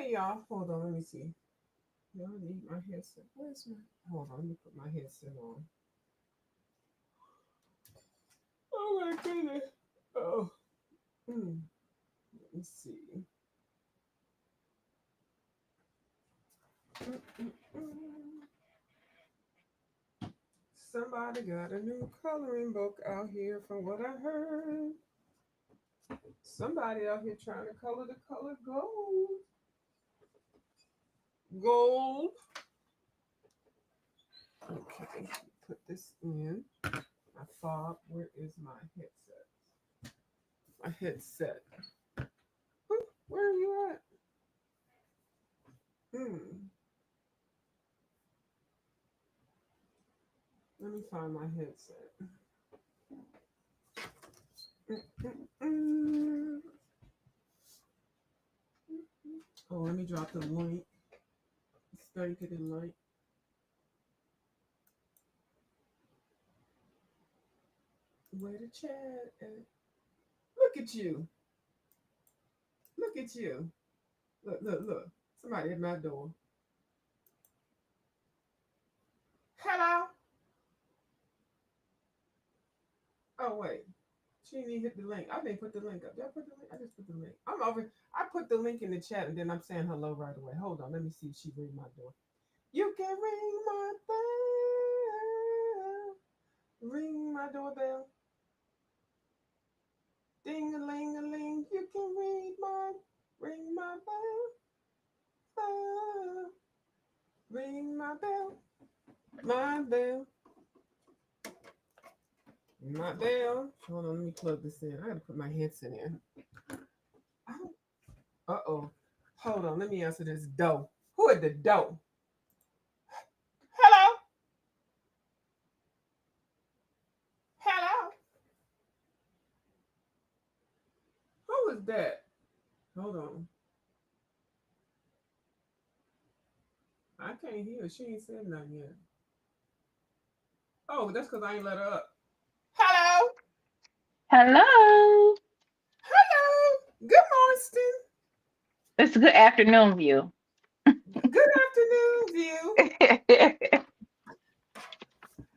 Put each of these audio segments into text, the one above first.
Hey y'all, hold on, let me see. Y'all need my headset. Where's my hold on, let me put my headset on. Oh my goodness. Oh. Let me see. Mm-mm-mm. Somebody got a new coloring book out here from what I heard. Somebody out here trying to color the color gold. Gold. Okay, put this in. My fob. Where is my headset? My headset. Where are you at? Hmm. Let me find my headset. Mm-mm-mm. Oh, let me drop the link. Spank it in light. Where the chat at? Look at you. Look at you. Look, look, look. Somebody at my door. Hello. Oh wait. She didn't even hit the link. I didn't put the link up. Did I put the link? I just put the link. I'm over. I put the link in the chat and then I'm saying hello right away. Hold on. Let me see if she ring my door. You can ring my bell. Ring my doorbell. Ding a ling a ling. You can ring my bell. Ring my bell. My bell. My bell. Hold on, let me plug this in. I gotta put my headset in. Uh oh. Hold on, let me answer this door. Who at the door? Hello? Hello? Who is that? Hold on. I can't hear. She ain't said nothing yet. Oh, that's because I ain't let her up. Hello? Hello. Hello? Good morning. It's a good afternoon view. Good afternoon, view. Hey,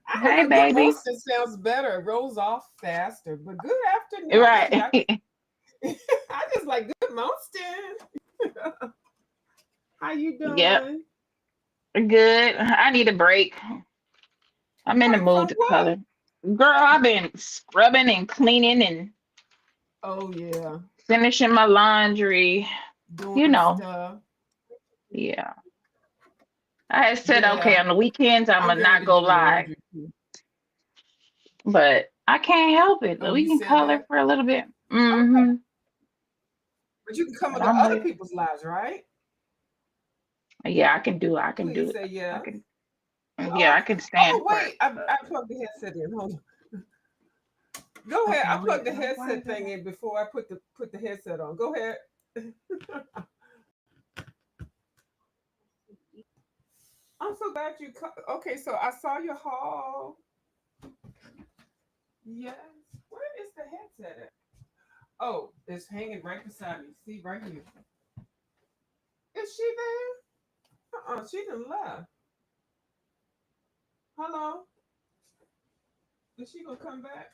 I don't know. Good baby. morning sounds better. It rolls off faster. But good afternoon. Right. I just like good morning. How you Yep. doing? Good. I need a break. I'm in the Break mood from to what? color. Girl, I've been scrubbing and cleaning and Oh yeah, finishing my laundry. You doing know, stuff. yeah. I had said, okay, Yeah, on the weekends, I'm I'm going to getting not ready to go do live, laundry too. but I can't help it. Oh, We you can said color that? for a little bit. Okay, Mm-hmm. but you can come But into I'm other with it. people's lives, right? Yeah, I can do it. I can do Please it. say I yes. can, Oh, yeah, I okay. can Oh stand for it. wait, I plugged the headset in. Hold on. Go ahead. Okay, I wait. plugged the Why headset is that? thing in before I put the headset on. Go ahead. I'm so glad you. Okay, so I saw your haul. Yes. Where is the headset at? Oh, it's hanging right beside me. See, right here. Is she there? She didn't left. Hello? Is she gonna come back?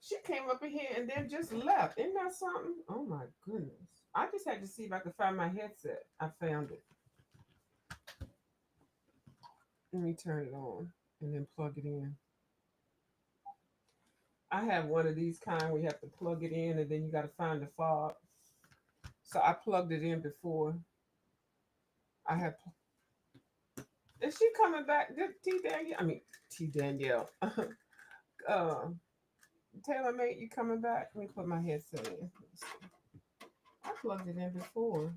She came up in here and then just left. Isn't that something? Oh my goodness. I just had to see if I could find my headset. I found it. Let me turn it on and then plug it in. I have one of these kind where you have to plug it in and then you got to find the fob. So I plugged it in before. I have. Is she coming back? T Danielle? I mean T Danielle. uh, Taylor mate, you coming back? Let me put my headset in. I plugged it in before.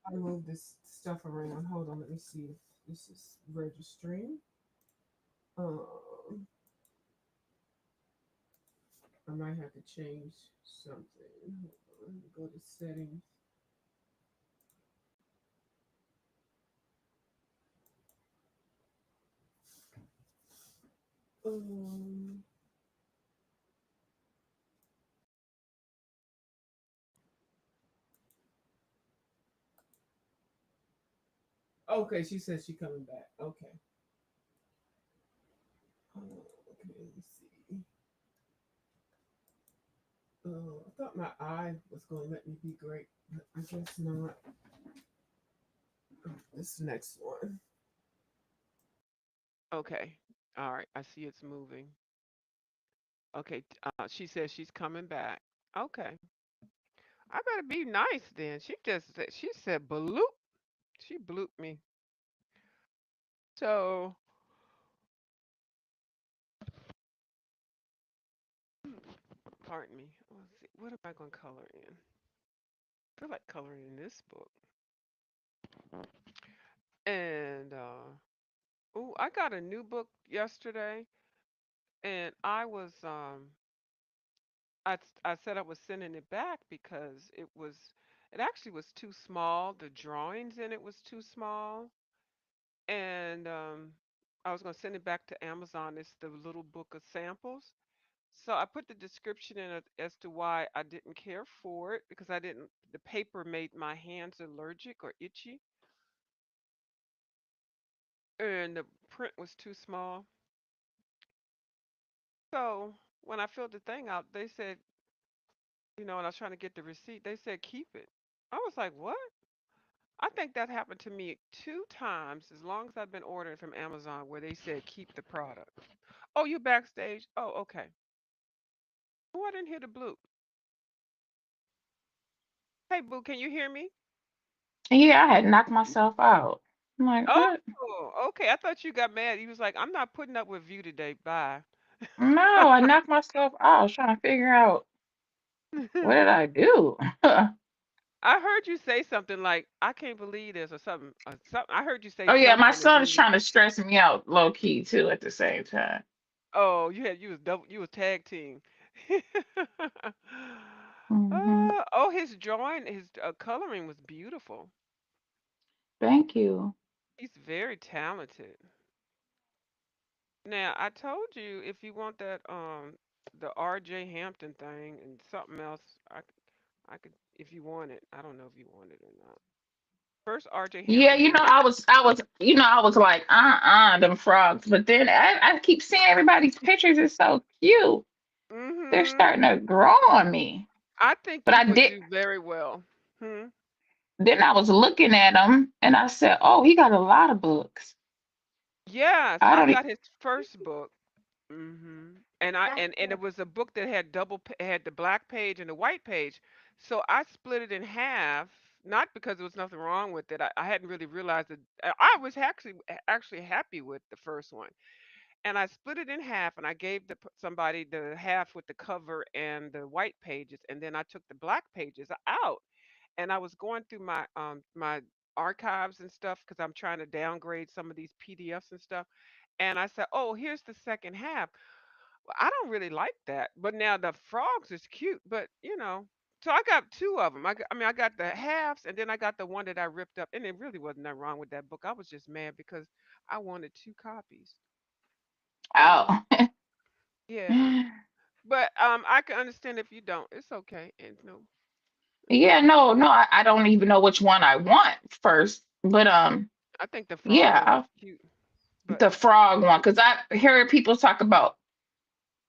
I move this stuff around. Hold on, let me see if this is registering. Um, I might have to change something. Hold on, let me go to settings. Um, Okay, she says she coming back. Okay. Okay, let me see. I thought my eye was going to let me be great, but I guess not. This next one. Okay. All right. I see it's moving. Okay. She says she's coming back. Okay. I better be nice then. She said bloop. She blooped me. So, pardon me. Let's see. What am I going to color in? I feel like coloring in this book. And oh, I got a new book yesterday, and I said I was sending it back because it actually was too small. The drawings in it was too small, and I was going to send it back to Amazon. It's the little book of samples. So I put the description in it as to why I didn't care for it because the paper made my hands allergic or itchy, and the print was too small. So when I filled the thing out, they said, when I was trying to get the receipt, they said keep it. I was like, what? I think that happened to me two times as long as I've been ordering from Amazon where they said keep the product. Oh, you backstage? Oh, okay. Oh, I didn't hear the bloop. Hey, Boo, can you hear me? Yeah, I had knocked myself out. I'm like, what? Oh, okay. I thought you got mad. He was like, I'm not putting up with you today. Bye. No, I knocked myself out. I was trying to figure out what did I do? I heard you say something like, I can't believe this or something. Something. I heard you say Oh yeah, my something and son then is trying to stress me out low key too at the same time. oh, you was tag team. Hmm. Oh, his drawing, his coloring was beautiful. Thank you. He's very talented. Now, I told you if you want that the R.J. Hampton thing and something else, I could if you want it. I don't know if you want it or not. First R.J. Yeah, Hampton book. I was like, them frogs. But then I keep seeing everybody's pictures. It's so cute. They're Mhm. starting to grow on me. I think But you I would did. do very well. Hmm. Then I was looking at him, and I said, "Oh, he got a lot of books." Yes, I I don't. got his first book. And it was a book that had had the black page and the white page. So I split it in half, not because there was nothing wrong with it. I hadn't really realized that I was actually happy with the first one. And I split it in half and I gave somebody the half with the cover and the white pages and then I took the black pages out and I was going through my archives and stuff because I'm trying to downgrade some of these PDFs and stuff. And I said, "Oh, here's the second half." Well, I don't really like that. But now the frogs is cute, but so I got two of them. I got the halves, and then I got the one that I ripped up. And it really wasn't that wrong with that book. I was just mad because I wanted two copies. So Oh. yeah, but I can understand if you don't. It's okay. And no, Yeah, no, no, I don't even know which one I want first. But I think the frog one yeah, was cute. But the frog one, because I hear people talk about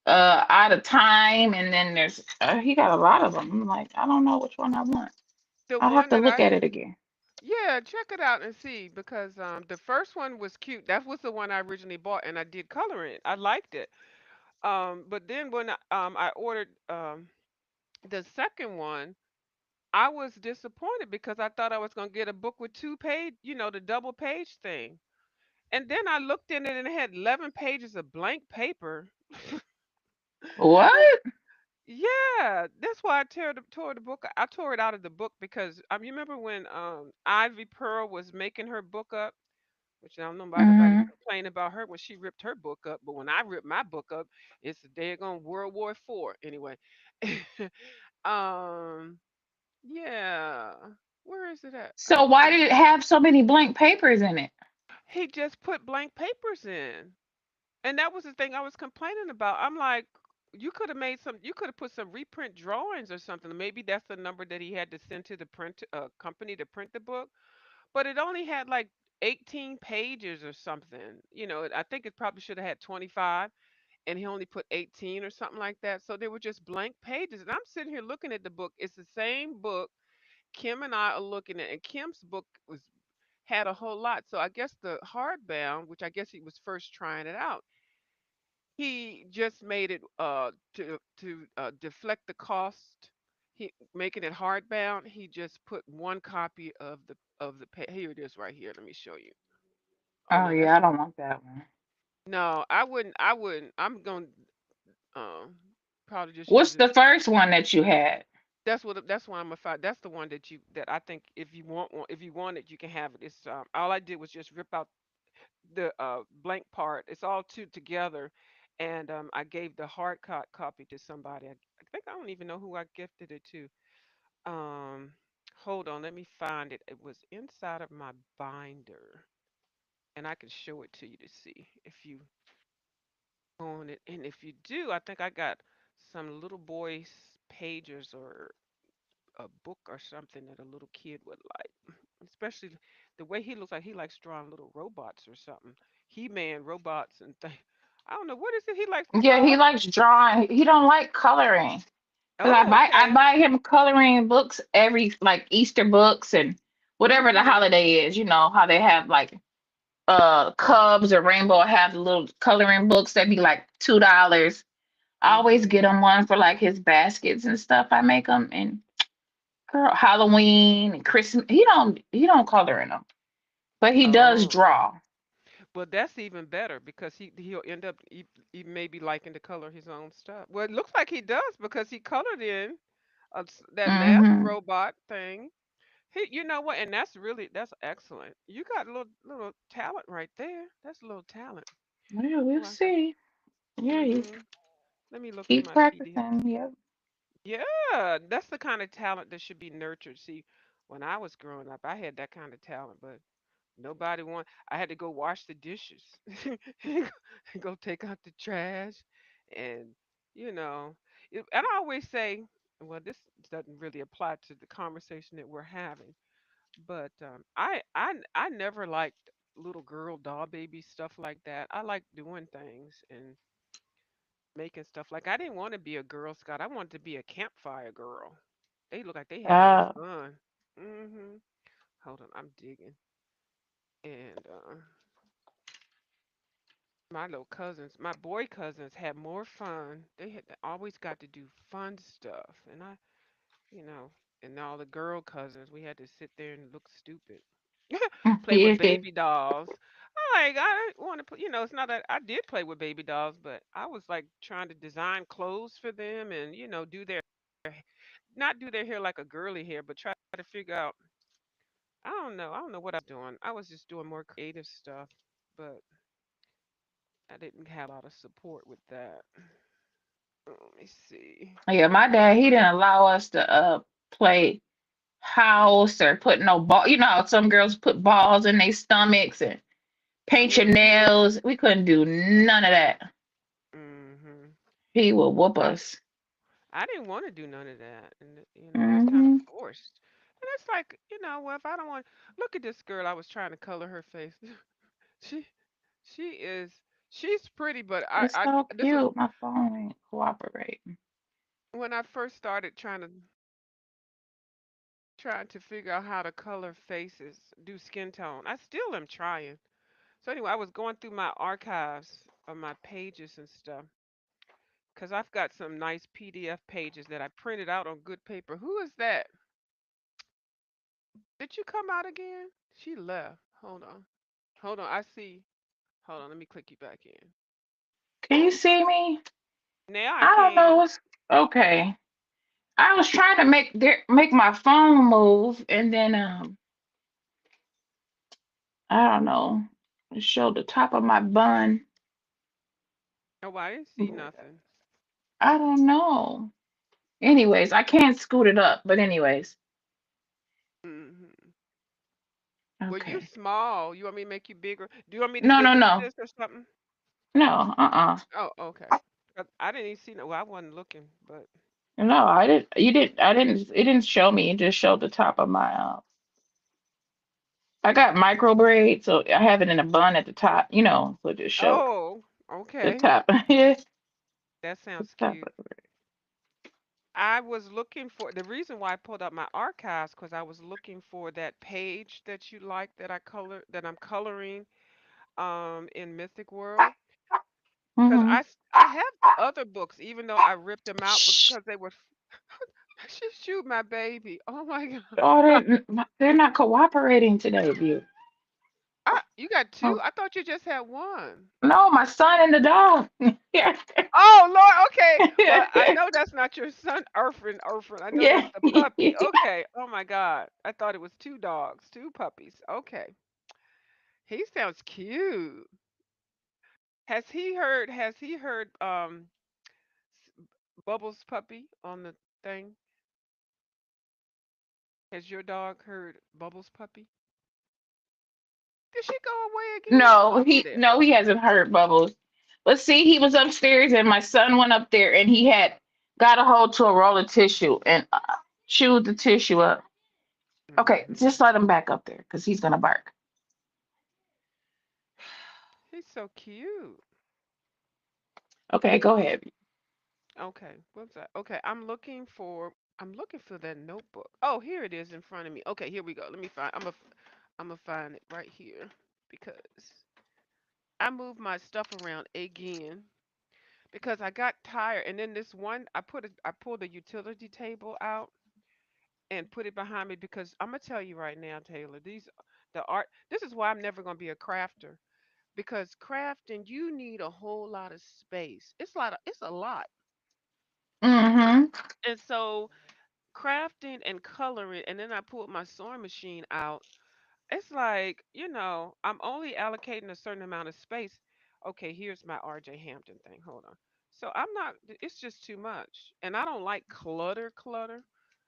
out of time, and then there's he got a lot of them. I'm like, I don't know which one I want. the I'll have one to that look I at it again. yeah, check it out and see because the first one was cute. That was the one I originally bought, and I did color it. I liked it. But then when I ordered the second one, I was disappointed because I thought I was gonna get a book with two page, the double page thing. And then I looked in it and it had 11 pages of blank paper. What? Yeah, that's why tore the book. I tore it out of the book because you remember when Ivy Pearl was making her book up, which I don't know about nobody Hmm. complain about her when she ripped her book up, but when I ripped my book up, it's a daggone World War IV anyway. um, yeah, where is it at? I So have to why look. did it have so many blank papers in it? He just put blank papers in. And that was the thing I was complaining about. I'm like, you could have put some reprint drawings or something. Maybe that's the number that he had to send to the print company to print the book. But it only had like 18 pages or something. I think it probably should have had 25, and he only put 18 or something like that. So they were just blank pages. And I'm sitting here looking at the book. It's the same book Kim and I are looking at, and Kim's book was had a whole lot. So I guess the hardbound, which I guess he was first trying it out, he just made it to deflect the cost. He making it hardbound. He just put one copy here it is right here. Let me show you. Oh Oh no, that's yeah, I not. don't want that one. No, I wouldn't. I wouldn't. I'm going to probably just use What's it. the first one that you had? That's what I'm gonna find. That's the one that I think if you want one, if you want it, you can have it. It's all I did was just rip out the blank part. It's all two together, and I gave the copy to somebody. I think I don't even know who I gifted it to. Um, Hold on, let me find it. It was inside of my binder, and I can show it to you to see if you own it. And if you do, I think I got some little boy's pagers or a book or something that a little kid would like. Especially the way he looks like he likes drawing little robots or something. He-Man robots and things. I don't know what is it he likes to Yeah, he draw. likes drawing. He don't like coloring. Cause I Oh, buy I okay. buy him coloring books every like Easter books and whatever the Mhm. holiday is. You know how they have like Cubs or Rainbow have the little coloring books that be like $2. I always Mhm. get him one for like his baskets and stuff. I make them and girl, Halloween and Christmas. He don't color in them, but he does Oh. draw. Well, that's even better because he'll end up he maybe liking to color his own stuff. Well, it looks like he does because he colored in that last Hmm. robot thing. You know what? And that's excellent. You got a little talent right there. That's a little talent. Yeah, we'll Oh, see. Yeah, you mhm. Let me look through keep my PDF. practicing. Yep. Yeah, that's the kind of talent that should be nurtured. See, when I was growing up, I had that kind of talent, but nobody want. I had to go wash the dishes, go take out the trash, and you know, and I always say, well, this doesn't really apply to the conversation that we're having, but I never liked little girl doll baby stuff like that. I like doing things and making stuff. Like I didn't want to be a Girl Scout. I wanted to be a campfire girl. They look like they had more Uh, fun. Mhm. Hold on, I'm digging. And my little cousins, my boy cousins had more fun. They always got to do fun stuff. And you know, and all the girl cousins, we had to sit there and look stupid. Play with yeah. baby dolls. I want to play, it's not that I did play with baby dolls, but I was like trying to design clothes for them and, do not do their hair like a girly hair, but try to figure out, I don't know. I don't know what I was doing. I was just doing more creative stuff, but I didn't have a lot of support with that. Let me see. Yeah, my dad, he didn't allow us to play house or put no ball. You know how some girls put balls in their stomachs and paint your Mhm. nails. We couldn't do none of that. Mhm. He would whoop us. I didn't want to do none of that, and it was kind of Hmm. forced. And it's like, well, if I don't want, look at this girl. I was trying to color her face. she, she is, she's pretty, but It's I, so this was cute. My phone ain't cooperating. when I first started trying to figure out how to color faces, do skin tone. I still am trying. So anyway, I was going through my archives of my pages and stuff because I've got some nice PDF pages that I printed out on good paper. Who is that? Did you come out again? She left. Hold on. Hold on. I see. Hold on. Let me click you back in. Can you see me? Now I I don't know can. what's okay. I was trying to make my phone move, and then I don't know. It showed the top of my bun. Oh, I didn't see But nothing. I don't know. Anyways, I can't scoot it up. But anyways, Hmm. Well, you okay. small. You want me to make you bigger? Do you want me to No, no, delete no, this or something? no. Oh, okay. 'Cause I didn't even see no. Well, I wasn't looking, but No, I didn't. You didn't. I didn't. It didn't show me. It just showed the top of my. I got micro braids, so I have it in a bun at the top, so it just show Oh, the okay. top. Yeah, That the sounds top cute. of it. I was looking for the reason why I pulled up my archives because I was looking for that page that you like that I'm coloring in Mythic World because Mm-hmm. I have other books even though I ripped them out Shh. because they were she shoot my baby. Oh my Oh, god. they're not cooperating today, with you. You got two? Oh, I thought you just had one. no, my son and the dog. Yeah. Oh Lord, okay. Well, I know that's not your son, Irfin. I know Yeah. that's the puppy. Okay. Oh my God. I thought it was two dogs, two puppies. Okay. He sounds cute. Has he heard Bubbles puppy on the thing? Has your dog heard Bubbles puppy? Did she go away again? Oh, No, no, she he there. no, he hasn't heard Bubbles. But see, he was upstairs and my son went up there and he had got a hold to a roll of tissue and chewed the tissue up. Okay, Hmm. just let him back up there because he's gonna bark. He's so cute. Okay, go ahead. Okay, what's that? Okay, I'm looking for that notebook. Oh, here it is in front of me. Okay, here we go. Let me find. I'm gonna find it right here because I moved my stuff around again because I got tired. And then this one, I pulled the utility table out and put it behind me because I'm gonna tell you right now, Taylor. The art. This is why I'm never gonna be a crafter because crafting you need a whole lot of space. It's a lot. Mm-hmm. And so crafting and coloring, and then I pulled my sewing machine out. It's like, I'm only allocating a certain amount of space. Okay, here's my RJ Hampton thing. Hold on. So I'm not, it's just too much. And I don't like clutter.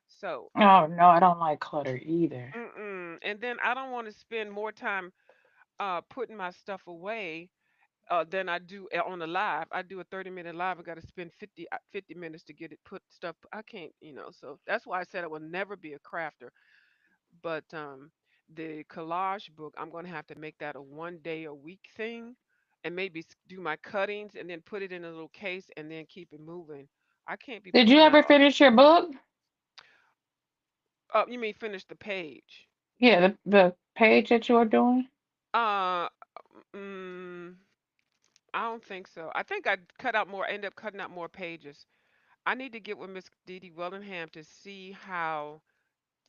So, Oh no, I don't like clutter either. and then I don't want to spend more time putting my stuff away than I do on a live. I do a 30-minute live. I got to spend 50 minutes to get it put stuff. I can't, so that's why I said I will never be a crafter. But the collage book, I'm going to have to make that a 1 day a week thing and maybe do my cuttings and then put it in a little case and then keep it moving. I can't be Did you pulling ever out. finish your book? You mean finish the page? Yeah, the page that you were doing. Uh, mm, I don't think so. I think end up cutting out more pages. I need to get with Miss Dee Dee Wellingham to see how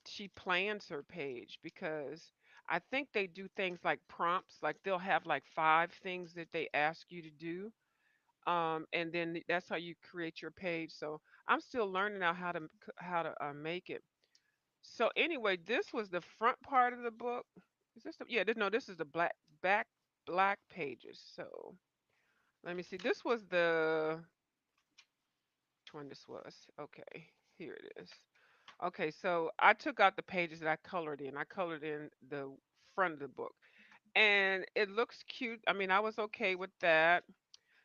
she plans her page because I think they do things like prompts, like they'll have like 5 things that they ask you to do. And then that's how you create your page. So I'm still learning out how to make it. So anyway, this was the front part of the book. Is this yeah, no, this is the black pages. So let me see. This was the which one this was. Okay, here it is. Okay, so I took out the pages that I colored in. I colored in the front of the book. And it looks cute. I mean, I was okay with that.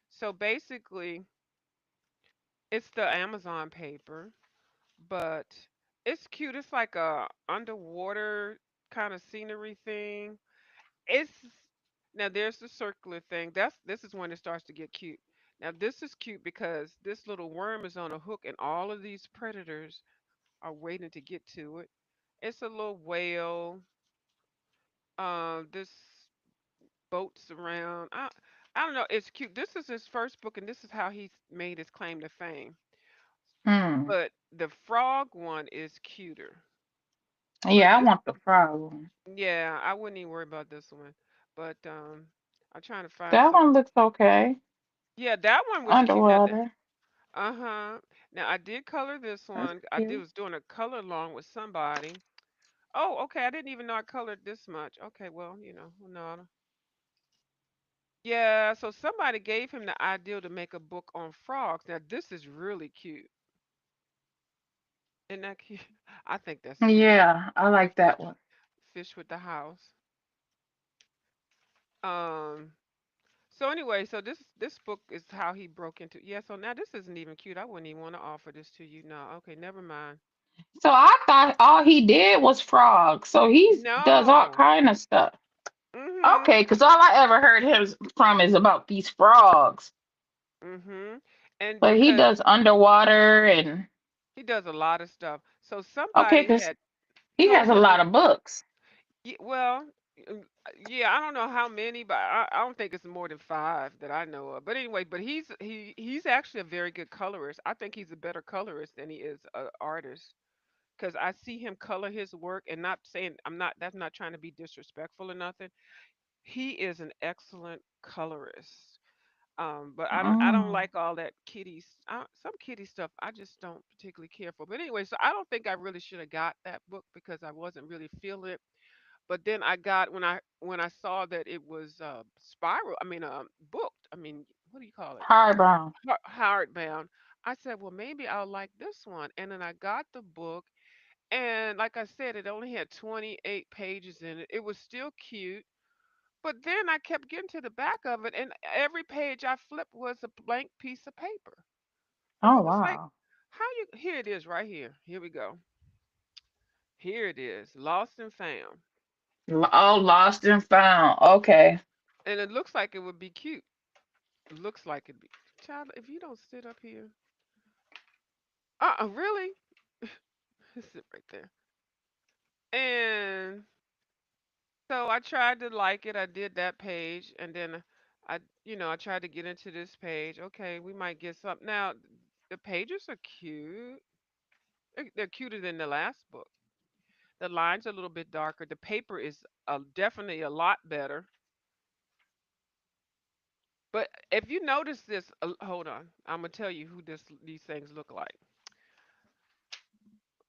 So basically, it's the Amazon paper, but it's cute. It's like a underwater kind of scenery thing. It's Now there's the circular thing. This is when it starts to get cute. Now this is cute because this little worm is on a hook and all of these predators are waiting to get to it. It's a little whale. This boats around. I don't know. It's cute. This is his first book, and this is how he's made his claim to fame. Hmm. But the frog one is cuter. But Yeah, I this, want the frog one. yeah, I wouldn't even worry about this one. But I'm trying to find That some. one looks okay. Yeah, that one was cute. Underwater. Uh-huh. Now I did color this That's one. I did cute. was doing a color along with somebody. Oh, okay. I didn't even know I colored this much. Okay, well, no. Yeah, so somebody gave him the idea to make a book on frogs. Now this is really cute. Isn't that cute? I think that's cute. Yeah, I like that one. Fish with the house. Um. So anyway, so this book is how he broke into. Yeah. So now this isn't even cute. I wouldn't even want to offer this to you. No. Okay. Never mind. So I thought all he did was frogs. So he does all No. kind of stuff. Mhm. Okay, because all I ever heard him from is about these frogs. Mhm. And But he because does underwater and he does a lot of stuff. So okay, somebody because had he has told a lot him, of books. well, yeah, I don't know how many, but I don't think it's more than five that I know of. But anyway, but he's actually a very good colorist. I think he's a better colorist than he is an artist because I see him color his work, and not saying I'm not. That's not trying to be disrespectful or nothing. He is an excellent colorist. But I don't Mm, like all that some kitty stuff I just don't particularly care for. But anyway, so I don't think I really should have got that book because I wasn't really feeling it. But then I got when I saw that it was spiral, I mean booked. I mean, what do you call it? hardbound. Hardbound. I said, well, maybe I'll like this one. And then I got the book, and like I said, it only had 28 pages in it. It was still cute. But then I kept getting to the back of it, and every page I flipped was a blank piece of paper. And I Oh was like, wow. how you, here it is right here. Here we go. Here it is, Lost and Found. Oh, lost and found. Okay. And it looks like it would be cute. It looks like it'd be. Child, if you don't sit up here. Really? Sit right there. And so I tried to like it. I did that page, and then I tried to get into this page. Okay, we might get something. Now, the pages are cute. They're cuter than the last book. The lines are a little bit darker. The paper is definitely a lot better. But if you notice this, hold on, I'm gonna tell you who these things look like.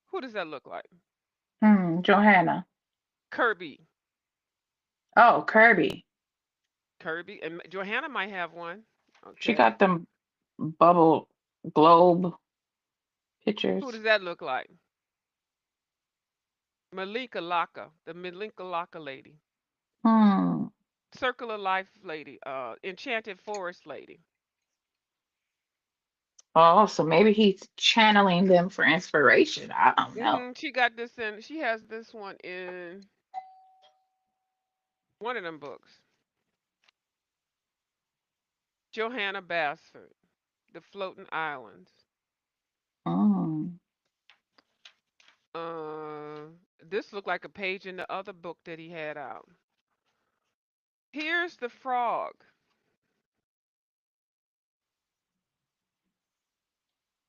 Who does that look like? Johanna. Kirby. Oh, Kirby. Kirby and Johanna might have one. She Okay. got them bubble globe Who pictures. does that look like? Malika Laka, the Malika Laka lady. Hmm. Circle of Life lady. Enchanted Forest lady. Oh, so maybe he's channeling them for inspiration. I don't know. She got this in. She has this one in one of them books. Johanna Basford, The Floating Islands. Mm. Uh, this looked like a page in the other book that he had out. Here's the frog.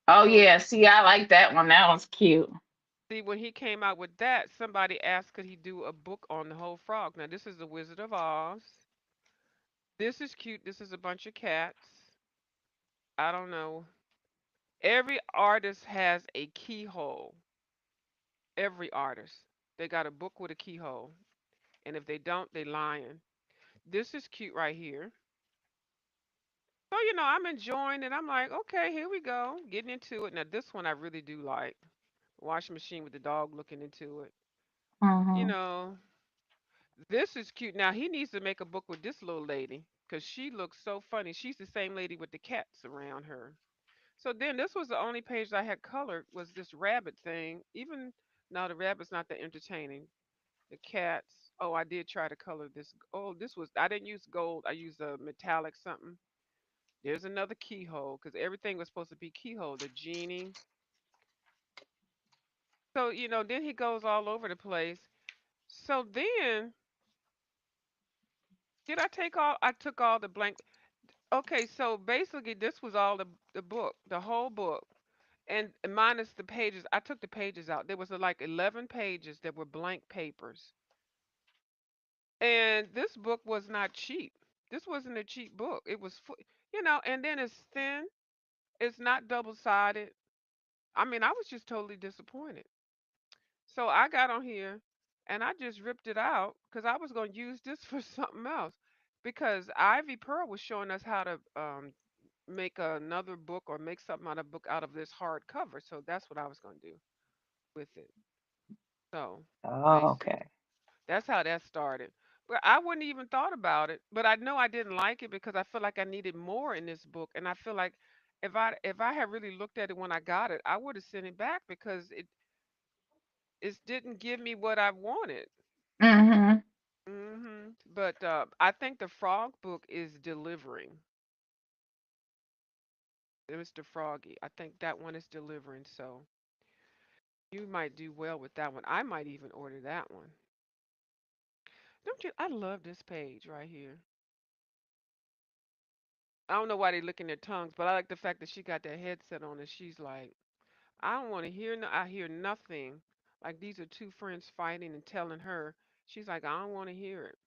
Oh So yeah, see, I like that one. That one's cute. see, when he came out with that, somebody asked could he do a book on the whole frog. Now this is the Wizard of Oz. This is cute. This is a bunch of cats. I don't know. Every artist has a keyhole. Every artist. They got a book with a keyhole. And if they don't, they lying. This is cute right here. So, I'm enjoying it. I'm like, okay, here we go. Getting into it. Now, this one I really do like. Washing machine with the dog looking into it. You Hmm. know, this is cute. Now, he needs to make a book with this little lady because she looks so funny. She's the same lady with the cats around her. So then this was the only page I had colored was this rabbit thing. Even now the rabbit's not that entertaining. The cats. Oh, I did try to color this. Oh, this was I didn't use gold. I used a metallic something. There's another keyhole because everything was supposed to be keyhole. The genie. So then he goes all over the place. So then, did I take all? I took all the blank. Okay, so basically, this was all the book, the whole book, and minus the pages. I took the pages out. There was like 11 pages that were blank papers, and this book was not cheap. This wasn't a cheap book. It was, and then it's thin. It's not double sided. I mean, I was just totally disappointed. So I got on here and I just ripped it out because I was going to use this for something else. Because Ivy Pearl was showing us how to make another book or make something out of book out of this hardcover. So that's what I was going to do with it. So Oh, basically, okay. that's how that started. But I wouldn't even thought about it. But I know I didn't like it because I feel like I needed more in this book, and I feel like if I had really looked at it when I got it, I would have sent it back because it. it didn't give me what I wanted. Mm-hmm. But I think the Frog book is delivering. Mr. Froggy. I think that one is delivering. So you might do well with that one. I might even order that one. Don't you? I love this page right here. I don't know why they licking their tongues, but I like the fact that she got that headset on and she's like, I don't want to hear. No, I hear nothing. Like these are two friends fighting and telling her. She's like, I don't want to hear it.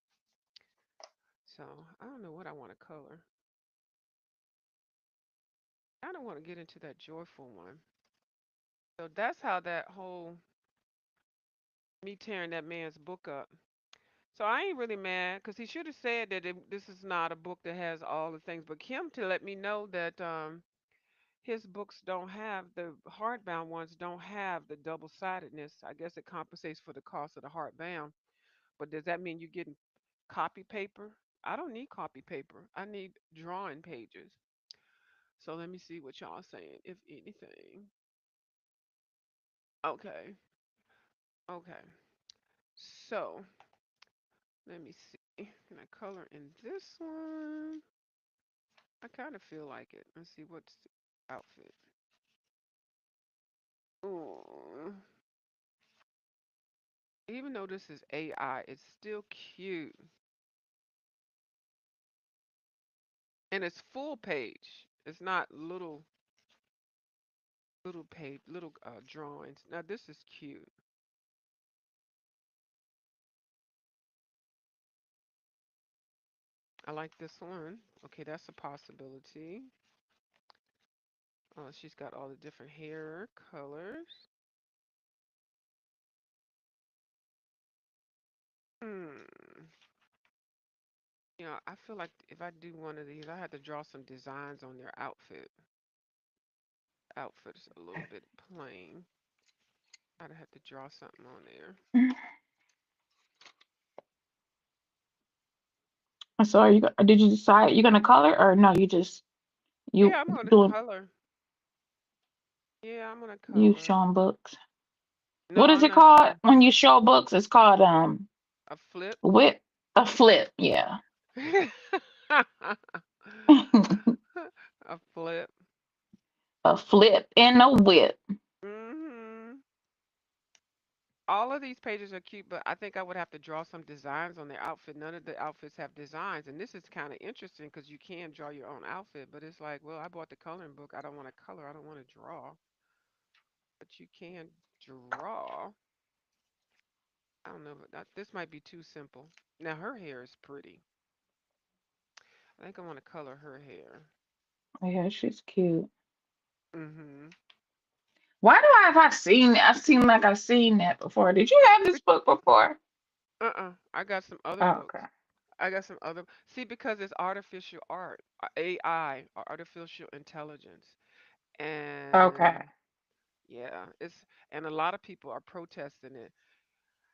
So I don't know what I want to color. I don't want to get into that joyful one. So that's how that whole me tearing that man's book up. So I ain't really mad because he should have said that this is not a book that has all the things. But Kim to let me know that his books don't have the hardbound ones don't have the double sidedness. I guess it compensates for the cost of the hardbound. But does that mean you're getting copy paper? I don't need copy paper. I need drawing pages. So let me see what y'all saying, if anything. Okay. Okay. So let me see. Can I color in this one? I kind of feel like it. Let's see what's the outfit. Ooh. Even though this is AI, it's still cute. And it's full page. It's not little page, little drawings. Now this is cute. I like this one. Okay, that's a possibility. She's got all the different hair colors. Hmm. I feel like if I do one of these, I have to draw some designs on their outfit. Outfit is a little bit plain. I'd have to draw something on there. So did you decide you're gonna color or no? You Yeah, I'm gonna doing color. Yeah, I'm gonna you color. showing books? No, What is I'm it not called showing when you show books? It's called a flip. whip a flip. Yeah. A flip. A flip and a whip. hmm All of these pages are cute, but I think I would have to draw some designs on their outfit. None of the outfits have designs, and this is kind of interesting because you can draw your own outfit, but it's like, well, I bought the coloring book. I don't want to color. I don't want to draw, but you can draw. I don't know, but this might be too simple. Now her hair is pretty. I think I want to color her hair. Yeah, she's cute. hmm Why do I seen it? I've seen that before. Did you have this book before? I got some other Oh, books. okay. I got some other. See, because it's artificial art, AI, or artificial intelligence, Okay. and yeah, and a lot of people are protesting it.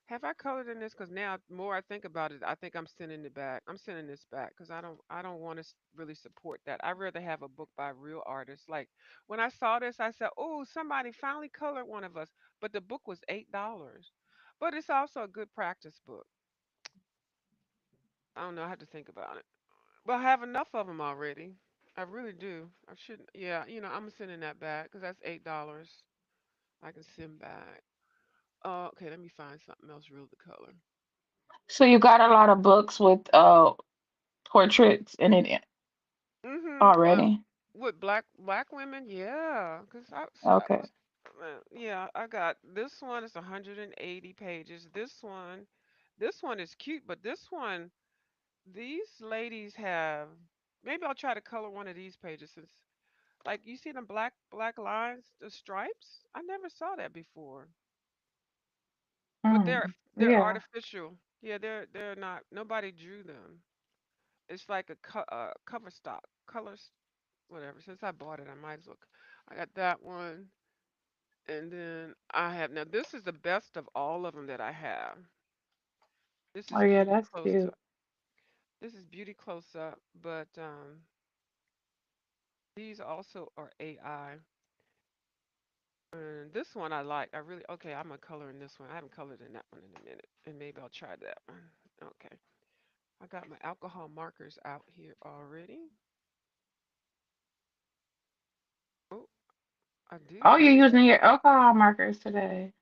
Have I colored in this? Because now, more I think about it, I think I'm sending it back. I'm sending this back because I don't want to really support that. I'd rather have a book by real artists. Like when I saw this, I said, "Oh, somebody finally colored one of us." But the book was $8. But it's also a good practice book. I don't know. I have to think about it. But I have enough of them already. I really do. I shouldn't. Yeah, I'm sending that back because that's $8. I can send back. Okay, let me find something else real to color. So you got a lot of books with portraits in it already. With black women, yeah, cause Okay. yeah, I got this one is 180 pages. This one is cute, but these ladies have. Maybe I'll try to color one of these pages since, like, you see them black lines, the stripes. I never saw that before, but they're Mm, they're yeah. artificial. Yeah, they're not. Nobody drew them. It's like a cover stock, colors, whatever. Since I bought it, I might as well. I got that one. And then I have now this is the best of all of them that I have. This Oh is yeah, beauty that's close cute. up. This is beauty close up, but these also are AI. And this one I like. I really okay. I'm gonna color in this one. I haven't colored in that one in a minute, and maybe I'll try that one. Okay, I got my alcohol markers out here already. Oh, I do Oh, you're need. using your alcohol markers today.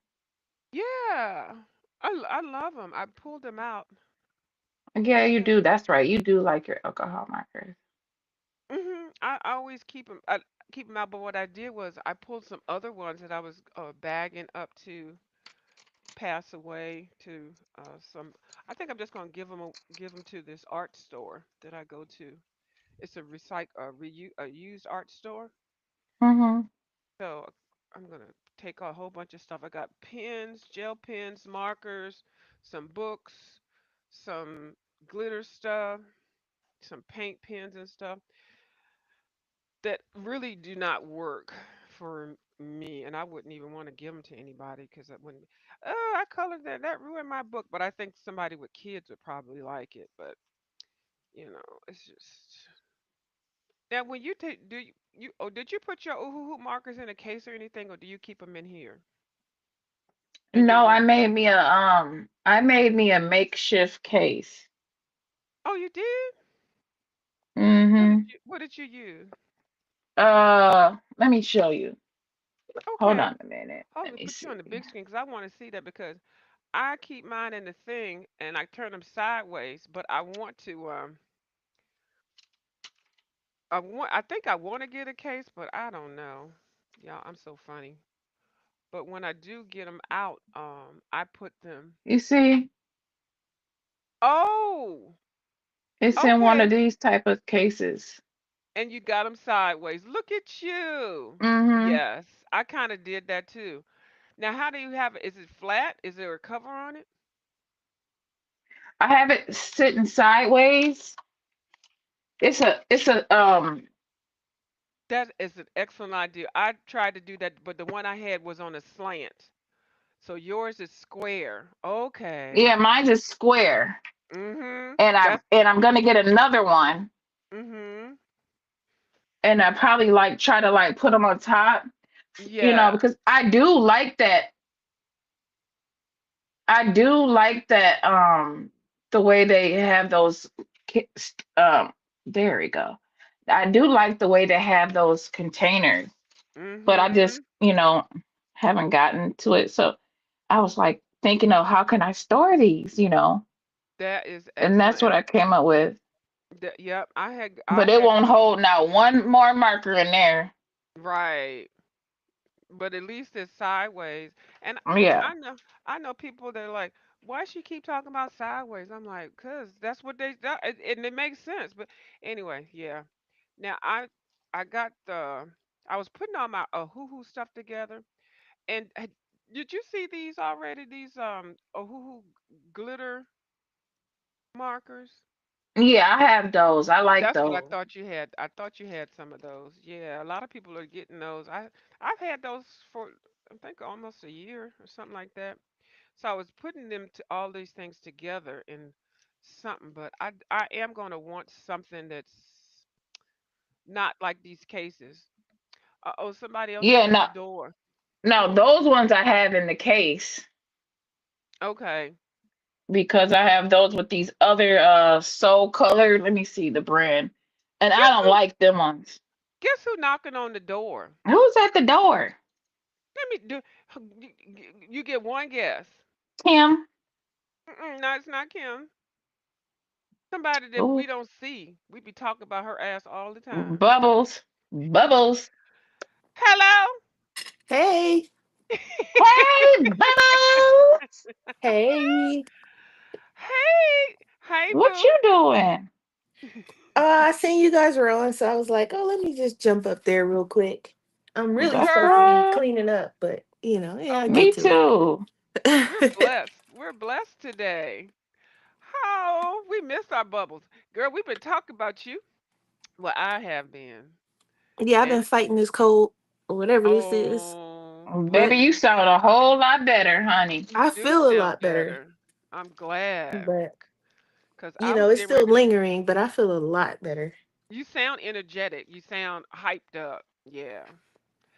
Yeah, I love them. I pulled them out. Yeah, you Yeah. do. That's right. You do like your alcohol markers. I always keep them. I keep them out. But what I did was I pulled some other ones that I was bagging up to pass away to some. I think I'm just gonna give them to this art store that I go to. It's a a used art store. Mm-hmm. So I'm gonna take a whole bunch of stuff. I got pens, gel pens, markers, some books, some glitter stuff, some paint pens and stuff that really do not work for me, and I wouldn't even want to give them to anybody because I wouldn't. Oh, I colored that. That ruined my book. But I think somebody with kids would probably like it. But it's just now when you take do you oh did you put your oohoo markers in a case or anything, or do you keep them in here? And then No, when I made me a makeshift case. oh you did? Mm-hmm. What did you use? Let me show you. Hold Okay, on a minute. hold Let on, me put you see. on the big screen because I want to see that because I keep mine in the thing and I turn them sideways, but I want to I think I want to get a case, but I don't know. Y'all, I'm so funny. But when I do get them out, I put them. You see? Oh, It's in one okay. of these type of cases. And you got them sideways. Look at you. Mm-hmm. Yes, I kind of did that too. Now, how do you have it? Is it flat? Is there a cover on it? I have it sitting sideways. It's a That is an excellent idea. I tried to do that, but the one I had was on a slant. So yours is square. Okay. yeah, mine's is square. Mhm. And That's I'm gonna get another one, mhm. and I probably like try to like put them on top, Yeah. because I do like that the way they have those ki- there we go. I do like the way they have those containers, but I just, Mhm. haven't gotten to it. So I was like thinking of how can I store these. That is And excellent. that's what And I came up with. yep, I But it had won't hold not one more marker in there. right. But at least it's sideways. And Yeah. I know people that are like, why she keep talking about sideways? I'm like, cause that's what and it makes sense. But anyway, yeah. Now I got the I was putting all my hoo stuff together, and did you see these already? These glitter markers. Yeah, I have those. I like That's what I those. thought you had. I thought you had some of those. Yeah, a lot of people are getting those. I've had those for I think almost a year or something like that. So I was putting them to all these things together in something, but I am going to want something that's not like these cases. Oh, somebody else is Yeah, at the no, door. no, those ones I have in the case Okay. because I have those with these other soul colored. Let me see the brand. And I Guess don't who? like them ones. Guess who knocking on the door? Who's at the door? Let me do. You get one guess. Kim. No, it's not Kim. Somebody that Oh, we don't see. We be talking about her ass all the time. Bubbles. Bubbles. Hello. Hey, Hey, Bubbles. hey. Hey, hey, What boo. you doing? I seen you guys were on, so I was like, oh, let me just jump up there real quick. I'm really That's supposed to be right. cleaning up, but yeah, Oh I'll my get Me to it. goodness. too. We're blessed. We're blessed today. How we missed our bubbles, girl. We've been talking about you. Well, I have been, Yeah, I've and been fighting this cold, or whatever this is, Baby, but you baby, sound a whole lot better, honey. you I do feel a sound lot better. better. I'm glad, But cause I was it's getting still ready to. lingering, but I feel a lot better. You sound energetic. You sound hyped up. Yeah.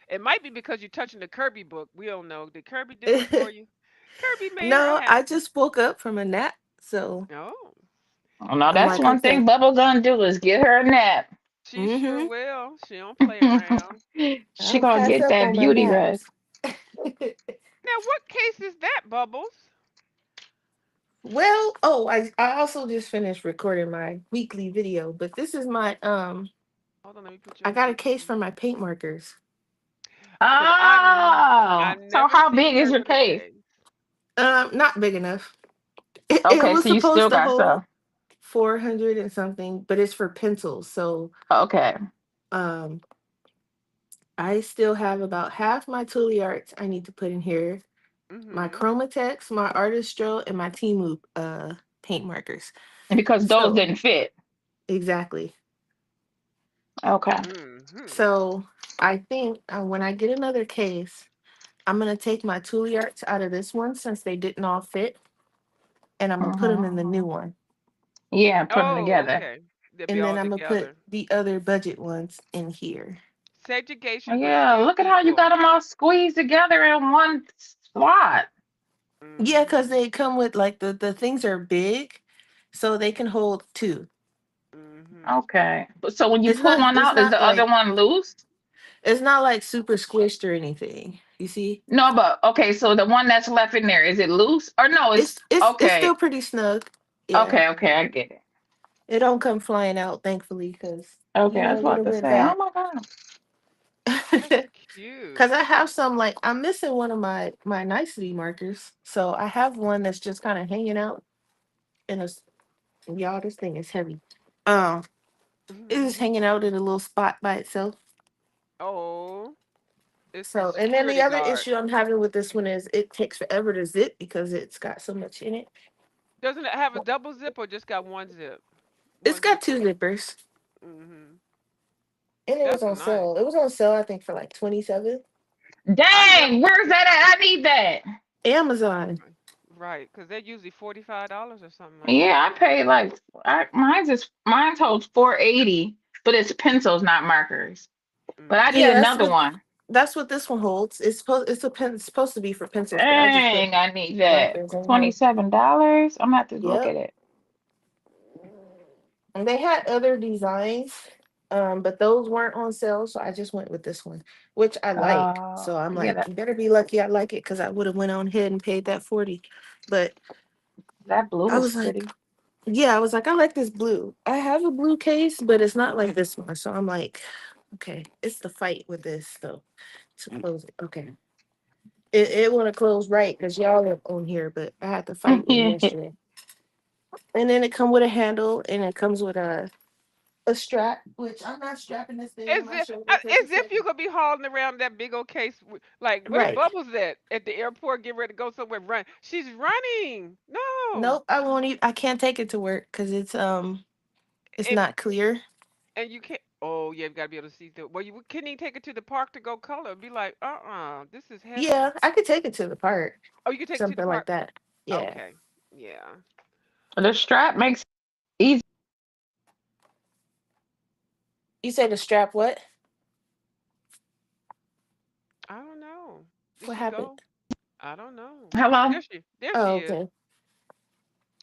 It might be because you're touching the Kirby book. We don't know. Did Kirby do it for you? Kirby made her No, I happy. just woke up from a nap, so Oh, Oh, no, I'm that's like, one okay. thing Bubble gonna do is get her a nap. she sure Mm-hmm. will. She don't play around. I She don't gonna pass get up that on my beauty naps. rest. Now, what case is that, Bubbles? Well, oh, I also just finished recording my weekly video, but this is my Hold on, let me put you I on got a case speakerphone. for my paint markers. Because Oh, I've so never how seen big is her your with a case? case. Not big enough. It Okay, was so you still supposed to got hold some. 400 and something, but it's for pencils. So Okay. um I still have about half my Tule Arts I need to put in here. My Mm-hmm. Chromatex, my Artistro, and my Timu paint markers. And because those So didn't fit. exactly. Okay. Mm-hmm. So I think when I get another case, I'm gonna take my Tule Arts out of this one since they didn't all fit, and I'm gonna put them Hmm. in the new one. Yeah, put them Oh, together. okay. They'll be And then all I'm gonna put together. the other budget ones in here. Segregation, but Yeah, still look at how you got equal. them all squeezed together in one spot. Yeah, because Mm-hmm. they come with like the things are big, so they can hold two. Mm-hmm. Okay. So when you It's pull not one it's out, is not the other like one loose? it's not like super squished or anything. You see? No, but okay, so the one that's left in there, is it loose? Or no, it's It's okay. still pretty snug. Yeah. Okay, okay, I get it. It don't come flying out, thankfully, because Okay, you I know was a about little to bit of say, oh that. my God. That's Because cute. I have some like I'm missing one of my nicety markers, so I have one that's just kind of hanging out in a y'all. This thing is heavy. Um, it's just hanging out in a little spot by itself. Oh, it's the So, and then the security other guard. issue I'm having with this one is it takes forever to zip because it's got so much in it. Doesn't it have a double zip or just got one zip? It's One got two zipper. zippers, Mm-hmm. and it was That's on nice. sale. It was on sale, I think, for like 27. I never. Dang, where's that at? I need that. Amazon. Right, because they're usually $45 or something like that. Yeah, I paid like mine holds 480, but it's pencils, not markers. But I Yeah, need Mm-hmm. another one. that's what this one holds. It's supposed to be for pencils, but I just put Dang, I need that. markers in here. $27. I'm gonna have to look Yep. at it. And they had other designs, but those weren't on sale, so I just went with this one, which I like. So I'm Yeah, like, you better be lucky I like it because I would have went on ahead and paid that 40. But that blue I is was like, pretty. yeah, I was like, I like this blue. I have a blue case, but it's not like this one. So I'm like, okay, it's the fight with this though to close it. Okay. It want to close right because y'all are on here, but I had to fight with it Yeah, yesterday. And then it come with a handle and it comes with a strap, which I'm not strapping this thing on my shoulder because As it's if you heavy. could be hauling around that big old case. Like, where Right. Bubbles at the airport, getting ready to go somewhere. Run. She's running. No. Nope, I won't even I can't take it to work because it's And not clear. and you can't. Oh yeah, you gotta be able to see through. Well, you couldn't even take it to the park to go color. Be like, this is Yeah, heavy. I could take it to the park. Oh, you can take it to the Something like park. that. Yeah. Okay. Yeah. the strap makes it easy. You say the strap what? I don't know. Did What she happened? go? I don't know. Hello. There she Oh, is. okay.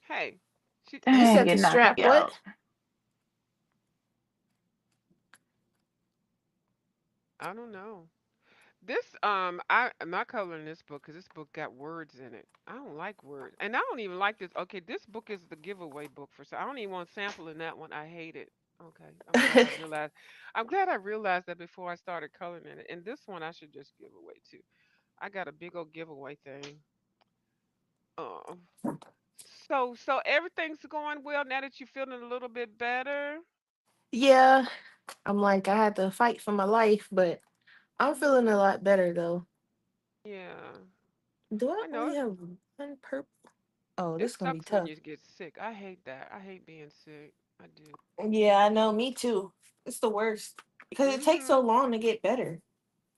Hey, she. You Dang, said the it knocked strap me what? out. I don't know. This I'm not coloring this book because this book got words in it. I don't like words, and I don't even like this. Okay, this book is the giveaway book for. So I don't even want to sample in that one. I hate it. Okay, I'm glad I realized. I'm glad I realized that before I started coloring in it. And this one I should just give away too. I got a big old giveaway thing. Oh, so everything's going well now that you're feeling a little bit better. Yeah. I'm like, I had to fight for my life, but I'm feeling a Hmm. lot better though. Yeah, Do I I know only have one purple? Oh, it this is gonna be sucks when tough. you get sick. I hate that. I hate being sick. I do. Yeah, I know, me too. It's the worst. Because it takes so Mhm. long to get better.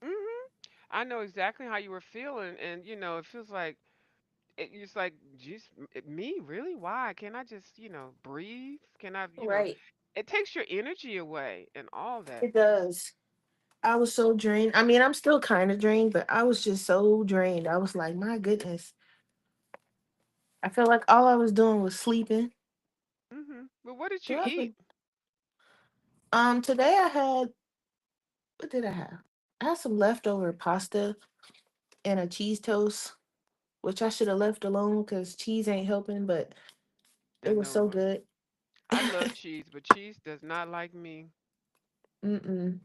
Mhm. I know exactly how you were feeling, and it feels like it's like, just me, really? Why can't I just breathe? Can I? Right. It takes your energy away and all that. It does. I was so drained. I mean, I'm still kind of drained, but I was just so drained. I was like, my goodness. I felt like all I was doing was sleeping. But what did you Throughout eat? the today I had, what did I have? I had some leftover pasta and a cheese toast, which I should have left alone because cheese ain't helping, but I it was so know. good. I love cheese, but cheese does not like me. Mm-mm.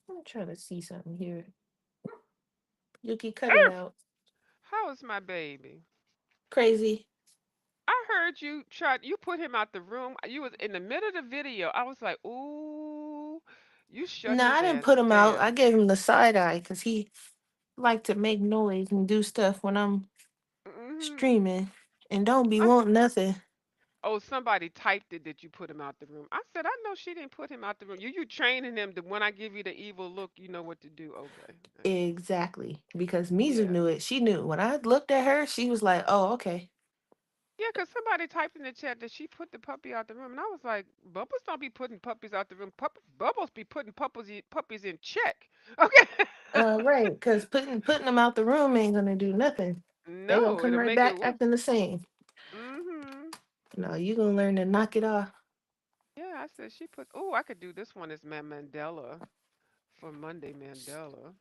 I'm trying to see something here. Yuki, cut it Urgh! out. How is my baby? Crazy. I heard you tried. You put him out the room. You was in the middle of the video. I was like, ooh, you shut No, his I didn't ass put him out. I down. gave him the side eye because he like to make noise and do stuff when I'm Hmm streaming and don't be I wanting nothing. Oh, somebody typed it that you put him out the room. I said, I know she didn't put him out the room. You training him to when I give you the evil look, you know what to do. Okay. Exactly. Because Mizu Yeah. knew it. She knew. When I looked at her, she was like, oh, okay. Yeah, because somebody typed in the chat that she put the puppy out the room. And I was like, Bubbles don't be putting puppies out the room. Bubbles be putting puppies in check. Okay. Right. Because putting them out the room ain't gonna do nothing. They gonna No, come it'll right make it back worse. acting the same. Hmm No, you gonna learn to knock it off. Yeah, I said she put, oh, I could do this one as Mandela for Monday Mandela.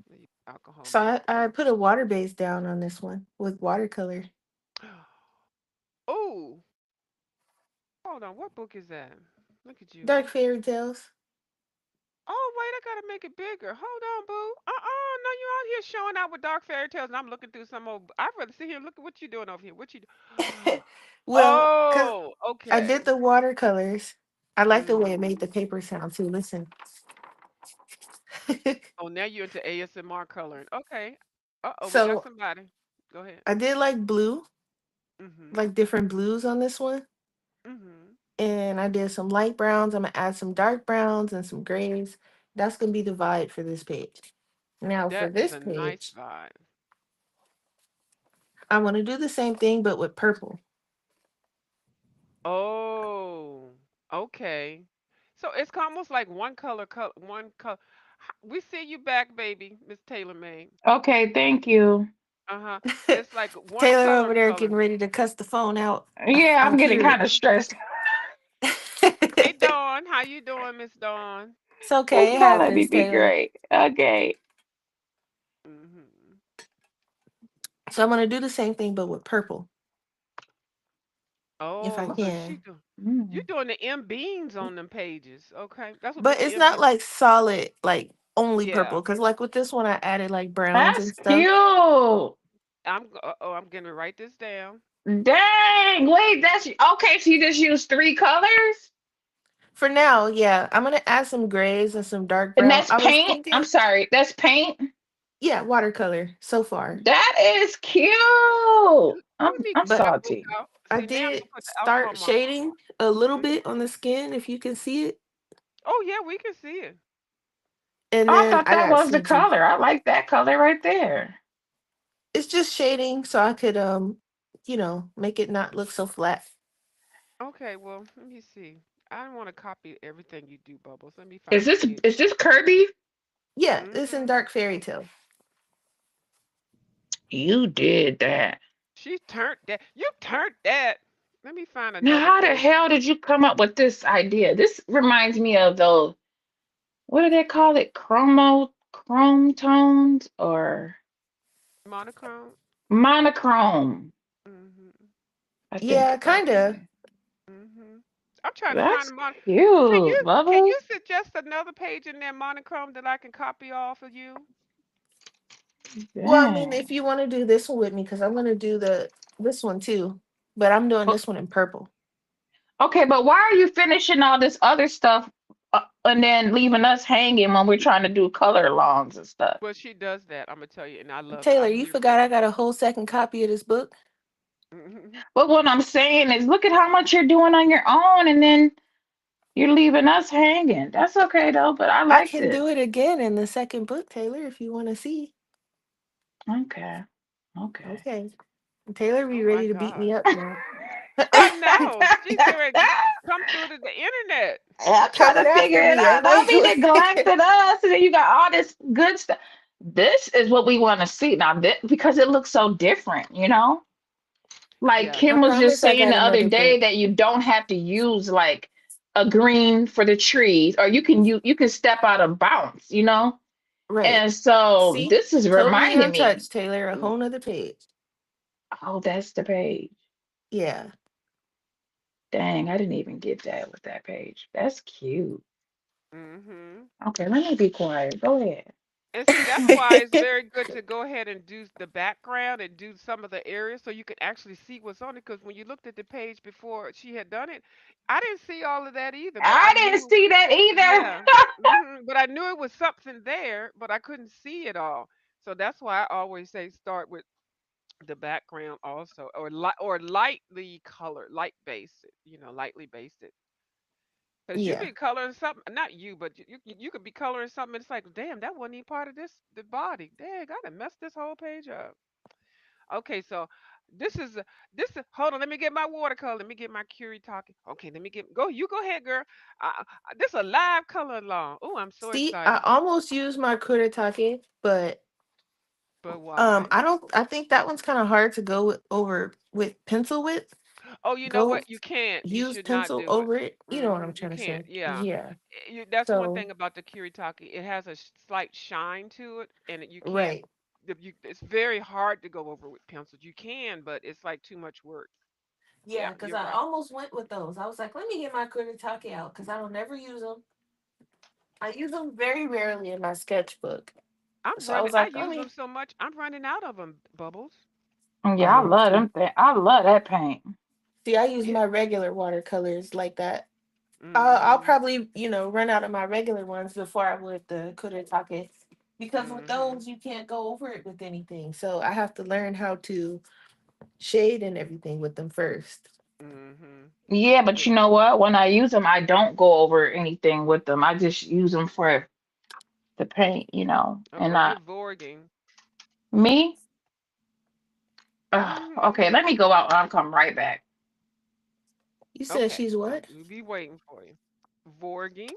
Let me alcohol So mix I this. put a water base down on this one with watercolor. Oh, hold on. What book is that? Look at you. Dark fairy tales. Oh, wait, I gotta make it bigger. Hold on, boo. No, you out here showing out with dark fairy tales, and I'm looking through some old. I'd rather sit here and look at what you doing over here. What you do? Well, because Oh, I okay. did the watercolors. I like the way it Mm-hmm. made the paper sound too. Listen. Oh, now you're into ASMR coloring. Okay. Uh-oh, we got So somebody. Go ahead. I did like blue, Mm-hmm. like different blues on this one. Mm-hmm. And I did some light browns. I'm gonna add some dark browns and some grays. That's gonna be the vibe for this page. Now for That is this a nice page, vibe. I want to do the same thing but with purple. Oh, okay. So it's almost like one color. We see you back, baby, Miss Taylor May. Okay, thank you. Uh-huh. It's like one Taylor color over there color. getting ready to cuss the phone out. Yeah, I'm I'm getting cute. kind of stressed. Hey Dawn, how you doing, Miss Dawn? It's okay. Just It not let me happens, be Taylor. great. Okay. Hmm So I'm gonna do the same thing but with purple, if I Oh, so can. you Mm. doing the M beans on them pages. Okay. That's what But people it's M not beans. like solid, like only Yeah. purple. Cause like with this one, I added like browns That's and stuff. cute. I'm gonna write this down. Dang. Wait, that's okay. So you just use three colors? For now, yeah, I'm gonna add some grays and some dark And brown. that's I was paint? I'm thinking, sorry, that's paint? yeah, watercolor so far. That is cute. Let me I'm get But that book salty. out. I See, now I'm did gonna put the alcohol start mark. shading a little Mhm. bit on the skin, if you can see it. Oh yeah, we can see it. And Oh, I then thought I that got was the CG. color. I like that color right there. It's just shading so I could make it not look so flat. Okay, well, let me see. I don't want to copy everything you do, Bubbles. Let me Is find a this page. is this Kirby? Yeah, it's in Mm-hmm. dark fairy tale. You did that. She turned that. You turned that. Let me find Now, another how the page. hell did you come up with this idea? This reminds me of those, what do they call it? Chrome tones or Monochrome. monochrome. Mm-hmm. I Yeah, think that's the kinda. name. Mm-hmm. I'm trying to find That's a mon. cute, Can you Bubbles. suggest another page in there monochrome that I can copy off of you? Well, I mean, Dang. if you want to do this one with me, because I'm gonna do this one too, but I'm doing But this one in purple. okay, but why are you finishing all this other stuff and then leaving us hanging when we're trying to do color alongs and stuff? Well, she does that. I'm gonna tell you, and I love it. Taylor, I'm you here forgot I got a whole second copy of this book. for. But what I'm saying is, look at how much you're doing on your own, and then you're leaving us hanging. That's okay though, but I I liked can it. do it again in the second book, Taylor, if you want to see. Okay. Okay. Okay. Taylor be Oh my ready to beat God. me up now. I know. She's getting ready. come through to the internet. I'm trying Coming to figure after it me. out. Don't Everybody be neglecting us. And then you got all this good stuff. This is what we want to see now, because it looks so different, you know? Like Yeah, I Kim was just promise I saying got the other another day book. that you don't have to use like a green for the trees, or you can step out of bounds, you know? Right. And so See? this is Totally reminding me, untouched, Taylor. A whole nother page. oh, that's the page. Yeah. Dang, I didn't even get that with that page. That's cute. mhm. Okay, let me be quiet. Go ahead. And see, that's why it's very good to go ahead and do the background and do some of the areas so you can actually see what's on it. Because when you looked at the page before she had done it, I didn't see all of that either. But I I didn't knew, see that either. yeah, but I knew it was something there, but I couldn't see it all. So that's why I always say start with the background also, or lightly colored, light base it, lightly base it. Cause you Yeah. be coloring something, not you, but you could be coloring something. It's like, damn, that wasn't even part of the body. Dang, I done messed this whole page up. Okay, so this is hold on. Let me get my watercolor. Let me get my Curie talking. Okay, let me get go. You go ahead, girl. This a live color along. Oh, I'm so See, I excited. almost used my Kuretake, but But why? I think that one's kind of hard to go over with pencil with. Oh, you know Go what? You can't. You use should not pencil do it. over it. You know what I'm You trying to can't. say. Yeah. Yeah. That's one So, thing about the Kiritaki. It has a slight shine to it, and you can't. right. It's very hard to go over with pencils. You can, but it's like too much work. Yeah, Yeah, because you're I right. almost went with those. I was like, let me get my Kuretake out because I don't never use them. I use them very rarely in my sketchbook. I'm So I running. was I like, let use them me. so much. I'm running out of them. Bubbles. Yeah, I Oh, love see. them. I love that paint. See, I use Yeah. my regular watercolors like that. I'll Mhm. probably, run out of my regular ones before I would the Kuretake. Because with Mhm. those, you can't go over it with anything. So I have to learn how to shade and everything with them first. Mhm. Yeah, but Yeah. you know what? When I use them, I don't go over anything with them. I just use them for the paint, you know. Oh, And girl, you're not vorging. me. Mhm. Okay, let me go out and I'll come right back. You said Okay. she's what? We'll be waiting for you. Vorging.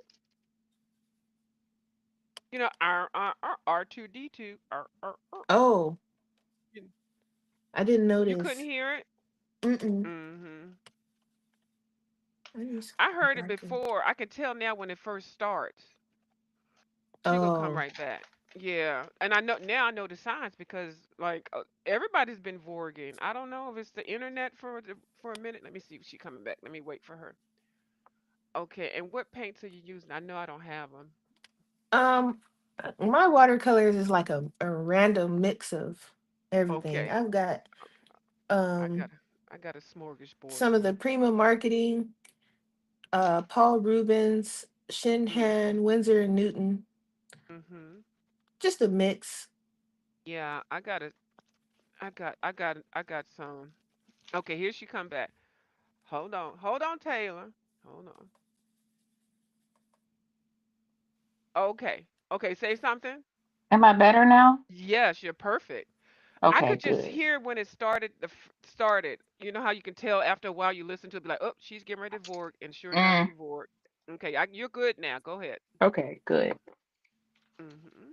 R2D2. Oh, You I didn't you couldn't notice. hear it? Mm-mm. Mhm. I need some I heard it darker. before. I can tell now when it first starts. She gonna come Oh, right back. Yeah, and I know now. I know the signs because like everybody's been vorging. I don't know if it's the internet for a minute. Let me see if she coming back. Let me wait for her. Okay, and what paints are you using? I know I don't have them. um, my watercolors is like a random mix of everything. Okay, I've got I um got a I got a smorgasbord some of for the you. Prima Marketing, Paul Rubens, Mhm. Shinhan, Windsor and Newton. Mhm. Just a mix. Yeah, I got some. Okay, here she come back. Hold on, Taylor. Hold on. Okay, okay, say something. Am I better now? Yes, you're perfect. I Okay, could just good. hear when it started. Started. You know how you can tell after a while you listen to it, be like, oh, she's getting ready to vork, and sure enough, Mm, she vorked. Okay, you're good now. Go ahead. okay, good. Hmm.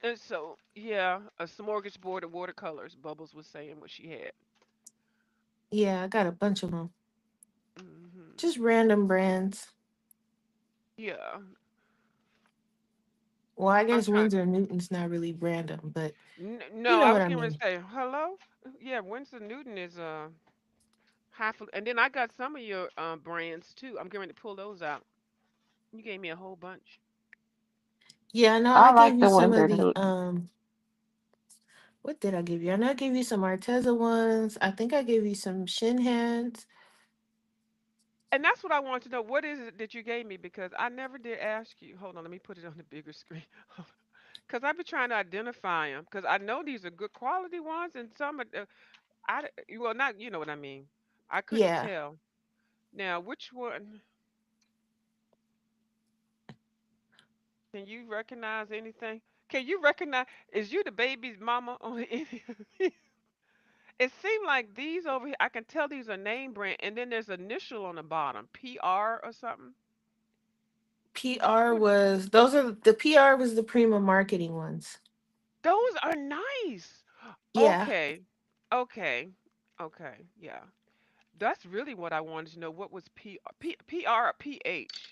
And so, yeah, a smorgasbord of watercolors. Bubbles was saying what she had. Yeah, I got a bunch of them. Hmm. Just random brands. Yeah, Well, I I'm guess trying. Windsor and Newton's not really random, but you No, know I what was I getting ready to mean. say hello. Yeah, Winston Newton is half, and then I got some of your brands too. I'm getting ready to pull those out. You gave me a whole bunch. Yeah, no, I I gave like you the some of Windsor the Newton. what did I give you? I know I gave you some Arteza ones. I think I gave you some Shinhans. And that's what I want to know. What is it that you gave me? Because I never did ask you. Hold on, let me put it on the bigger screen. Because I've been trying to identify them. Because I know these are good quality ones, and some are, well, not, you know what I mean. I couldn't Yeah. tell. Now, which one can you recognize anything? Can you recognize? Is you the baby's mama on any? It seemed like these over here, I can tell these are name brand, and then there's initial on the bottom, PR or something. PR What? was those are the PR was the Prima marketing ones. Those are nice. Yeah. Okay, okay, okay. Yeah, that's really what I wanted to know. What was PR or PH?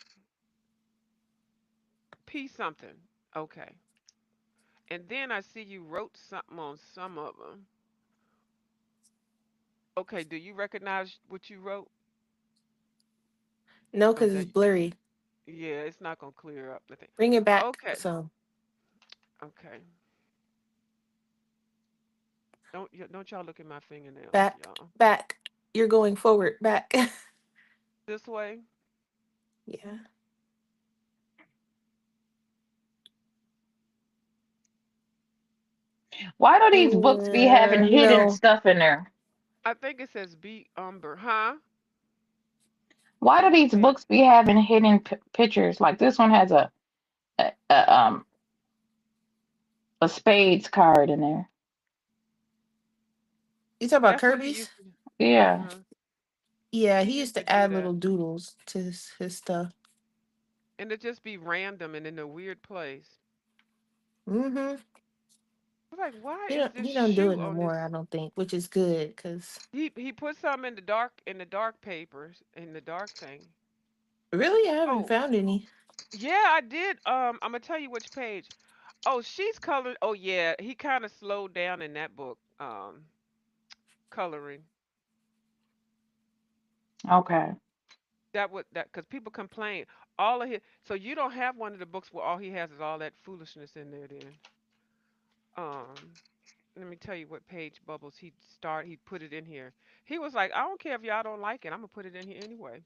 P something. Okay. And then I see you wrote something on some of them. Okay, do you recognize what you wrote? No, Oh, because it's that blurry. yeah, it's not gonna clear up the thing. Bring it back. Okay, So okay. Don't y'all look at my fingernails, back, y'all. back. You're going forward, back. This way. Yeah. Why do these books be having hidden No. stuff in there? I think it says B Umber, huh? Why do Which these page? books be having hidden pictures? Like this one has a a spades card in there. You talk about That's what he Kirby's? used to. Yeah. Uh-huh. Yeah, He he used used to to do add that. little doodles to his stuff. And it just be random and in a weird place. Mm-hmm. I was like, why He is don't this he don't do it shoe no on this? more, I don't think, which is good because He put some in the dark papers, in the dark thing. really I haven't Oh, found any. yeah, I did. I'm gonna tell you which page. Oh, she's colored. Oh yeah, he kind of slowed down in that book. Coloring. Okay. That would that because people complain all of his. So you don't have one of the books where all he has is all that foolishness in there. Then, um, let me tell you what page bubbles he put it in here. He was like, I don't care if y'all don't like it. I'm gonna put it in here anyway.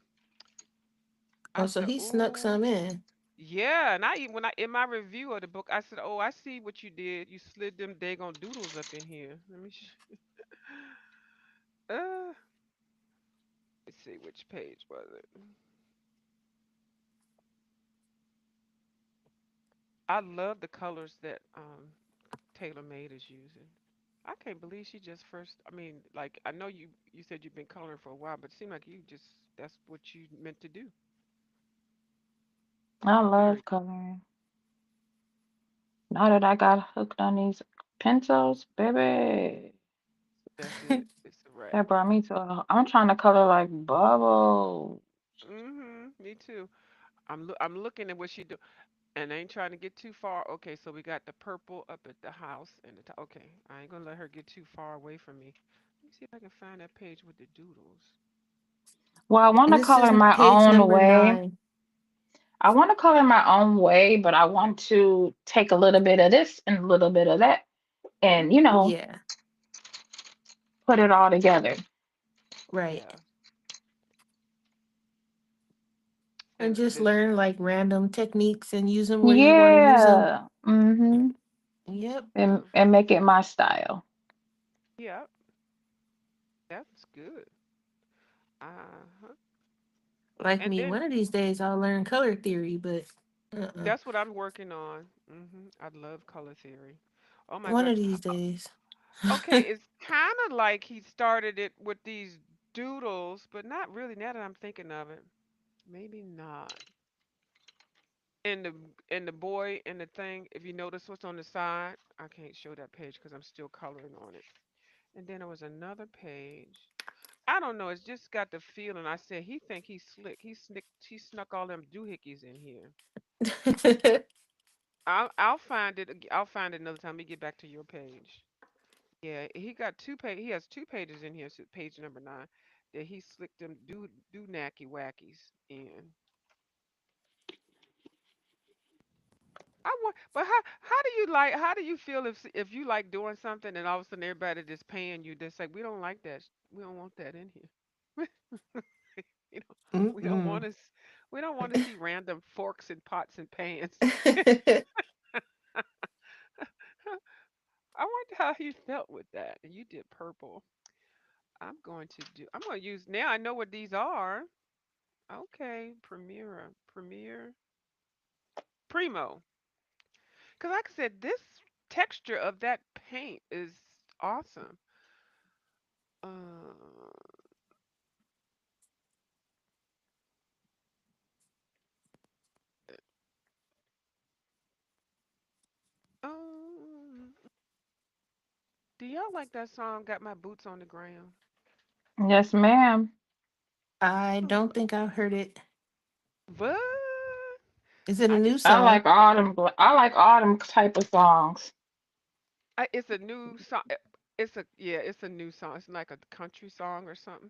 I Oh, so said, he snuck ooh, some in. yeah. And I even when I in my review of the book, I said, oh, I see what you did. You slid them daggone doodles up in here. Uh, let's see which page was it. I love the colors that Taylor Made is using. I can't believe she just first. I mean, like I know you said you've been coloring for a while, but it seemed like you just that's what you meant to do. I Very love coloring. Now that I got hooked on these pencils, baby, that's it. It's a wrap. that brought me to I'm trying to color like bubbles. Me too. I'm looking at what she do, and I ain't trying to get too far. Okay, so we got the purple up at the house and the top. Okay, I ain't gonna let her get too far away from me. Let me see if I can find that page with the doodles. Well, I want to This is color my page own number way. 9. I want to color my own way, but I want to take a little bit of this and a little bit of that and, Yeah, put it all together. right. Yeah, And and just this. learn like random techniques and use them where you want to use them. Yeah. Mm-hmm. Yep. Yeah, And make it my style. yeah, that's good. Uh-huh. Like And me, then one of these days I'll learn color theory, but uh-uh. that's what I'm working on. I love color theory. Oh my One God. of these days. Okay, it's kind of like he started it with these doodles, but not really. Now that I'm thinking of it, maybe not. And the boy and the thing. If you notice what's on the side, I can't show that page because I'm still coloring on it. And then there was another page. I don't know. It's just got the feeling. I said he think he's slick. He snuck all them doohickeys in here. I'll find it. I'll find it another time. We get back to your page. Yeah, he got two page. He has two pages in here. So page number 9 that he slicked them do nacky wackies in. I want, but how do you feel if you like doing something and all of a sudden everybody just paying you? Just like we don't like that. We don't want that in here. you know, we don't Mm-mm. want to. We don't want to see random forks and pots and pans. I wonder how he felt with that. And you did purple. I'm going to use, now I know what these are. Okay, Primo. Because like I said, this texture of that paint is awesome. Uh, um, do y'all like that song? Got my boots on the ground. Yes, ma'am. I Uh, don't think I've heard it. what? Is it a I new just, I song? like autumn. I like autumn type of songs. it's a new song. It's a yeah, it's a new song. It's like a country song or something.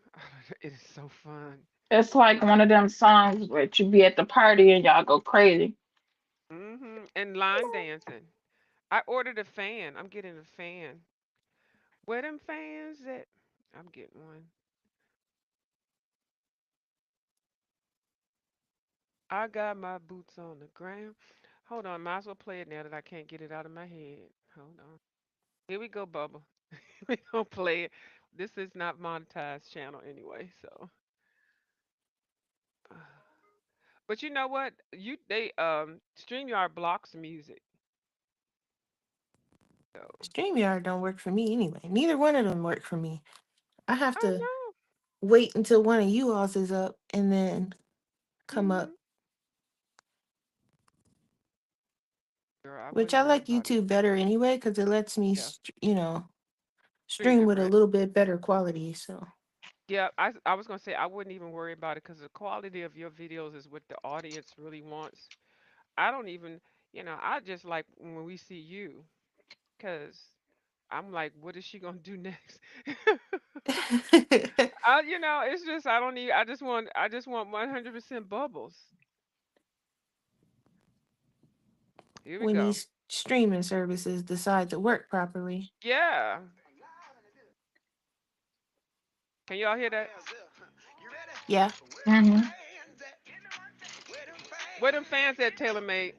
It is so fun. It's like one of them songs where you be at the party and y'all go crazy. And line dancing. I ordered a fan. I'm getting a fan. Where them fans at? I'm getting one. I got my boots on the ground. Hold on, might as well play it now that I can't get it out of my head. Hold on. Here we go, Bubba. We gonna play it. This is not monetized channel anyway, so. But you know what? They StreamYard blocks music. So StreamYard don't work for me anyway. Neither one of them work for me. I have I to know. wait until one of you alls is up and then come up. Mhm. Girl, I Which wouldn't I worry like about it. YouTube better anyway because it lets me, Yeah. Stream stream with a different. little bit better quality. So Yeah, I was gonna say I wouldn't even worry about it because the quality of your videos is what the audience really wants. I don't even, I just like when we see you, because I'm like, what is she gonna do next? It's just I don't need. I just want 100% bubbles. Here we when go. these streaming services decide to work properly. Yeah. Can y'all hear that? Yeah. Hmm. Where them fans at, TaylorMade?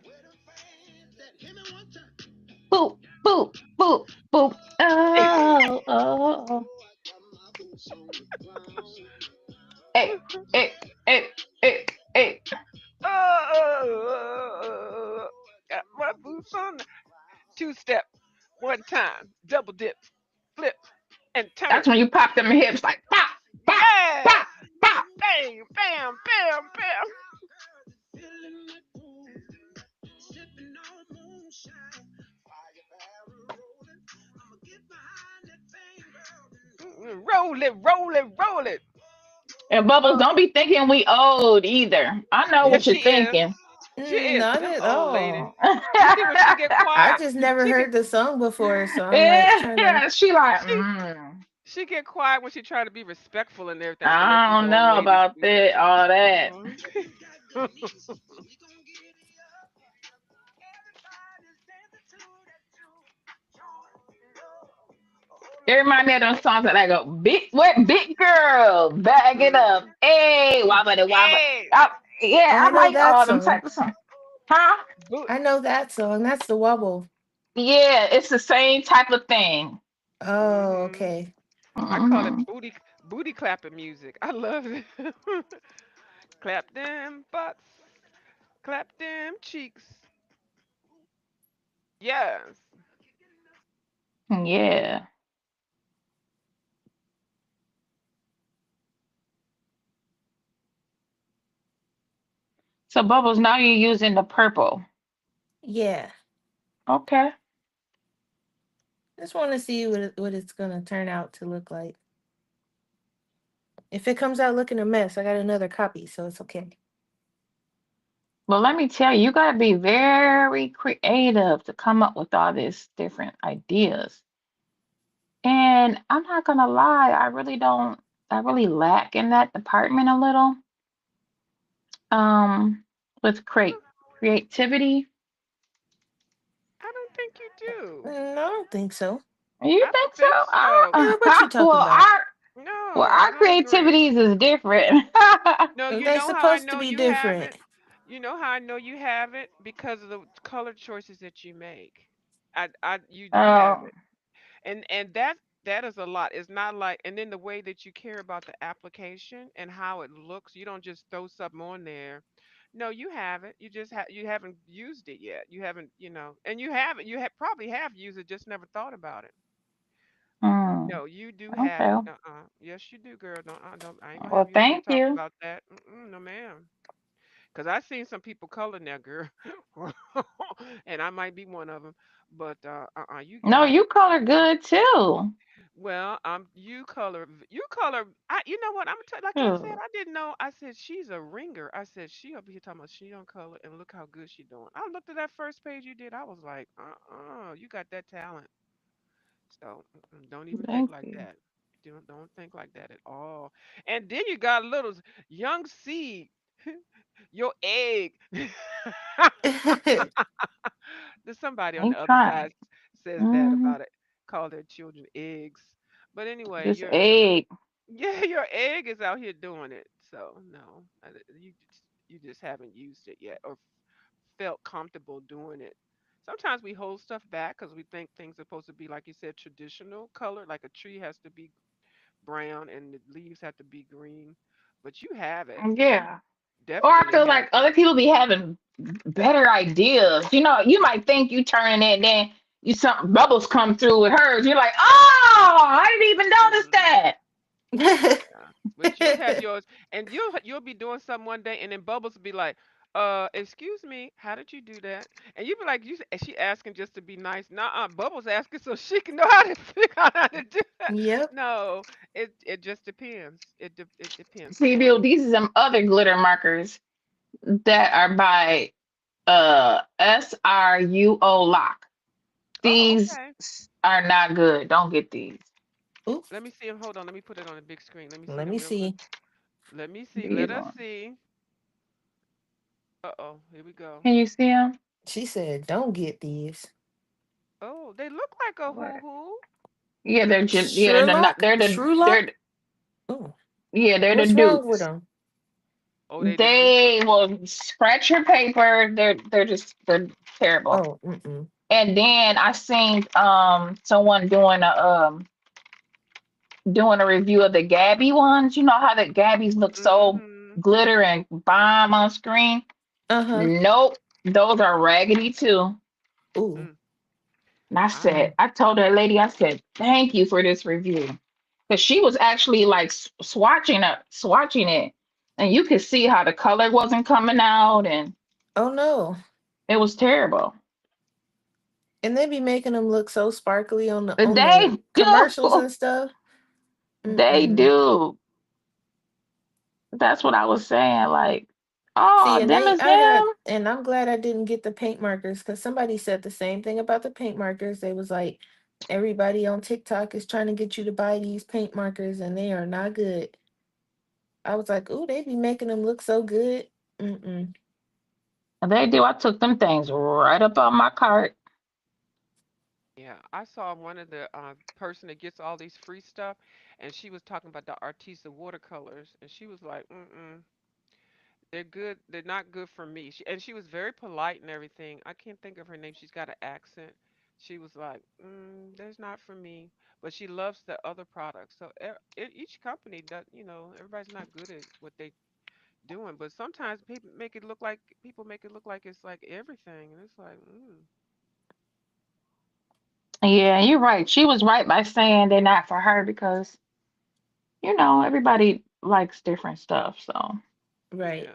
Boop, boop, boop, boop. Oh, oh, oh. Hey, hey, hey, hey, hey. Oh, got my boots on. Two step, one time, double dip, flip, and That's turn. when you pop them hips like pop, pop, Yes! pop, pop. Bam, bam, bam, bam. Roll it, roll it, roll it. And Bubbles, Uh, don't be thinking we old either. I know yes, what you're she is. thinking. She is. Not Them at old lady. all. You see when she get I quiet, just never she get heard the song before, so I'm like trying to. Yeah, she like, she she get quiet when she try to be respectful and everything. I'm gonna let I these don't old know ladies about speak. that, all that. Mhm. It remind me of those songs that I go, big girl, bag it up. Mhm. Hey, wobble it, wobble. Hey, I, Oh, yeah, I I know like that all them song. type of songs. Huh? boot. I know that song. That's the wobble. Yeah, it's the same type of thing. Oh, Mhm. okay. I call Hmm. it booty clapping music. I love it. Clap them butts, clap them cheeks. Yes. Yeah. So Bubbles, now you're using the purple. Yeah. Okay. Just want to see what it's gonna turn out to look like. If it comes out looking a mess, I got another copy, so it's okay. Well, let me tell you, you gotta be very creative to come up with all these different ideas. And I'm not gonna lie, I really lack in that department a little. With creativity. I don't think you do. I don't think so. You I don't think so? think so. What you talking about? No, I Our don't agree. creativities is different. No, you They're know how I supposed to know be you have different. it? You know how I know you have it? Because of the color choices that you make. You do have Oh, it. And that is a lot. It's not like, and then the way that you care about the application and how it looks, you don't just throw something on there. No, you have it. You haven't used it yet. You haven't, and you have it. Probably have used it, just never thought about it. No, you do have it. Okay. Yes, you do, girl. Don't. I ain't gonna Well, have you up here thank talking you. about that. No, ma'am. Cause I seen some people color now, girl, and I might be one of them. But you No, got it. you color good too. Well, you color. You know what? I'm gonna tell. Like I said, Shoot. I didn't know. I said she's a ringer. I said she up here talking about she on color, and look how good she doing. I looked at that first page you did. I was like, you got that talent. So don't even think Thank like you. that. Don't think like that at all. And then you got a little young seed, your egg. There's somebody on I'm the other trying. side says that Hmm. about it. Call their children eggs. But anyway, This egg. yeah, your egg is out here doing it. So no, you just haven't used it yet or felt comfortable doing it. Sometimes we hold stuff back because we think things are supposed to be, like you said, traditional color, like a tree has to be brown and the leaves have to be green. But you have it. You Yeah. Or I definitely feel have like it. other people be having better ideas. You might think you turning it, and then you some bubbles come through with hers. You're like, oh, I didn't even notice Mm, that. yeah. But you'll have yours, and you'll be doing something one day, and then Bubbles will be like, excuse me, how did you do that?" And you be like, and she asking just to be nice. Nah, Bubbles asking so she can know how to figure out how to do that. Yep. No, it just depends. It depends See, on Bill, you. these are some other glitter markers that are by SRUO Lock. Oh, These okay. are not good. Don't get these. Ooh, Let me see him. Hold on. Let me put it on the big screen. Let me see let them me real quick. see. Let me see. Let These us ones. see. Uh-oh. Here we go. Can you see them? She said, "Don't get these." Oh, they look like a What? hoo-hoo. Yeah, they're not Sherlock, they're Sherlock. the Oh, they're the what's wrong with dupes. them? Oh, they the dupe. They will scratch your paper. They're terrible. Oh, mm-mm. And then I seen someone doing a review of the Gabby ones. You know how the Gabbies look so Mm-hmm. glitter and bomb on screen? Uh-huh. Nope, those are raggedy too. Ooh. Mm. And I I told that lady, I said, thank you for this review. Because she was actually like swatching it. And you could see how the color wasn't coming out and Oh no. it was terrible. And they be making them look so sparkly on the They do. commercials and stuff. They Mm-mm. do. That's what I was saying. Like, See, oh, and them they is I got them. and I'm glad I didn't get the paint markers because somebody said the same thing about the paint markers. They was like, everybody on TikTok is trying to get you to buy these paint markers and they are not good. I was like, ooh, they be making them look so good. Mm-mm. They do. I took them things right up on my cart. Yeah, I saw one of the person that gets all these free stuff, and she was talking about the Artisa watercolors, and she was like, "Mm-mm, they're good. They're not good for me." And she was very polite and everything. I can't think of her name. She's got an accent. She was like, "That's not for me," but she loves the other products. So each company does, everybody's not good at what they doing, but sometimes people make it look like it's like everything, and it's like, Yeah, you're right. She was right by saying they're not for her because, everybody likes different stuff. So yeah. Right.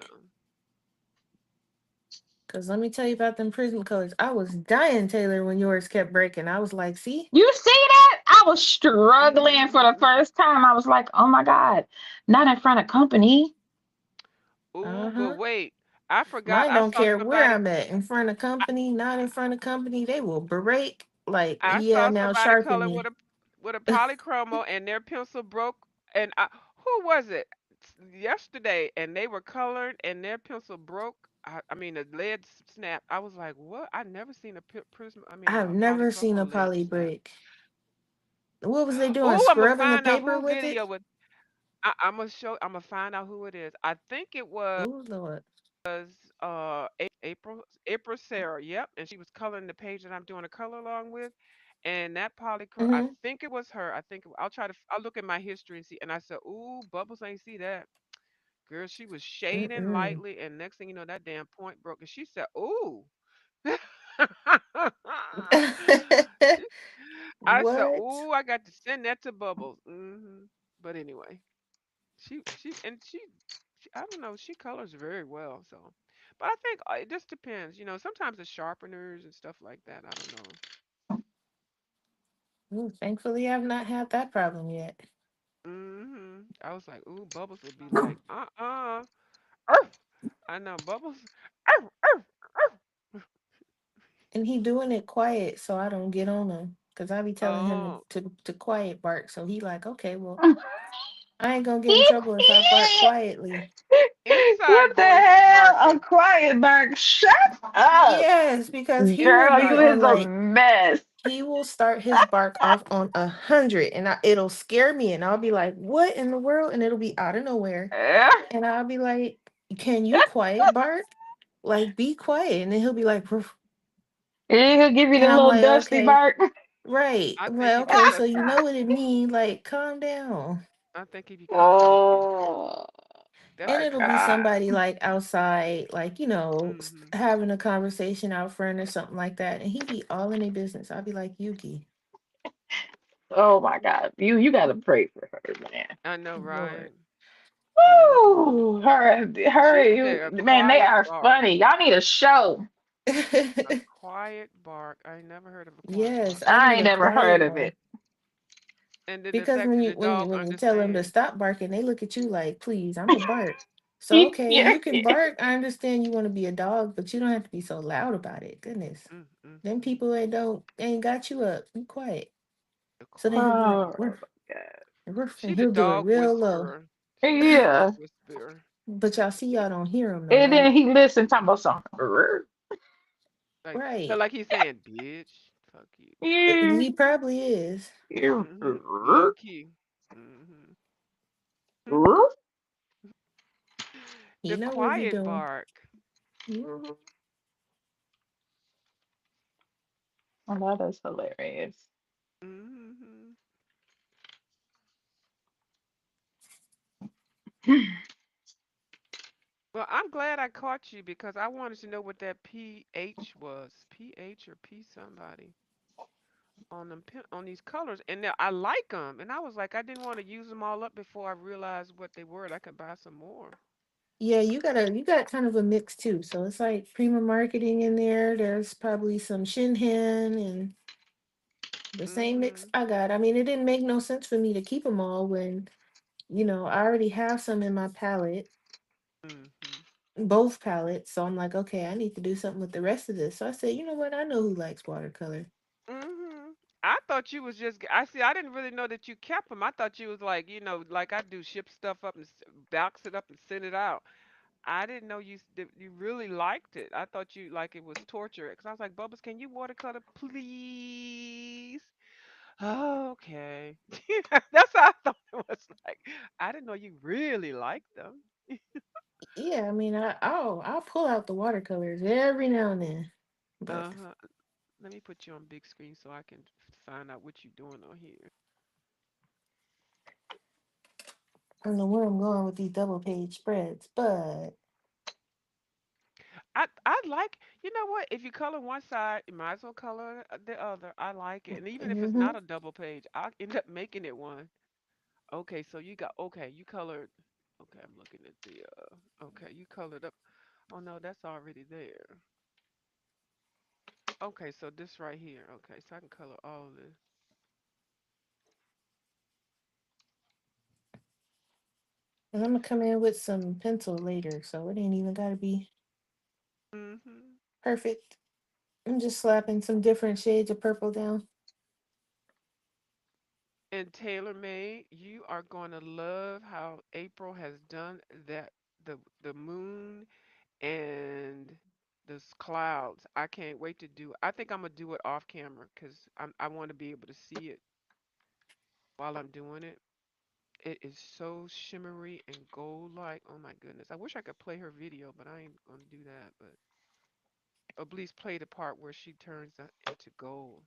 Cause let me tell you about them prism colors. I was dying, Taylor, when yours kept breaking. I was like, see? you see that? I was struggling for the first time. I was like, oh my God, not in front of company. Ooh, but Uh-huh. wait, I forgot. Mine I don't saw care where somebody. I'm at. In front of I, company, not in front of company. They will break. Like, I yeah, saw now somebody sharpen color me. with a polychromo, and their pencil broke. And who was it? Yesterday, and they were colored, and their pencil broke. I mean, the lead snapped. I was like, "What? I never seen a prism. I mean, I've a never seen a polychromo lead poly snap." break. What was they doing? Oh, I'm gonna Scrubbing the find out paper who with it? video with. I'm gonna show. I'm gonna find out who it is. I think it was Oh Lord. April Sarah. Yep, and she was coloring the page that I'm doing a color along with, and that polychrome. I Mm-hmm. think it was her. I think I'll try to. I'll look at my history and see. And I said, "Ooh, Bubbles ain't see that." Girl, she was shading Mm-mm. lightly, and next thing you know, that damn point broke. And she said, "Ooh." I said, What? "Ooh, I got to send that to Bubbles." But anyway, she I don't know, she colors very well. So, but I think it just depends. Sometimes the sharpeners and stuff like that. I don't know. Ooh, thankfully, I've not had that problem yet. I was like, "Ooh, Bubbles would be like, Earth." I know Bubbles. Earth, Earth, Earth. And he doing it quiet, so I don't get on him. Cause I be telling him Oh, to quiet bark. So he like, okay, well, I ain't gonna get in trouble if I bark quietly. inside What the voice hell? A barking. quiet bark. Shut up. Yes, because he will Girl, be you on is a like mess. he will start his bark off on 100, and it'll scare me, and I'll be like, "What in the world?" And it'll be out of nowhere, and I'll be like, "Can you quiet bark? Like, be quiet." And then he'll be like, "Ruff." He'll give you the And I'm little like, dusty "Okay, bark. right." I I'm think like, he be "Okay, so cussing you you. know what it means? Like, calm down." I think he be cussing with you. Oh That's And my what it'll that be is. God. somebody like outside, like, Mhm. having a conversation out front or something like that. And he be all in their business. I'll be like, Yuki, Oh my God. You gotta pray for her, man. I know, right? Lord. Mhm. Woo! She You said a man, they quiet are bark. funny. Y'all need a show. A quiet bark. I ain't never heard of a quiet Yes, bark. I I need ain't a never heard quiet of one. it. And did Because when you the when you dog when you tell them to understand? stop barking, they look at you like, please, I'm a bark. So okay, Yeah. you can bark. I understand you want to be a dog, but you don't have to be so loud about it. Goodness. Them Mm. people ain't got you up. Be quiet. The So then he'll be like, Oh quiet. roof, God. roof, She and the he'll do it dog real low. whisperer. She the dog Yeah. whisperer. But y'all see, y'all don't hear him though, And right? then he listened talking about something. Like so Right. like he's saying, bitch, fuck you. He probably is. Low key. Mhm. He The know what he quiet doing. bark. Oh, that is hilarious. Mhm. Well, I'm glad I caught you because I wanted to know what that pH was. pH or P somebody on on these colors, and now I like them. And I was like, I didn't want to use them all up before I realized what they were. And I could buy some more. Yeah, you got kind of a mix too. So it's like Prima marketing in there. There's probably some Shinhan and the same mix Mhm. I got. I mean, it didn't make no sense for me to keep them all when, I already have some in my palette, Mhm. both palettes. So I'm like, okay, I need to do something with the rest of this. So I said, you know what? I know who likes watercolor. I thought you was just. I see. I didn't really know that you kept them. I thought you was like, like I do, ship stuff up and box it up and send it out. I didn't know you really liked it. I thought you like it was torture. Cause I was like, Bubbles, can you watercolor, please? Oh, okay. That's how I thought it was like. I didn't know you really liked them. Yeah, I mean, I'll pull out the watercolors every now and then, but Uh-huh. Let me put you on big screen so I can find out what you're doing on here. I don't know where I'm going with these double page spreads, but I like, you know what? If you color one side, you might as well color the other. I like it. And even if it's hmm not a double page, I'll end up making it one. Okay, so you colored, okay, I'm looking at okay, you colored up. Oh no, that's already there. Okay, so this right here. Okay, so I can color all of this. and I'm gonna come in with some pencil later, so it ain't even gotta be Hmm. perfect. I'm just slapping some different shades of purple down. And tailor made, you are going to love how April has done that the moon and those clouds. I can't wait to do. I think I'm gonna do it off camera because I want to be able to see it while I'm doing it. It is so shimmery and gold like. Oh my goodness. I wish I could play her video, but I ain't gonna do that. But at least play the part where she turns that into gold.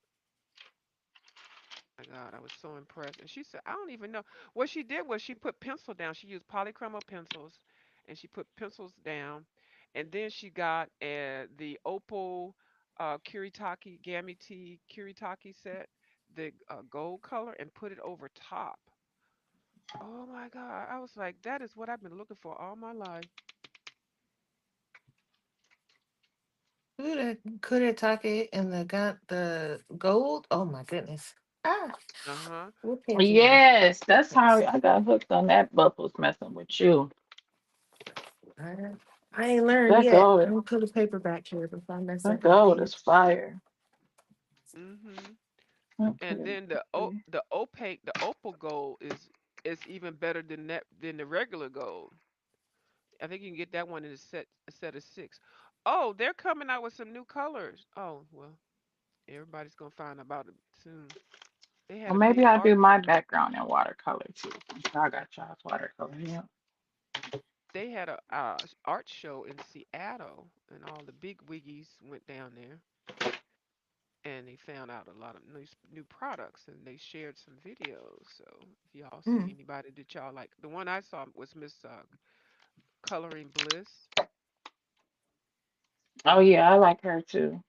My God, I was so impressed. And she said, I don't even know. What she did was she put pencil down. She used polychroma pencils and she put pencils down. And then she got the Opal Kuritake Gamity Kuritake set. the gold color and put it over top. Oh my God. I was like, that is what I've been looking for all my life. Kuretake and the gold. Oh my goodness. Ah, Uh-huh. what page are you on? Yes, that's how Yes. I got hooked on that Bubbles messing with you. I, I ain't learned That yet. gold, Let me put a paper back here before I mess that up my gold is page. fire. Mm-hmm. And Okay. then the opaque, the opal gold is even better than that than the regular gold. I think you can get that one in a set of six. Oh, they're coming out with some new colors. Oh, well, everybody's gonna find about it soon. They had Well, a maybe big I'll art do my background in watercolor too. I got y'all's watercolor. Yeah. they had a art show in Seattle, and all the big wiggies went down there, and they found out a lot of new products, and they shared some videos. So if y'all see Mm. anybody that y'all like, the one I saw was Miss Coloring Bliss. Oh yeah, I like her too.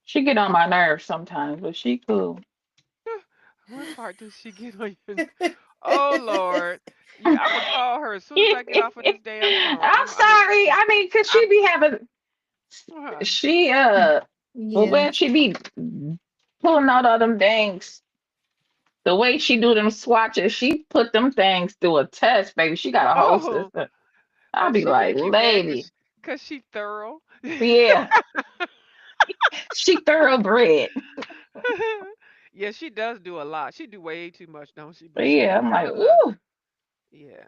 She get on my nerves sometimes, but she cool. What part does she get on your? Oh Lord, I'm gonna call her as soon as I get off of this damn phone. I'm sorry. I mean, cause she I'm, be having uh, she well Yeah. when she be pulling out all them things, the way she do them swatches, she put them things through a test, baby. She got a whole oh, system. I'll oh, be she like, make you mad lady, cause she thorough. yeah, she thoroughbred. Yeah, she does do a lot. She do way too much, don't she? But But she yeah, do I'm have like, enough. ooh. Yeah,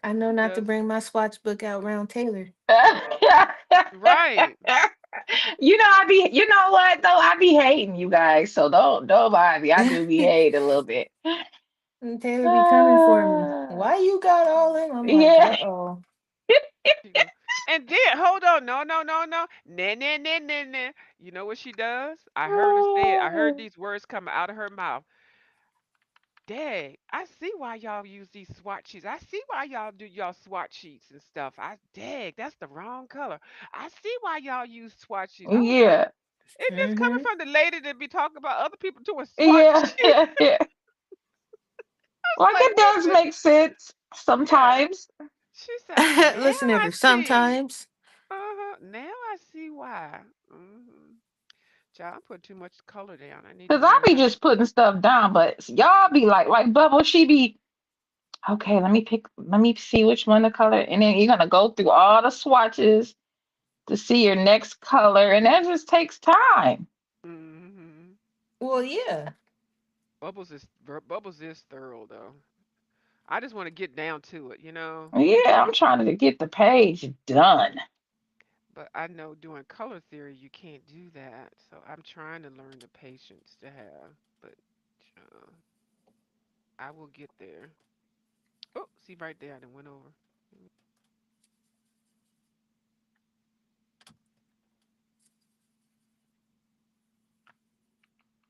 I know she not to does. bring my swatch book out round Taylor. Right. You know what though? I be hating you guys, so don't mind me. I do be hating a little bit. And Taylor be coming for me. Uh, Why you got all in? I'm like, yeah. uh-oh. She go. And then hold on, no, no, no, no, nah, nah, nah, nah, nah. You know what she does? I heard her say it. I heard these words coming out of her mouth. Dang, I see why y'all use these swatch sheets. I see why y'all do y'all swatch sheets and stuff. Dang, that's the wrong color. I see why y'all use swatch sheets. I was like, Yeah. isn't this coming Mm-hmm. from the lady that be talking about other people doing swatch Yeah. sheets? Yeah. I was Like like, it what does the? make sense Yeah. sometimes. She said, now Listen I every see. sometimes. Uh-huh. Now I see why. Child, I put too much color down. I need to Cause I learn be how to. just putting stuff down, but y'all be like Bubble, she be okay, let me see which one the color, and then you're gonna go through all the swatches to see your next color, and that just takes time. Mm-hmm. Well, yeah. Bubbles is thorough though. I just want to get down to it, you know. Yeah, I'm trying to get the page done. But I know doing color theory you can't do that. So I'm trying to learn the patience to have. But uh, I will get there. Oh, see right there, I done went over.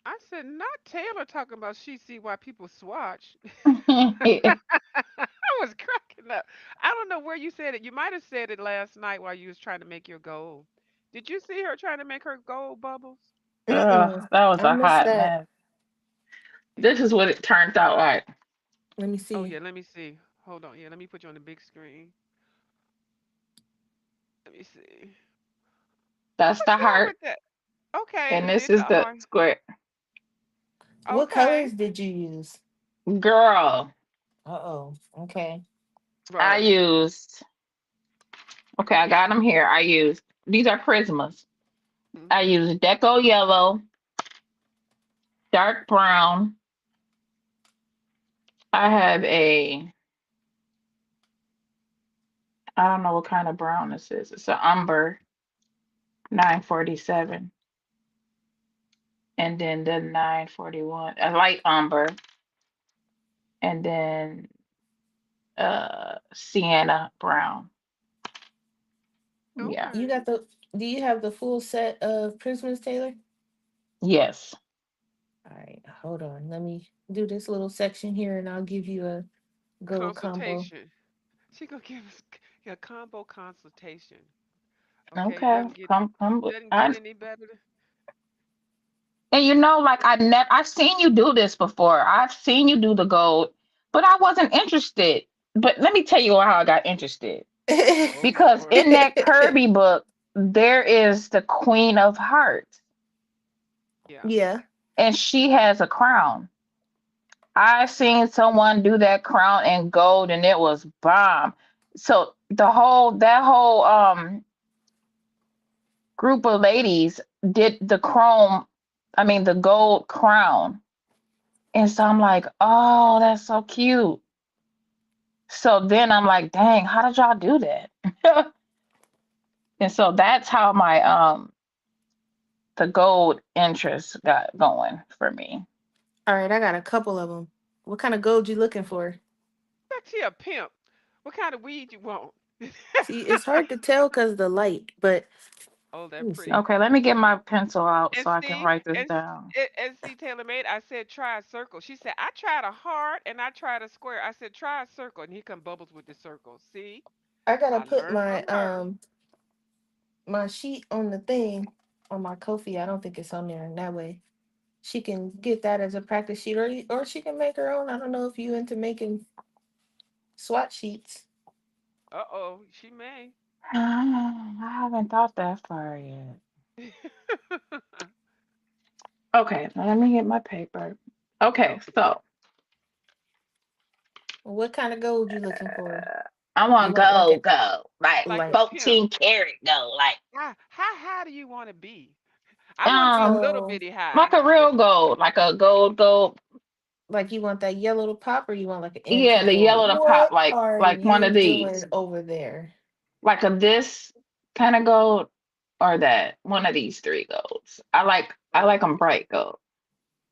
I said, not Taylor talking about she see why people swatch. I was cracking up. I don't know where you said it. You might have said it last night while you was trying to make your goal. Did you see her trying to make her gold bubbles? Mm-mm. That was I a missed hot that. mess. This Yeah. is what it turned out like. Let me Oh see. yeah, let me see. Hold on. Yeah, let me put you on the big screen. Let me see. That's What's the wrong heart, with that? Okay, and you this did the is the R. square. What Okay. colors did you use? Girl, Uh-oh. Okay. I Right. used, okay, I got them here. I used, these are Prismas. I Mhm. used Deco Yellow, Dark Brown. I have I don't know what kind of brown this is. It's an Umber 947. And then the 941, a light Umber. And then Sienna Brown. Yeah. You Okay. got the do you have the full set of Christmas, Taylor? Yes. All right, hold on. Let me do this little section here and I'll give you a gold combo. Consultation. She gonna give us a combo consultation. Okay, Okay. Come, come. doesn't get I, any better. And you know, like I've seen you do this before. I've seen you do the gold, but I wasn't interested. But let me tell you how I got interested. Oh Because Lord. in that Kirby book, there is the Queen of Hearts, Yeah. Yeah. and she has a crown. I seen someone do that crown in gold, and it was bomb. So that whole group of ladies did the the gold crown. And so I'm like, oh, that's so cute. So then I'm like, dang, how did y'all do that? And so that's how my the gold interest got going for me. All right, I got a couple of them. What kind of gold you looking for? Actually a pimp. What kind of weed you want? See, it's hard to tell because the light, but Oh, let that me pretty. see. Okay, let me get my pencil out And so I can see, write this down. and see, Taylor made. I said try a circle. She said I tried a heart and I tried a square. I said try a circle, and here come Bubbles with the circle. See, I gotta I put learned from my her. my sheet on the thing on my Kofi. I don't think it's on there, and that way she can get that as a practice sheet, or she can make her own. I don't know if you into making SWAT sheets. Uh-oh, she may. I haven't thought that far yet. Okay, now let me get my paper. Okay, Okay. so What kind of gold you looking for? I You want want like a gold, like Like a like 14 pimp. karat gold, like How high do you want to be? I want to be a um, little so bitty high. like a real gold, like a gold. like you want that yellow to pop, or you want like an Yeah, antique the gold? yellow to pop, What are like one you of doing these, over there? like a this kind of gold, or that one of these three golds. I like them Okay, bright gold.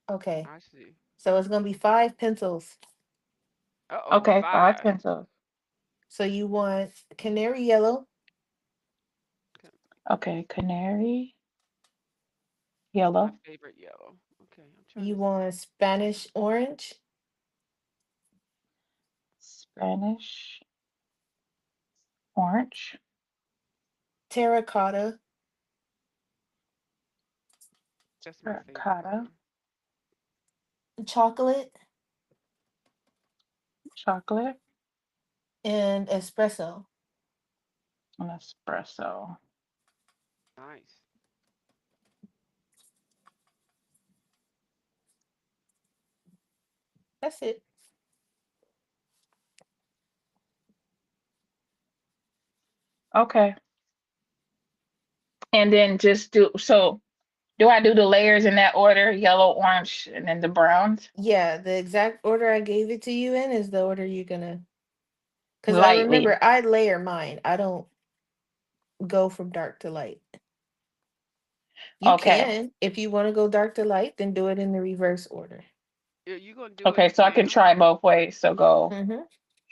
Okay, I see. so it's gonna be 5 pencils. Uh-oh, Okay, five five. pencils. So you want canary yellow, Okay, Okay, canary that's my yellow, favorite yellow. Okay, I'm trying you to see. want Spanish orange, Spanish orange, terracotta, That's my favorite terracotta, color. chocolate, chocolate, and espresso. and espresso. Nice. That's it. Okay, and then just do so. Do I do the layers in that order? Yellow, orange, and then the browns? Yeah, the exact order I gave it to you in is the order you're gonna. Because I Lightly. remember I layer mine. I don't go from dark to light. You Okay. can, if you want to go dark to light, then do it in the reverse order. Yeah, you gonna do it Okay, so I can now? try both ways. So go Mm-hmm.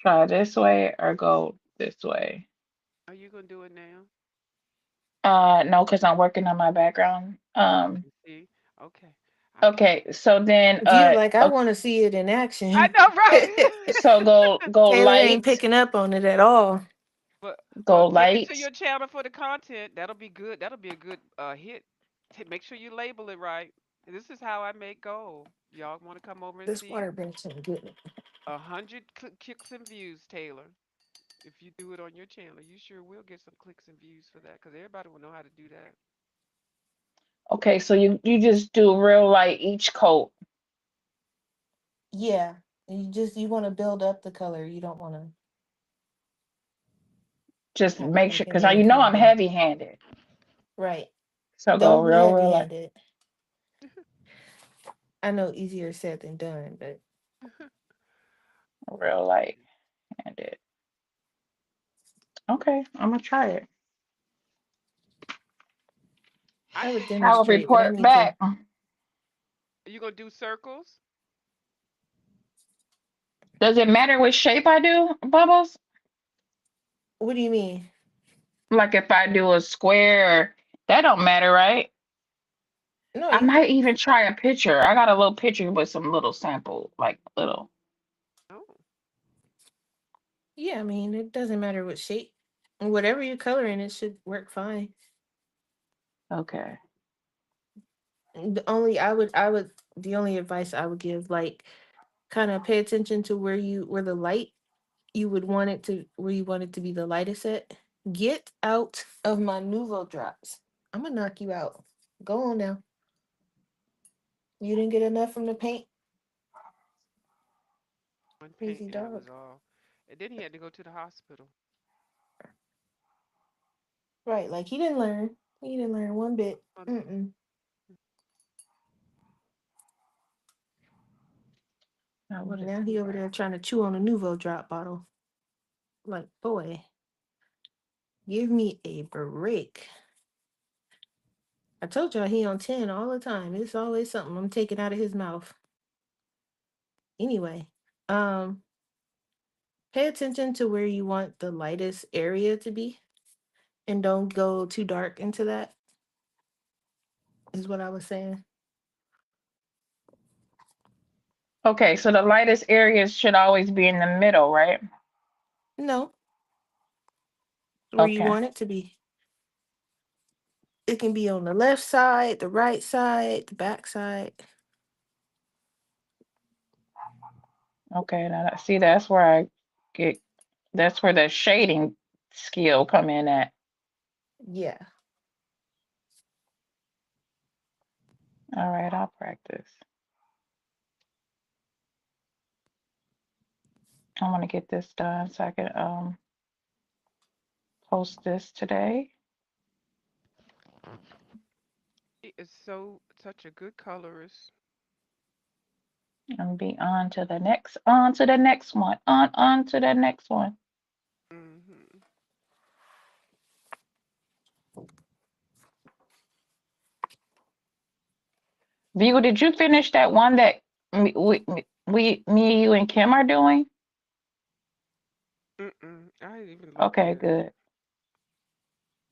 try this way or go this way. Are you gonna do it now? No, because I'm working on my background. Okay, see? Okay. I can Okay, so then You like, I want to see it in I action. know, right? so go Taylor ain't light, picking up on it at all. But well, go take it to light. your channel for the content. That'll be good. That'll be a good hit. Make sure you label it right. This is how I make gold. Y'all want to come over and This see water been so good. 100 clicks and views, Taylor? If you do it on your channel, you sure will get some clicks and views for that because everybody will know how to do that. Okay, so you just do real light each coat. Yeah, you want to build up the color. You don't want to Just have it make sure making because any kind of I'm bump. heavy handed. Right. So go Don't be real heavy light, handed. I know easier said than done, but real light handed. Okay, I'm gonna try it. I I would think I will demonstrate, but I report need to. back. you gonna do circles. Does it matter what shape I do, Bubbles? What do you mean? Like if I do a square, that don't matter, right? No, I you can. might even try a picture. I got a little picture with some little sample, like little. Oh, Yeah, I mean, it doesn't matter what shape. Whatever you're coloring, it should work fine. Okay. The only advice I would give, like, kind of pay attention to where the light you would want it to where you want it to be the lightest at. Get out of my Nuvo drops. I'm gonna knock you out. Go on now. You didn't get enough from the paint, One paint crazy and that dog. was all. And then he had to go to the hospital. Right, like he didn't learn. He didn't learn one bit. Um, Mm-mm. Now, what is Now he over that? there trying to chew on a Nuvo drop bottle. Like, boy, give me a break. I told y'all he on 10 all the time. It's always something I'm taking out of his mouth. Anyway, um, pay attention to where you want the lightest area to be and don't go too dark into that, is what I was saying. Okay, so the lightest areas should always be in the middle, right? No, where you Okay. want it to be. It can be on the left side, the right side, the back side. Okay, now see, that's where I get, that's where the shading skill come in at. Yeah. All right, I'll practice. I want to get this done so I can post this today he is such a good colorist. and be on to the next one, on to the next one. Hmm. View, did you finish that one that me, you, and Kim are doing? I didn't even look at Okay, it. good.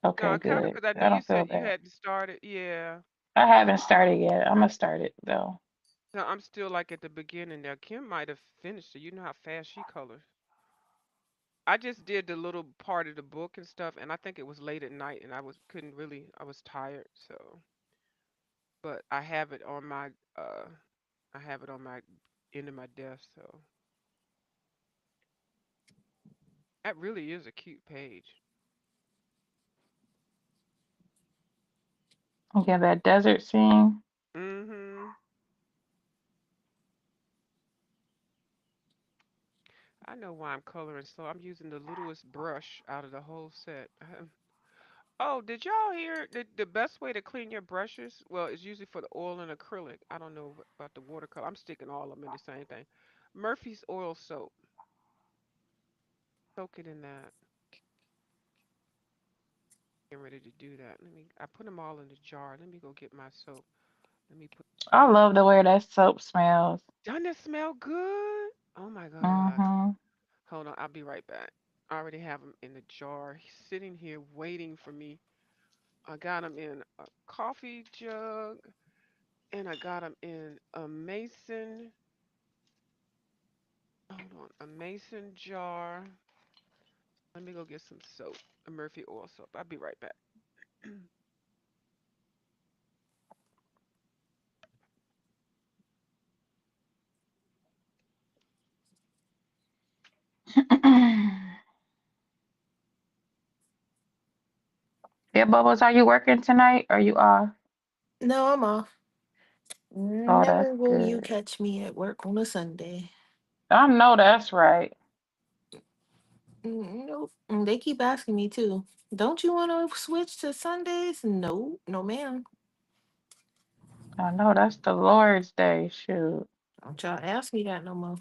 Okay, No, kind of good. because I know I you don't feel said you bad. had to start it. Yeah. I haven't started yet. I'm gonna start it though. No, I'm still like at the beginning now. Kim might have finished it. You know how fast she colors. I just did the little part of the book and stuff, and I think it was late at night, and couldn't really. I was tired, so. But uh, I have it on my end of my desk, so that really is a cute page. Okay, that desert scene. Mhm. I know why I'm coloring slow. I'm using the littlest brush out of the whole set. Oh, did y'all hear the best way to clean your brushes? Well, it's usually for the oil and acrylic. I don't know about the watercolor. I'm sticking all of them in the same thing. Murphy's oil soap. Soak it in that. Getting ready to do that. I put them all in the jar. Let me go get my soap. Let me put. I love the way that soap smells. Doesn't it smell good? Oh my God. Mm-hmm. Hold on, I'll be right back. I already have them in the jar. He's sitting here waiting for me. I got them in a coffee jug and I got them in a mason. Hold on, a mason jar. Let me go get some soap, a Murphy oil soap. I'll be right back. Yeah, Bubbles, are you working tonight? Are you off? No, I'm off. Oh, that's Never will you good. catch me at work on a Sunday. I know that's right. Nope. They keep asking me too. Don't you want to switch to Sundays? No, no, ma'am. I know that's the Lord's Day. Shoot. Don't y'all ask me that no more.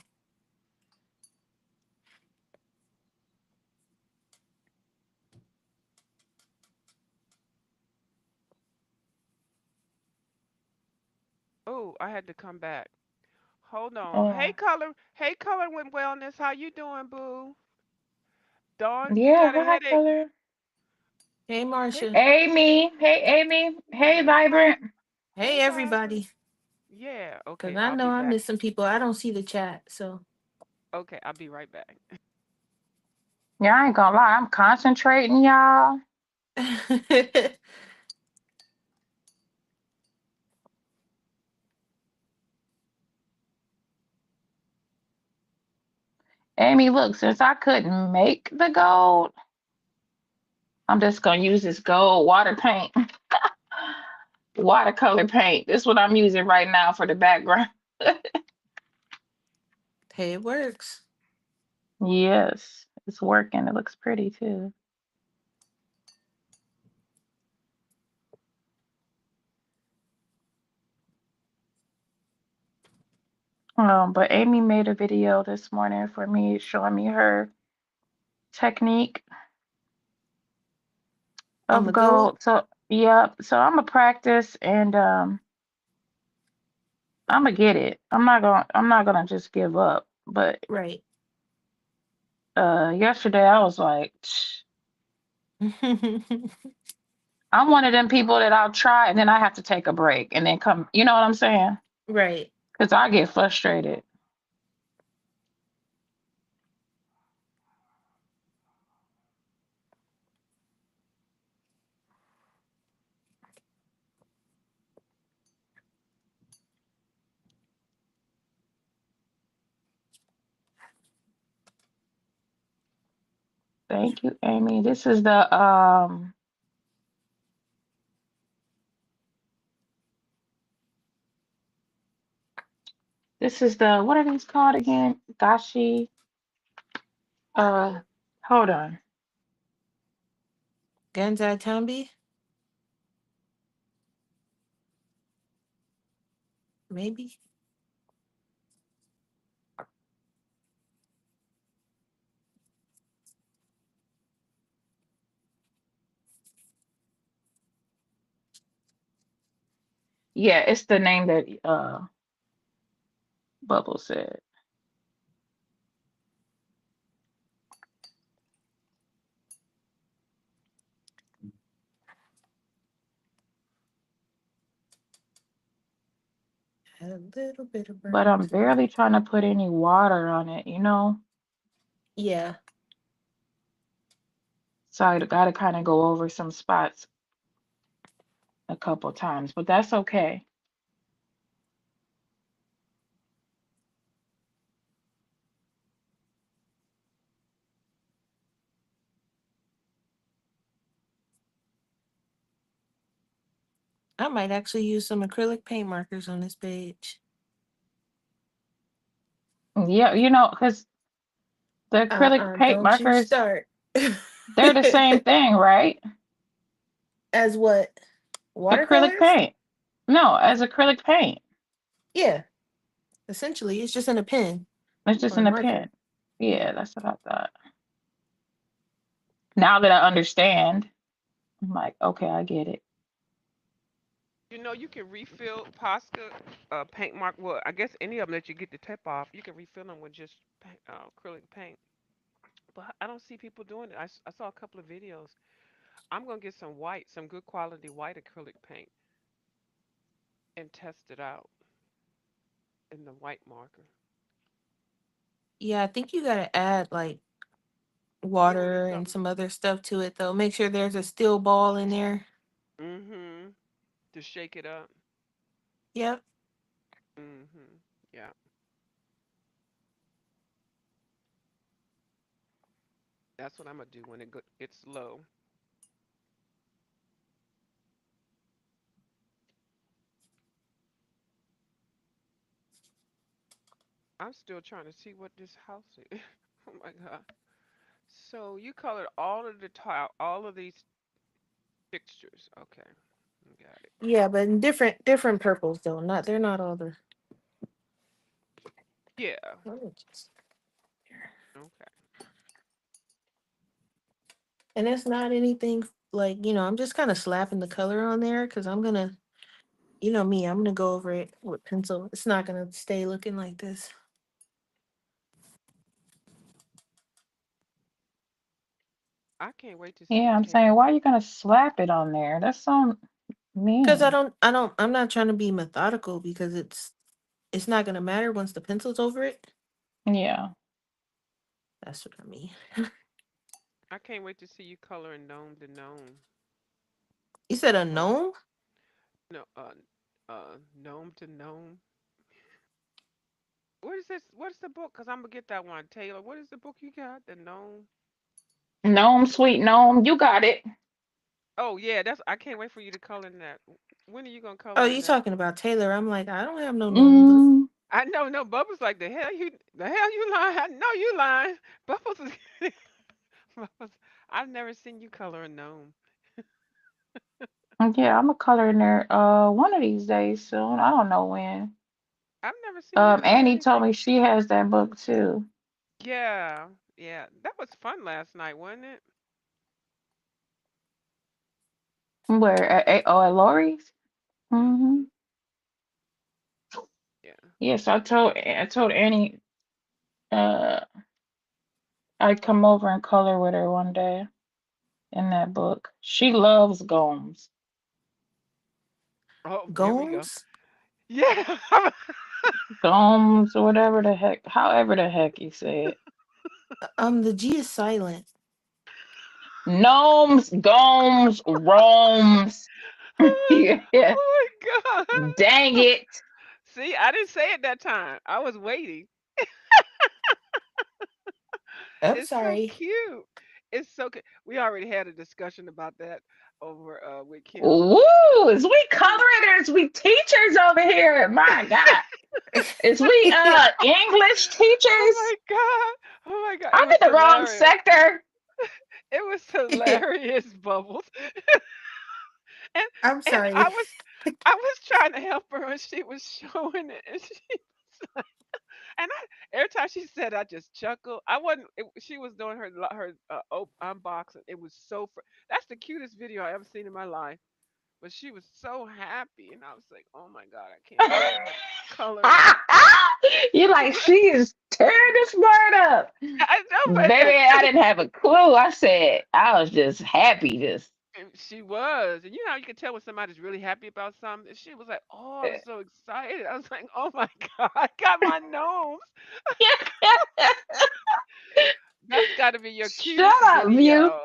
Oh, I had to come back. Hold on. Oh, Hey color with wellness. How you doing, boo? Dawn, you yeah. got a Hi, headache? color. Hey, Hey, Marcia. Amy. Hey, Amy. Hey, yeah. Vibrant. Hey, Hey, Vibrant. everybody. Yeah. Because Okay, I I'll know be I back. miss some people. I don't see the chat. So, Okay, I'll be right back. Yeah, I ain't gonna lie. I'm concentrating, y'all. Amy, look, since I couldn't make the gold, I'm just gonna use this gold water paint, watercolor paint. This is what I'm using right now for the background. Hey, it works. Yes, it's working. It looks pretty too. But Amy made a video this morning for me showing me her technique On of the gold. gold. So, yep. So I'm gonna practice and I'm gonna get it. I'm not gonna just give up. But Right. yesterday I was like, I'm one of them people that I'll try and then I have to take a break and then come. You know what I'm saying? Right. Because I get frustrated. Thank you, Amy. This is the what are these called again? Gashi. Uh, hold on. Ganzai Tambi? Maybe. Yeah, it's the name that Bubble said. A little bit of But I'm burn. barely trying to put any water on it, you know? Yeah. So I gotta kind of go over some spots a couple times, but that's okay. I might actually use some acrylic paint markers on this page. Yeah, because the acrylic paint Don't you markers, start. they're the same thing, right? As what? Acrylic Watercolors? paint. No, as acrylic paint. Yeah. Essentially, it's just in a pen It's just or a in a marker. pen. Yeah, Yeah. that's what I thought. Now that I understand, I'm like, okay, I get it. You know, you can refill Posca paint mark. Well, I guess any of them that you get the tip off, you can refill them with just acrylic paint. But I don't see people doing it. I saw a couple of videos. I'm gonna get some white, some good quality white acrylic paint, and test it out in the white marker. Yeah, I think you gotta add like Yeah, we need water and something. some other stuff to it though. Make sure there's a steel ball in there. Mm-hmm. To shake it up. Yep. Mm-hmm. Yeah, that's what I'm gonna do when gets low. I'm still trying to see what this house is. Oh my God. So you colored all of the tile, all of these fixtures. Okay, got it. Yeah, but in different purples though. Not they're not all the. Yeah. Let me just- Okay. And it's not anything like I'm just kind of slapping the color on there because I'm gonna, me, I'm gonna go over it with pencil. It's not gonna stay looking like this I can't wait to see Yeah, the I'm saying, canvas. why are you gonna slap it on there? That's so because mean. I'm not trying to be methodical because it's not gonna matter once the pencil's over it. Yeah. That's what I mean. I can't wait to see you coloring gnome to gnome. You said a Oh gnome? no, gnome to gnome. What is this? What is the book? Cause I'm gonna get that one, Taylor. What is the book you got? The gnome. Gnome, sweet gnome, you got it. Oh yeah, that's. I can't wait for you to color in that. When are you gonna Oh, color in you that? talking about Taylor? I'm like, I don't have no gnome book. Mm, I know, no. Bubbles like the hell you lying. I know you lying. Bubbles is. Bubbles. I've never seen you color a gnome. yeah, I'm a color in there one of these days soon. I don't know when. I've never seen you color Annie told anything. me she has that book too. Yeah, yeah. That was fun last night, wasn't it? Where at Lori's? Mm-hmm. Mhm. Yeah. Yes, I told Annie uh I'd come over and color with her one day in that book. She loves Gomes. Oh, here we go. Gomes? Yeah. Gomes or whatever the heck, however the heck you say it. The G is silent. Gnomes, Gomes, Romes. Yeah. Oh my God. Dang it. See, I didn't say it that time. I was waiting. I'm It's so sorry. cute. It's so good. We already had a discussion about that over with Kim. Woo! Is we coloring or is we teachers over here? My God. Is we English Oh teachers? my God. Oh my God. It I'm was in the wrong hilarious. sector. It was hilarious, Bubbles. And I'm and sorry. I was trying to help her and she was showing it and she was like, and every time she said I just chuckled. I wasn't she was doing her unboxing. It was so that's the cutest video I ever seen in my life. But she was so happy and I was like, "Oh my God, I can't wait for her to color it." You like she is tearing this bird up. I know, but Baby, I didn't have a clue. I was just happy. Just and she was. And you know how you can tell when somebody's really happy about something? And she was like, "Oh, I'm so excited." I was like, "Oh my God, I got my nose." That's got to be your shut cutest up, you. video.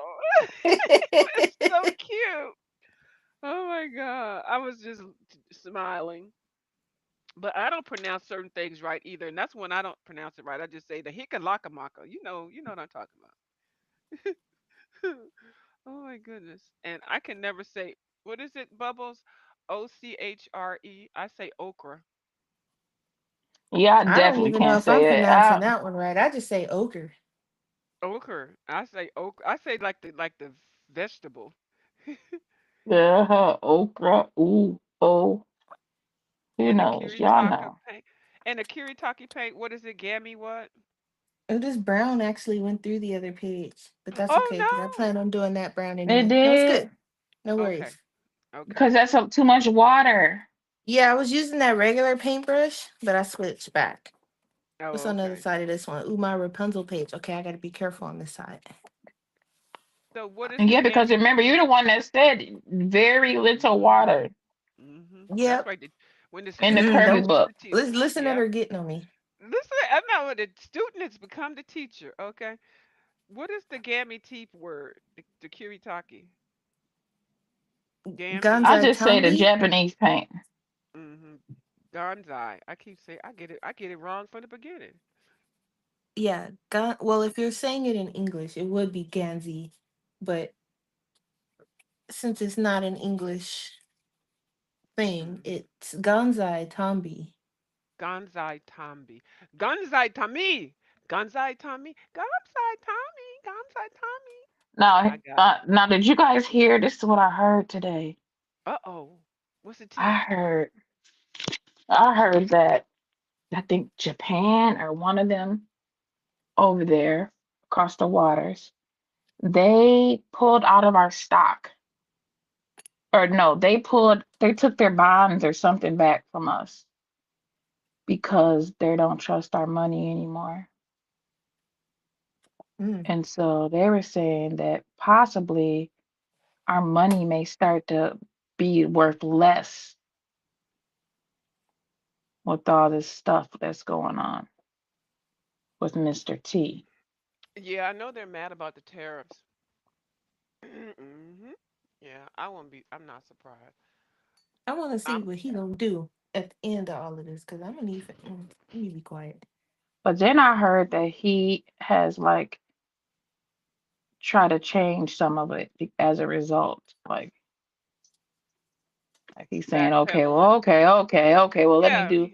It's so cute. Oh my God. I was just smiling. But I don't pronounce certain things right either. And that's when I don't pronounce it right. I just say the hikalakamaka. You know what I'm talking about. Oh my goodness. And I can never say, what is it, Bubbles? OCHRE. I say okra. Yeah, I I don't definitely even know can't if I'm say pronouncing that. that one right. I just say ochre. Okra. I say okra. I say like the vegetable. Okra, ooh, oh, who And the knows? Y'all kiritaka know. paint. And the kiritaki paint, what is it? Gammy what? Oh, this brown actually went through the other page, but that's Oh okay because I plan no. on doing that brown It anyway. No, it's did good. No Okay. worries. Okay. because that's too much water. Yeah, I was using that regular paintbrush, but I switched back. What's Oh, on the other okay. side of this one? Ooh, my Rapunzel page. Okay, I gotta be careful on this side. So what is And the yeah, because gammy? remember, you're the one that said very little Mhm. water Mhm. That's Yep. right. When the in the student Kirby Don't becomes book. the teacher. listen at Yep. her getting on me. Listen, I know the student has become the teacher. Okay. What is the gammy teeth word? The kiritaki. Gamby. I Ganzai just say the Tambi. Japanese paint. Mhm. Donzai. I keep saying I get it. I get it wrong from the beginning. Yeah, well, if you're saying it in English, it would be Ganzi, but since it's not an English thing, Mhm. it's Ganzai Tambi. Gonzai Tambi. Gonzai Tami. Gonzai Tami. Gonzai Tami. Gonzai Tami. Now, I got it. now, did you guys hear? This is what I heard today. Uh-oh. What's the I tea? heard, I heard that I think Japan or one of them over there across the waters, they pulled out of our stock, or no, they took their bonds or something back from us because they don't trust our money anymore. Mm. And so they were saying that possibly our money may start to be worth less with all this stuff that's going on with Mr. T. Yeah, I know they're mad about the tariffs. Hmm. Yeah, I won't be. I'm not surprised. I want to see I'm. what he gonna do. at the end of all of this because I'm gonna need. Let me be quiet. But then I heard that he has like tried to change some of it as a result. Like he's saying, okay, Backpedaling. well, okay, well, let me Yeah, do.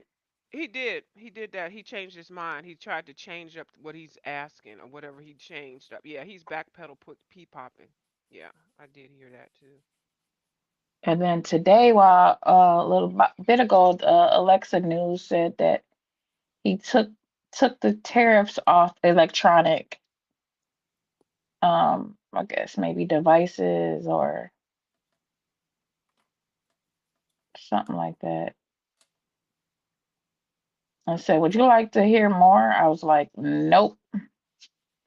he did. He did that. He changed his mind. He tried to change up what he's asking or whatever he changed up. Yeah, he's backpedal put pee popping. Yeah, I did hear that too. And then today, while a little bit ago, Alexa News said that he took the tariffs off electronic, I guess maybe devices or something like that. I said, would you like to hear more? I was like, nope.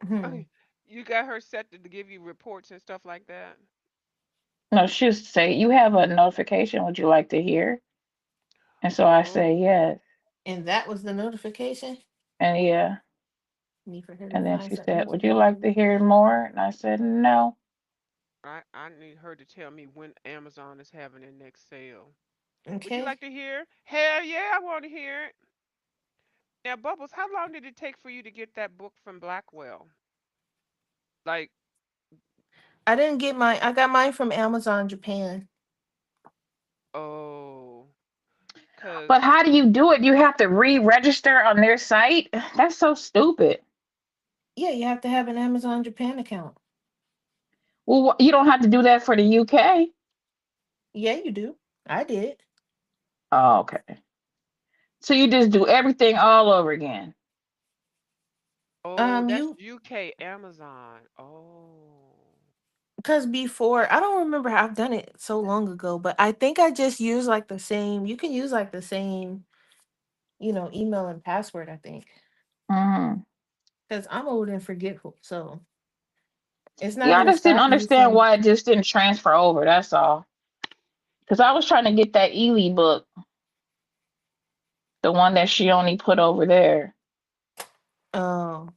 Hmm. You got her set to give you reports and stuff like that. No, she used to say, you have a notification. Would you like to hear? And so I say, Oh, yes. And that was the notification. And yeah. Need for her to And then find she something said, else to would you put on like this to hear list. more? And I said, no. I need her to tell me when Amazon is having their next sale. Would you Okay. like to hear? Hell yeah, I want to hear it. Now, Bubbles, how long did it take for you to get that book from Blackwell? Like, I didn't get mine. I got mine from Amazon Japan. oh, cause But how do you do it? You have to re-register on their site? That's so stupid. Yeah, you have to have an Amazon Japan account. Well, you don't have to do that for the UK. Yeah, you do. I did. Oh, okay. So you just do everything all over again. that's You UK Amazon. Oh, because before I don't remember how I've done it so long ago, but I think I just use like the same. You can use like the same, email and password. I think Hmm. because I'm old and forgetful, so it's not Yeah, I gonna just didn't stop you understand from. why it just didn't transfer over. That's all. Because I was trying to get that Ely book, the one that she only put over there, Oh,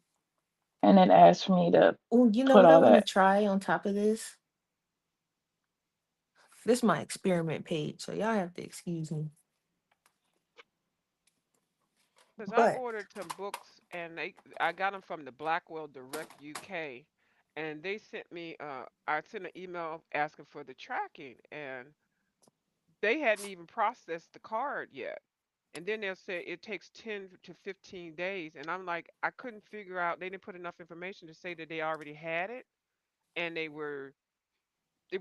and it asked me to you know put what I all want to that. try on top of this? This is my experiment page, so y'all have to excuse me. cause I But ordered some books and I got them from the Blackwell Direct UK, and they sent me. I sent an email asking for the tracking, and they hadn't even processed the card yet. And then they'll say it takes 10 to 15 days. And I'm like, I couldn't figure out, they didn't put enough information to say that they already had it. And it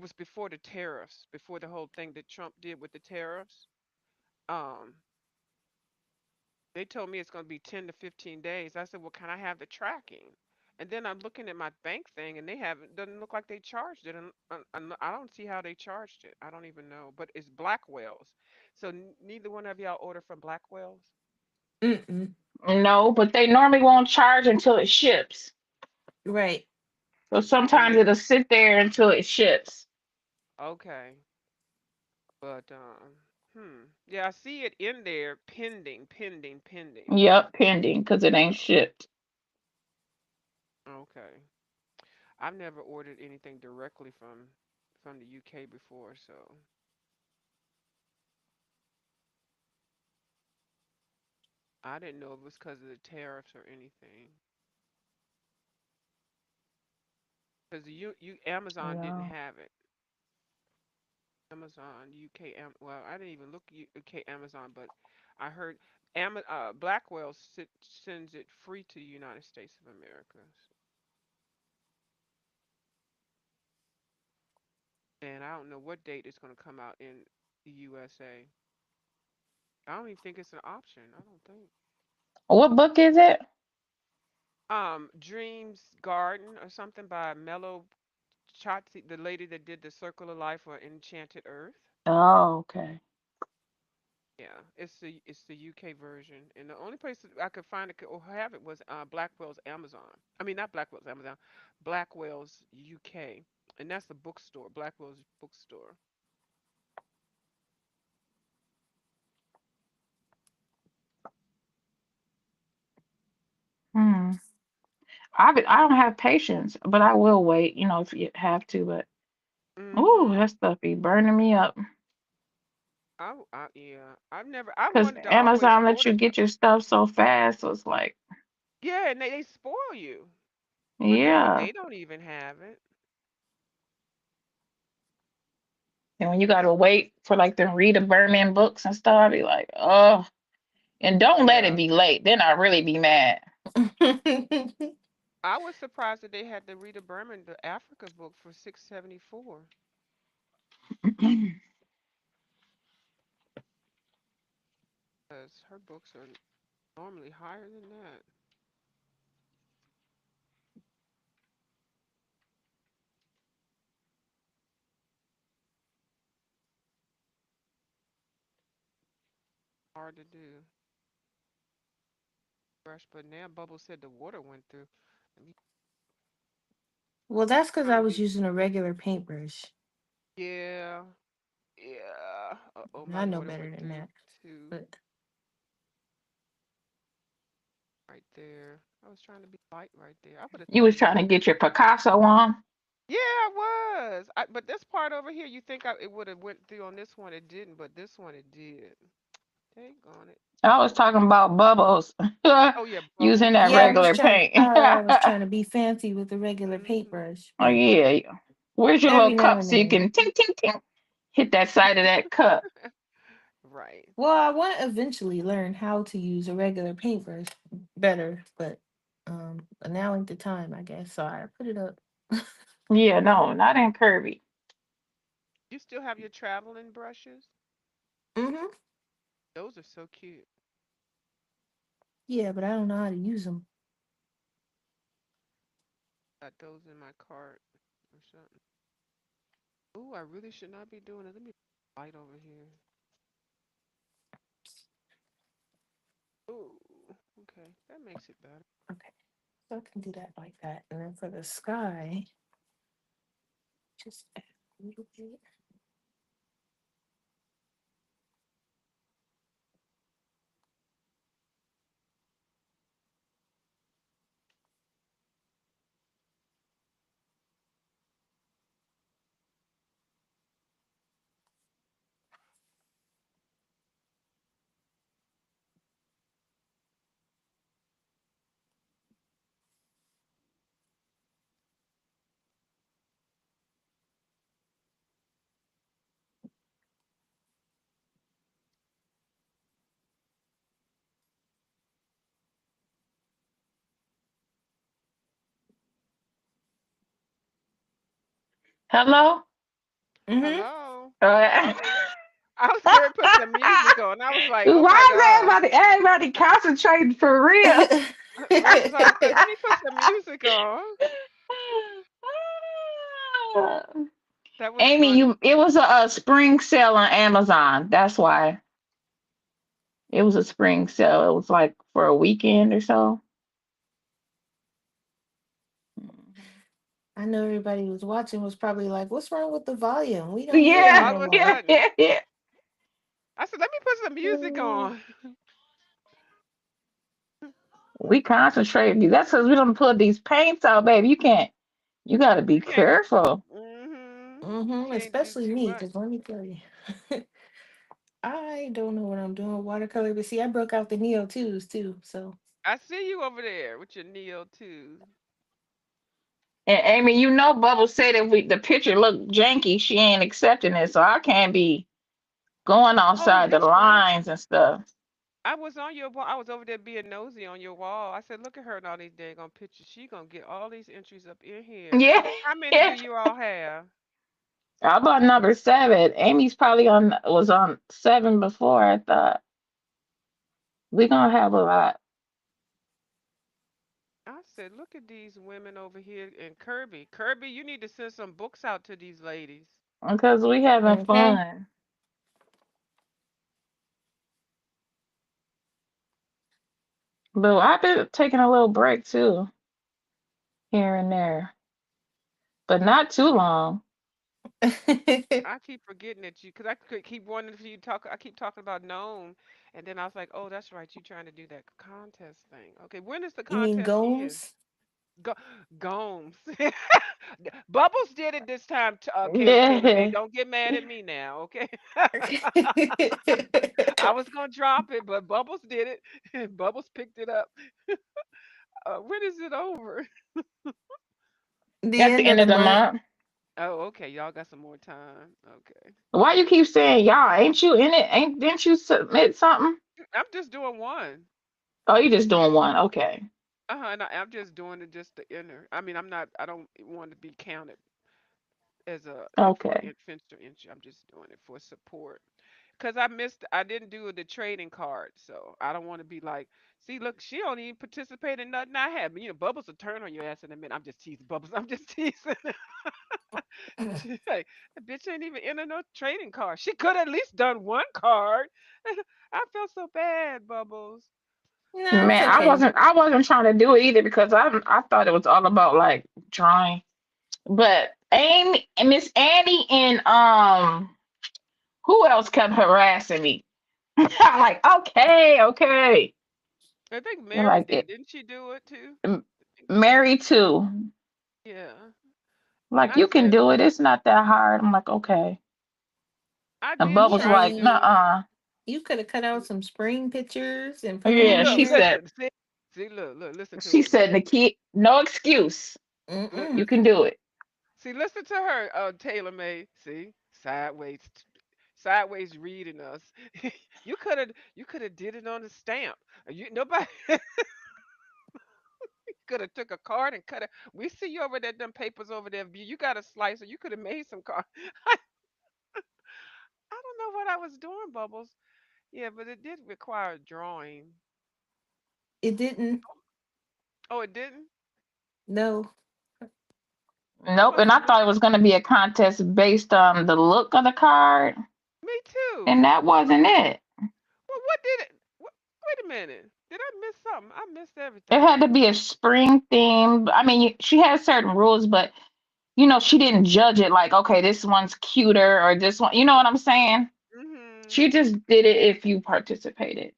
was before the tariffs, before the whole thing that Trump did with the tariffs. Um, they told me it's going to be 10 to 15 days. I said, well, can I have the tracking? And then I'm looking at my bank thing and they haven't, doesn't look like they charged it. And I don't see how they charged it. I don't even know. But it's Blackwell's. So neither one of y'all order from Blackwell's? mm-mm. No, but they normally won't charge until it ships. Right. So And sometimes they, it'll sit there until it ships. okay. But yeah, I see it in there pending. Yep, pending because it ain't shipped. Okay. I've never ordered anything directly from the UK before, so I didn't know it was because of the tariffs or anything. Because the Amazon didn't Yeah. have it. Amazon UK well, I didn't even look UK Amazon, but I heard Blackwell sends it free to the United States of America. And I don't know what date it's going to come out in the USA. I don't even think it's an option. I don't think. What book is it? Dreams Garden or something by Mello Chatzi, the lady that did the Circle of Life or Enchanted Earth. Oh, okay. Yeah, it's the UK version, and the only place that I could find it or have it was Blackwell's Amazon. I mean, not Blackwell's Amazon, Blackwell's UK, and that's the bookstore, Blackwell's bookstore. Hmm. I don't have patience, but I will wait. If you have to. But ooh, Mm-hmm. that stuff be burning me up. Yeah, I Because wanted to always Amazon lets you order get something. your stuff so fast. So it's like, Yeah, and they spoil you. But then when yeah. they don't even have it, And when you gotta wait for like the Rita Berman books and stuff, I be like, oh. And don't let it yeah. be late. Then I really be mad. I was surprised that they had the Rita Berman, the Africa book for 674. Because her books are normally higher than that. Hard to do. Brush, but now Bubble said the water went through. And me Well, that's because trying I to was be, using a regular paintbrush. yeah, yeah. Uh-oh, And my I know water better went than through that. too. But Right there. I was trying to be light right there. I would have You thought was it would trying have. to get your Picasso on. Yeah, I was. But this part over here, you think it would have went through on this one? It didn't, but this one it did. Dang on it. I was talking about bubbles Oh yeah, using bubbles. that yeah, regular paint. I was trying to be fancy with the regular Mhm. paintbrush, Oh but yeah, yeah. Where's your little every now cup and so you then. can ting ting ting hit that side of that cup? Right. Well, I want to eventually learn how to use a regular paintbrush better, but now ain't the time, I guess. So I put it up. Yeah, no, not in Kirby. You still have your traveling brushes? Hmm. Those are so cute. Yeah, but I don't know how to use them. Got those in my cart or something. Ooh, I really should not be doing it. Let me light over here. Ooh, okay, that makes it better. Okay, so I can do that like that, and then for the sky, just add a little bit. Hello? Mm-hmm. Hello. Uh, I was going to put some music on. I was like, oh my Why is gosh. everybody concentrating for real? Right, because I said, let me put some music on. That was Amy, funny. it was a spring sale on Amazon. That's why. It was a spring sale. It was like for a weekend or so. I know everybody was watching was probably like, "What's wrong with the volume? We don't hear Yeah, you Yeah, all no of a more." yeah, sudden. yeah, yeah. I said, let me put some music on. We concentrate. That's because we don't put these paints out, baby. You can't. You got to be You can't, careful. you Mm-hmm. can't do Especially too me, much. because let me tell you, I don't know what I'm doing with watercolor. But see, I broke out the Neo twos too. So I see you over there with your Neo too. And Amy, Bubble said if the picture looked janky, she ain't accepting it. So I can't be going Oh, outside the that's right. lines and stuff. I was on your wall. I was over there being nosy on your wall. I said, look at her and all these daggone pictures. She gonna get all these entries up in here. Yeah, How many do yeah. you all have? I'm on number 7. Amy's probably was on 7 before. I thought we gonna have a lot I said, look at these women over here and Kirby. Kirby, you need to send some books out to these ladies. because we having okay. fun. But I've been taking a little break too, here and there, but not too long. I keep forgetting that you, because I could keep wanting for you to talk. I keep talking about gnome, and then I was like, oh, that's right. You trying to do that contest thing? Okay, when does the You mean contest end? goons? Go, Gomes. Bubbles did it this time, Taylor May. Yeah. Don't get mad at me now, okay? I was gonna drop it, but Bubbles did it. And Bubbles picked it up. When is it over? The At the end of end the of the month. month. Oh, okay. Y'all got some more time. Okay. Why you keep saying y'all? Ain't you in it? Ain't didn't you submit something? I'm just doing one. Oh, you just doing one. Okay. And I'm just doing it just to enter. I mean, I'm not. I don't want to be counted as a for Okay. fencer entry. I'm just doing it for support. Cause I missed, I didn't do the trading card, so I don't want to be like, see, look, she don't even participate in nothing I have. You know, Bubbles will turn on your ass in a minute. I'm just teasing, Bubbles. I'm just teasing. She like, the bitch ain't even in no trading card. She could at least done one card. I felt so bad, Bubbles. No, it's Man, okay. I wasn't trying to do it either because I thought it was all about like drawing. But Amy and Miss Annie and who else kept harassing me? I'm like, okay, okay. I think They're Mary like did. Didn't she do it too? I think Mary. Mary too. Yeah. And Like I you can said, do it. It's not that hard. I'm like, okay. I And did Bubbles Yeah, I try to like, mean, do it. nuh-uh. you could have cut out some spring pictures and put them Yeah, on Look, she here. said listen, see, look, listen to she her. said Nikki, no excuse. Look, Mm-mm. You can listen. do it. See, listen to her, Taylor May. See, sideways reading us. You could have did it on a stamp. Nobody could have took a card and cut it. We see you over there, them papers over there. You got a slicer. You could have made some card. I don't know what I was doing, Bubbles. Yeah, but it did require drawing. It didn't. Oh, it didn't. No. I Nope. must And I have thought it missed. was gonna be a contest based on the look of the card, Me too. and that wasn't it. Well, what did it? Wait a minute. Did I miss something? I missed It everything. had to be a spring theme. I mean, she has certain rules, but she didn't judge it like, okay, this one's cuter or this one. You know what I'm saying? Mhm. She just did it if you participated.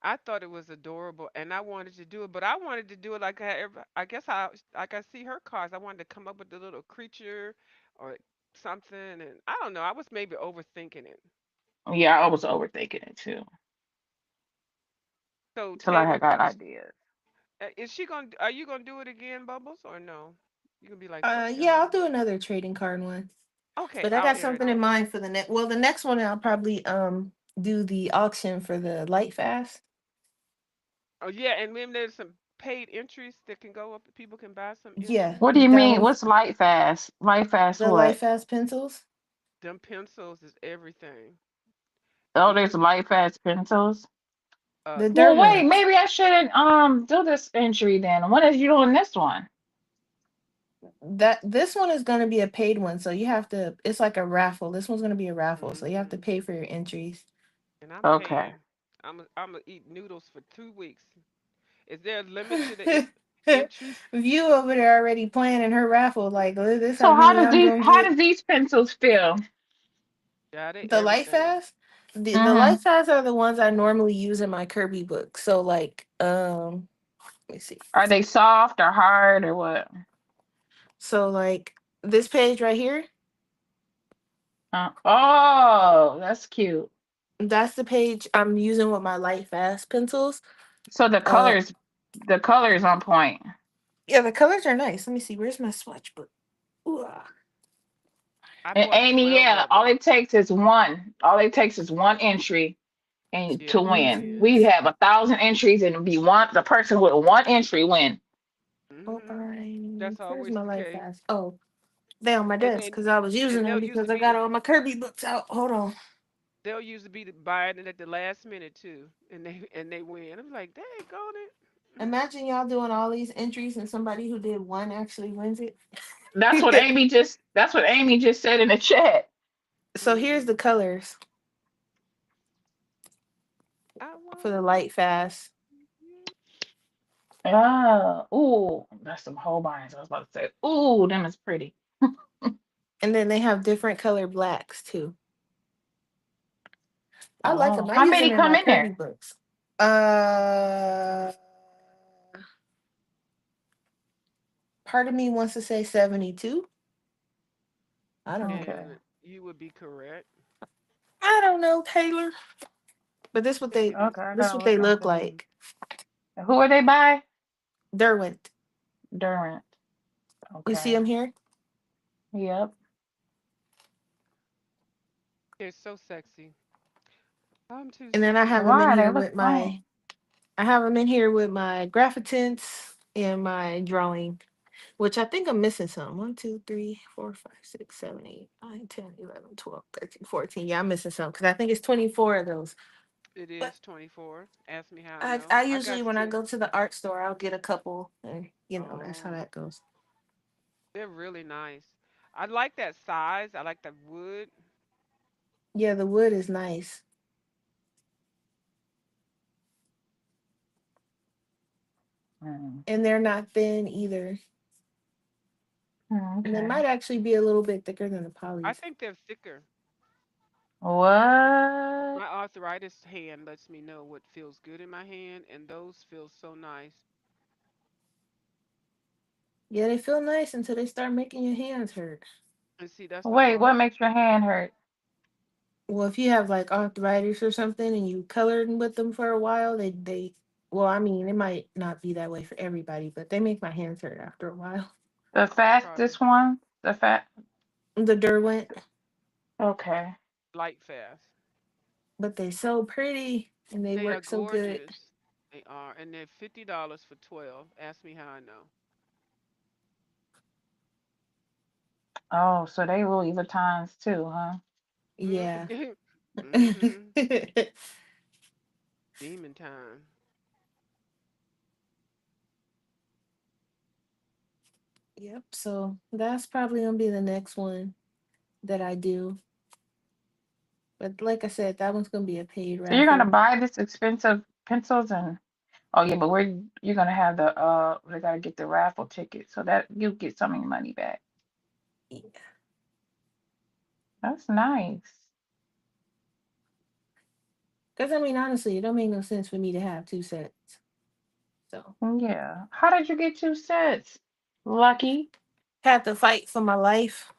I thought it was adorable, and I wanted to do it, but I wanted to do it like I guess how like I see her cards. I wanted to come up with a little creature or something, and I don't know. I was maybe overthinking it. Yeah, I was overthinking it too So until I Taylor, had got ideas. is she gonna? Are you gonna do it again, Bubbles, or no? You gonna be like Yeah, I'll Joan? do another trading card one. Okay, But I out got there something in again. mind for the next. Well, the next one I'll probably do the auction for the light fast. Oh yeah, and then there's some paid entries that can go up. People can buy some Yeah, entries. What do you that mean? one's What's light fast? Light fast the light what? fast pencils. Them pencils is everything. Oh, You there's can light fast pencils. The yeah. Well, wait, Derwents. maybe I shouldn't do this entry then. When is you doing this one? That this one is gonna be a paid one, so you have to. It's like a raffle. This one's gonna be a raffle, so you have to Mhm. pay for your entries. And I'm Okay. paying. I'm gonna eat noodles for 2 weeks. Is there a limit to the entries? View over there already planning her raffle. Like, this how So how many does I'm these gonna how get. does these pencils feel? Yeah, they The light everything. fast. The Mm-hmm. light fast are the ones I normally use in my Kirby book. So like, let me see. Are they soft or hard or what? So like this page right here, Oh, that's cute. that's the page I'm using with my light fast pencils. So Uh, the colors on point. yeah, the colors are nice. Let me see. Where's my swatch book? Ooh, I And bought Amy, 12 yeah, of them. all it takes is one entry and Yeah, to that's all it win. is. We entries. have 1,000 entries and it'll be the person with one entry win. Mhm. Opine. That's Where's always my the light case. fast? Oh, they on my And desk then because I was using and them they'll because usually I be got the all my Kirby books out. Hold on. they'll usually be buying it at the last minute too, and they win. I'm like, dang, go it. Imagine y'all doing all these entries and somebody who did one actually wins it. That's what Amy just said in the chat. So here's the Mhm. colors I for the wanna light fast. be. Ah, ooh, that's some Holbeins. I was about to say, ooh, them is pretty. And then they have different color blacks too. I like Oh, them. I how use them many in come my in Kirby there? books. Uh, part of me wants to say 72. I don't know. Okay. And you would be correct. I don't know, Taylor. But I think it is. Okay, I this gotta what look they into look them. like. Who are they by? Derwent. Durant. You see Okay. them here? Yep. They're so sexy. I'm too And then I have sexy. them in Why they here look with my fun? I have them in here with my graphitints and my drawing, which I think I'm missing some. 1, 2, 3, 4, 5, 6, 7, 8, 9, 10, 11, 12, 13, 14. Yeah, I'm missing some because I think it's 24 of those. It But is 24. Ask me how I I, know. I I usually, got when I you. go to the art store, I'll get a couple. And, that's how Oh, that goes. they're really nice. I like that size. I like the wood. Yeah, the wood is nice. Mm. And they're not thin either. And they Okay. might actually be a little bit thicker than the I polys. think they're thicker. What? My arthritis hand lets me know what feels good in my hand, and those feel so nice. Yeah, they feel nice until they start making your hands hurt. And see, that's the Wait, what part. makes your hand hurt? Well, if you have like arthritis or something and you colored with them for a while, well, I mean, it might not be that way for everybody, but they make my hands hurt after a while. The Probably fastest one? The fat. The Derwent, Okay. light fast. but they so pretty and they They are work so good. gorgeous. They are, and they're $50 for 12. Ask me how I know. Oh, so they Louis Vuittons too, huh? Yeah. Mm-hmm. Demon time. Yep. So that's probably gonna be the next one that I do. But like I said, that one's gonna be a paid So you're gonna raffle. buy this expensive pencils and oh yeah, but you're gonna have the they gotta get the raffle ticket so that you get some of your money back. That's nice. Because I mean, honestly, it don't make no sense for me to have two sets. So Yeah. How did you get 2 sets? Lucky. had to fight for my life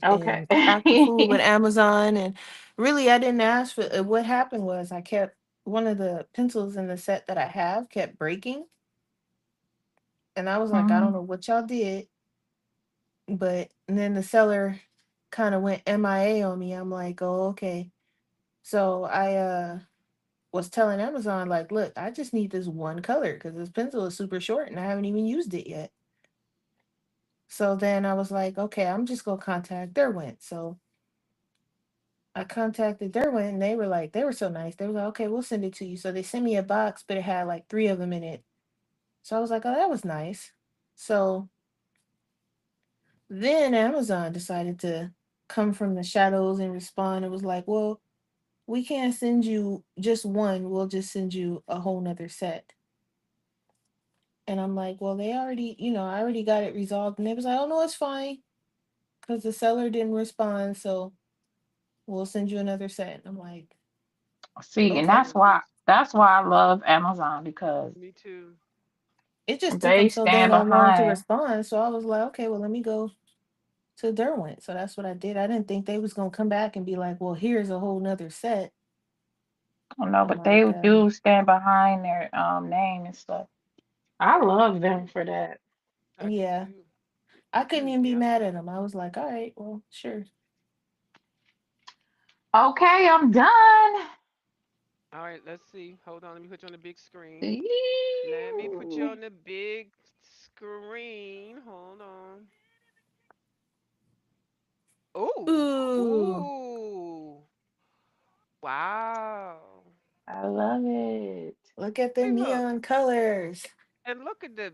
Okay. and act the fool with Amazon. And really, I didn't ask for it. What happened was I kept one of the pencils in the set that I have kept breaking. And I was like, I don't Mhm. know what y'all did. But and then the seller kind of went MIA on me. I'm like, oh, okay. So I was telling Amazon, like, look, I just need this one color because this pencil is super short and I haven't even used it yet. So then I was like, okay, I'm just gonna contact Derwent. So I contacted Derwent and they were so nice. They were like, okay, we'll send it to you. So they sent me a box, but it had like three of them in it. So I was like, oh, that was nice. So then Amazon decided to come from the shadows and respond. It was like, well, we can't send you just one. We'll just send you a whole nother set. And I'm like, well, they already, I already got it resolved. And they was like, oh no, it's fine. Because the seller didn't respond. So we'll send you another set. And I'm like, See, and okay. that's why I love Amazon because Me too. It just took them they so stand dang on long to behind. respond. So I was like, okay, well, let me go to Derwent. So that's what I did. I didn't think they was gonna come back and be like, well, here's a whole nother set. Oh no, I'm but they like, do stand behind their name and stuff. I love them for that. I do yeah. too. I couldn't even be Yep. mad at them. I was like, all right, well, sure. Okay, I'm done. All right, let's see. Hold on. Let me put you on the big screen. Let me put you Ew. on the big screen. Hold on. Oh, Ooh, ooh. Wow. I love it. look at the Hey, look. neon colors. And look at the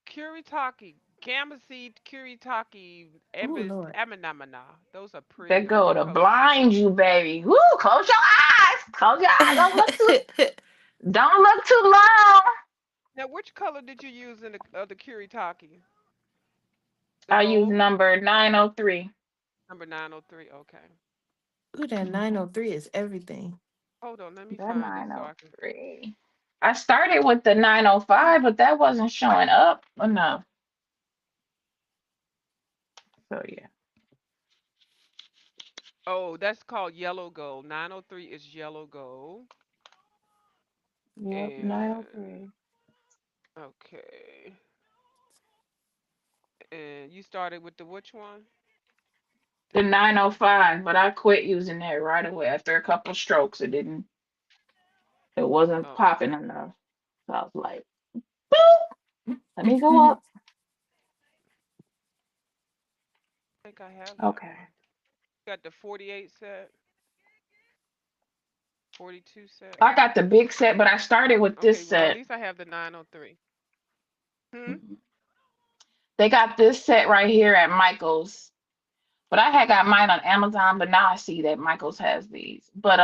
Kuritake, Gamma Seed Kuritake, Ooh, Lord. Aminamana. Those are That pretty. go What to color? blind you, baby. Woo, close your eyes. Close your eyes. Don't look too long. Now, which color did you use in the Kuritake? The I use gold? number 903. Number 903. Okay. Ooh, that Mhm. 903 is everything. Hold on. Let me That find it so I can. 903. I started with the 905, but that wasn't showing up enough. So yeah. Oh, that's called yellow gold. 903 is yellow gold. Yep, And 903. okay. And you started with the which one? The 905, but I quit using that right away after a couple strokes. It wasn't Oh, popping enough. So I was like, boop, let me go up. I think I have that Okay. one. Got the 48 set, 42 set. I got the big set, but I started with Okay, this well, at set. least I have the 903. Hmm? They got this set right here at Michael's. But I had got mine on Amazon, but now I see that Michael's has these. But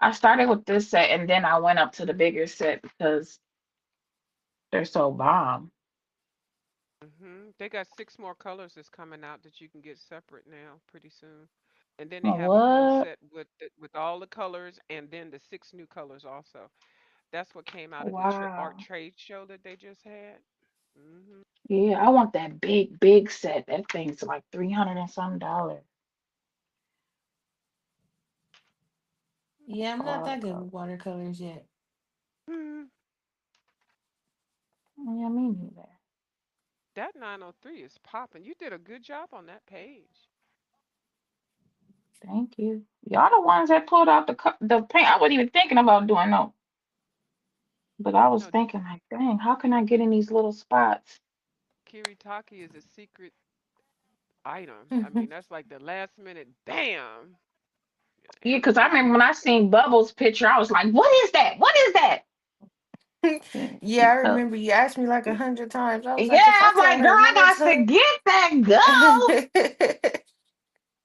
I started with this set and then I went up to the bigger set because they're so bomb. They got 6 more colors that's coming out that you can get separate now pretty soon. And then they Oh, have a whole what? set with all the colors and then the 6 new colors also. That's what came out of the art Wow. trade show that they just had. Hmm Yeah, I want that big, big set. That thing's like 300 and some dollars Yeah, I'm for not all the that good colors. with watercolors yet. Hmm. Yeah, me neither. That 903 is popping. You did a good job on that page. Thank you. Y'all the ones that pulled out the paint. I wasn't even thinking about doing no, but I was No, thinking like, dang, how can I get in these little spots? Kiritaki is a secret item. I mean, that's like the last minute bam. Yeah, because I remember Annotation when I like that. seen Bubbles' picture, I was like, what is that? What is that? Yeah, Yeah, I remember you asked me like 100 times. I was like, if I I'm tell like, girl, her I one more got to time. get that go.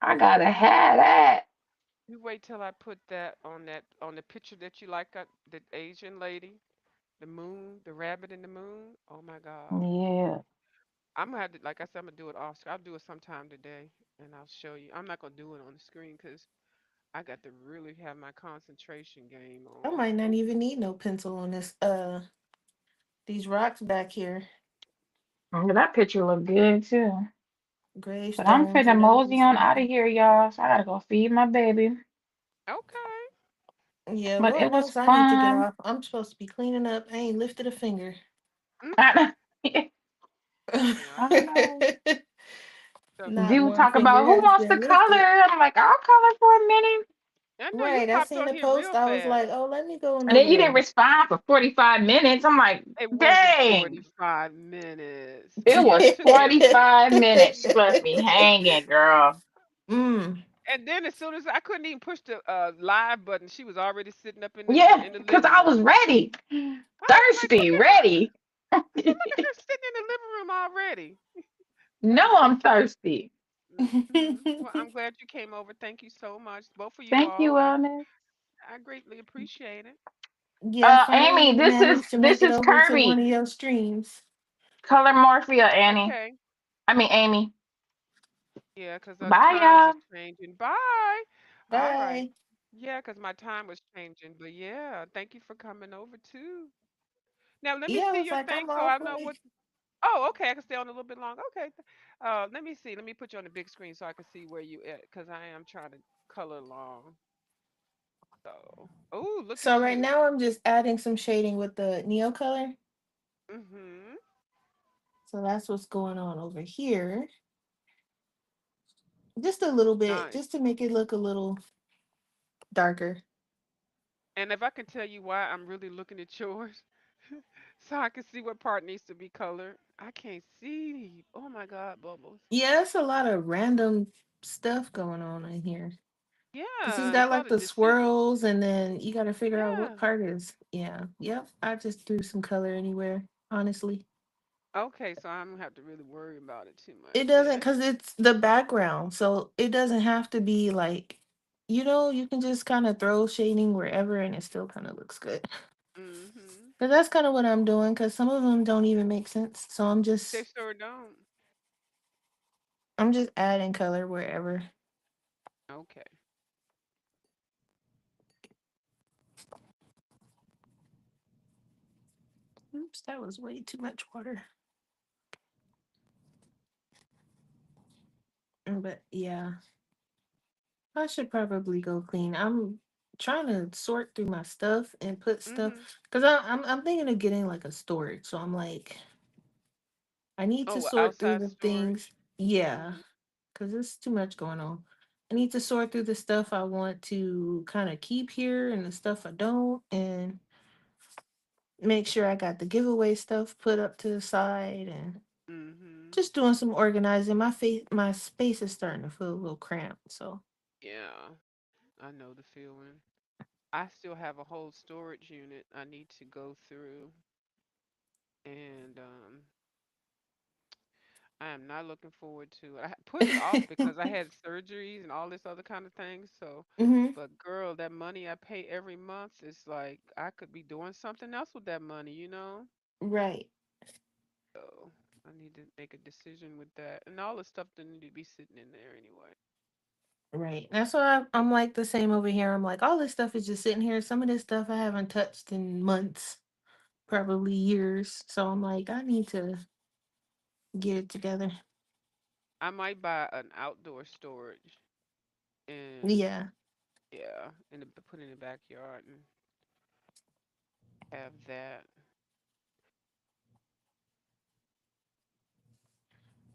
I gotta have that. You wait till I put that on the picture that you like, the Asian lady, the moon, the rabbit in the moon. Oh my God. Yeah. I'm gonna have to, like I said, I'm gonna do it off. I'll do it sometime today, and I'll show you. I'm not gonna do it on the screen because I got to really have my concentration game I on. might not Ooh, even need no pencil on this these rocks back here. That picture look good too. But I'm Gravestones finna or whatever mosey it's on gonna out of be. here, y'all. So I gotta go feed my baby. okay. Yeah, But it Lord was knows I need to get fun. off. I'm supposed to be cleaning up. I ain't lifted a finger. Mm, I yeah. know. So, Not Dude one talk finger about who has wants to been lifted. color. I'm like, I'll color for a minute. I know you Right. I popped seen on the here post. real I was fast. like, oh, let me go on And then over you didn't there. respond for 45 minutes. I'm like, It wasn't dang. 45 minutes. It was It took me a minute. 45 minutes. She left me hanging, girl. Mm. And then as soon as I couldn't even push the live button, she was already sitting up Yeah, in the because living I was room. ready. I was like, Thirsty, ready. I said, look at her sitting in the living room already. No, I'm thirsty. Well, I'm glad you came over. Thank you so much, both of you Thank you, all. Wellness. I greatly appreciate it. Yeah, I Amy, finally managed to this make it is over to one Kirby. of your streams. Color Morphia, Annie. Okay. I mean Amy. Yeah, because us Bye, times is y'all. changing. Bye. All right. Bye. Yeah, because my time was changing. But yeah, thank you for coming over too. Now let me Yeah, I see was your like, thing I'm so off. I Let know me. what. Oh, okay. I can stay on a little bit longer. Okay. Let me see. Let me put you on the big screen so I can see where you at because I am trying to color along. So, oh, look So at right you. now I'm just adding some shading with the Neo color. Mhm. So that's what's going on over here. Just a little bit, Nice. just to make it look a little darker. And if I can tell you why I'm really looking at yours, so I can see what part needs to be colored. I can't see. Oh my God, bubbles. Yeah, it's a lot of random stuff going on in here. Cause he's Yeah, it's got a lot like of the decisions. swirls, and then you got to figure out what Yeah. part is. Yeah, yep. I just threw some color anywhere. Honestly, Okay, so I don't have to really worry about it too it much doesn't, then. cause it's the background, so it doesn't have to be like, you can just kind of throw shading wherever, and it still kind of looks good. Mhm. But that's kind of what I'm doing, cause some of them don't even make sense. So They sure don't. I'm just adding color wherever. Okay. Oops, that was way too much water. But yeah, I should probably go clean. I'm trying to sort through my stuff and put stuff Mhm. because I'm thinking of getting like a storage. So I'm like, I need to Oh, sort through outside the things. storage. Yeah, Mhm. because there's too much going on. I need to sort through the stuff I want to kind of keep here and the stuff I don't, and make sure I got the giveaway stuff put up to the side and Mhm. just doing some organizing. My space is starting to feel a little cramped. So Yeah, I know the feeling. I still have a whole storage unit I need to go through, and I am not looking forward to it. I put it off because I had surgeries and all this other kind of things. So, hmm but girl, that money I pay every month is like I could be doing something else with that money, you know? right. So I need to make a decision with that. And all the stuff that need to be sitting in there anyway. Right. That's why I'm like the same over here. I'm like, all this stuff is just sitting here. Some of this stuff I haven't touched in months, probably years. So I'm like, I need to get it together. I might buy an outdoor storage and Yeah. yeah, put in the backyard and have that.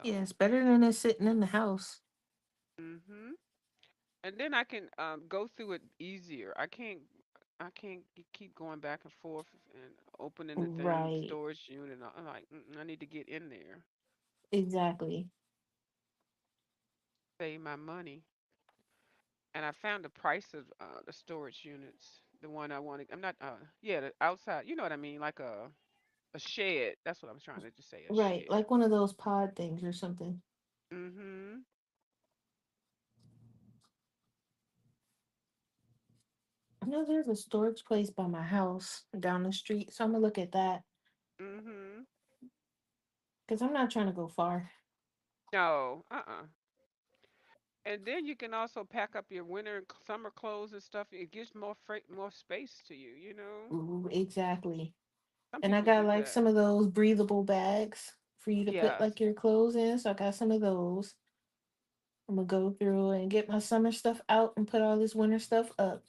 Yeah, Oh. it's better than it sitting in the house. Mhm. And then I can go through it easier. I can't keep going back and forth and opening the thing Right. storage unit. I'm like, I need to get in there, Exactly. save my money. And I found the price of the storage units, the one I wanted. I'm not yeah, the outside. You know what I mean, like a shed. That's what I was trying to just say, a Right. shed. Like one of those pod things or something. Mhm. I know there's a storage place by my house down the street. So I'm going to look at that Mhm. because I'm not trying to go far. No. And then you can also pack up your winter and summer clothes and stuff. It gives more space to you, you know? Ooh, exactly. Some And I people got do like that. some of those breathable bags for you to put Yes. like your clothes in. So I got some of those. I'm gonna go through and get my summer stuff out and put all this winter stuff up.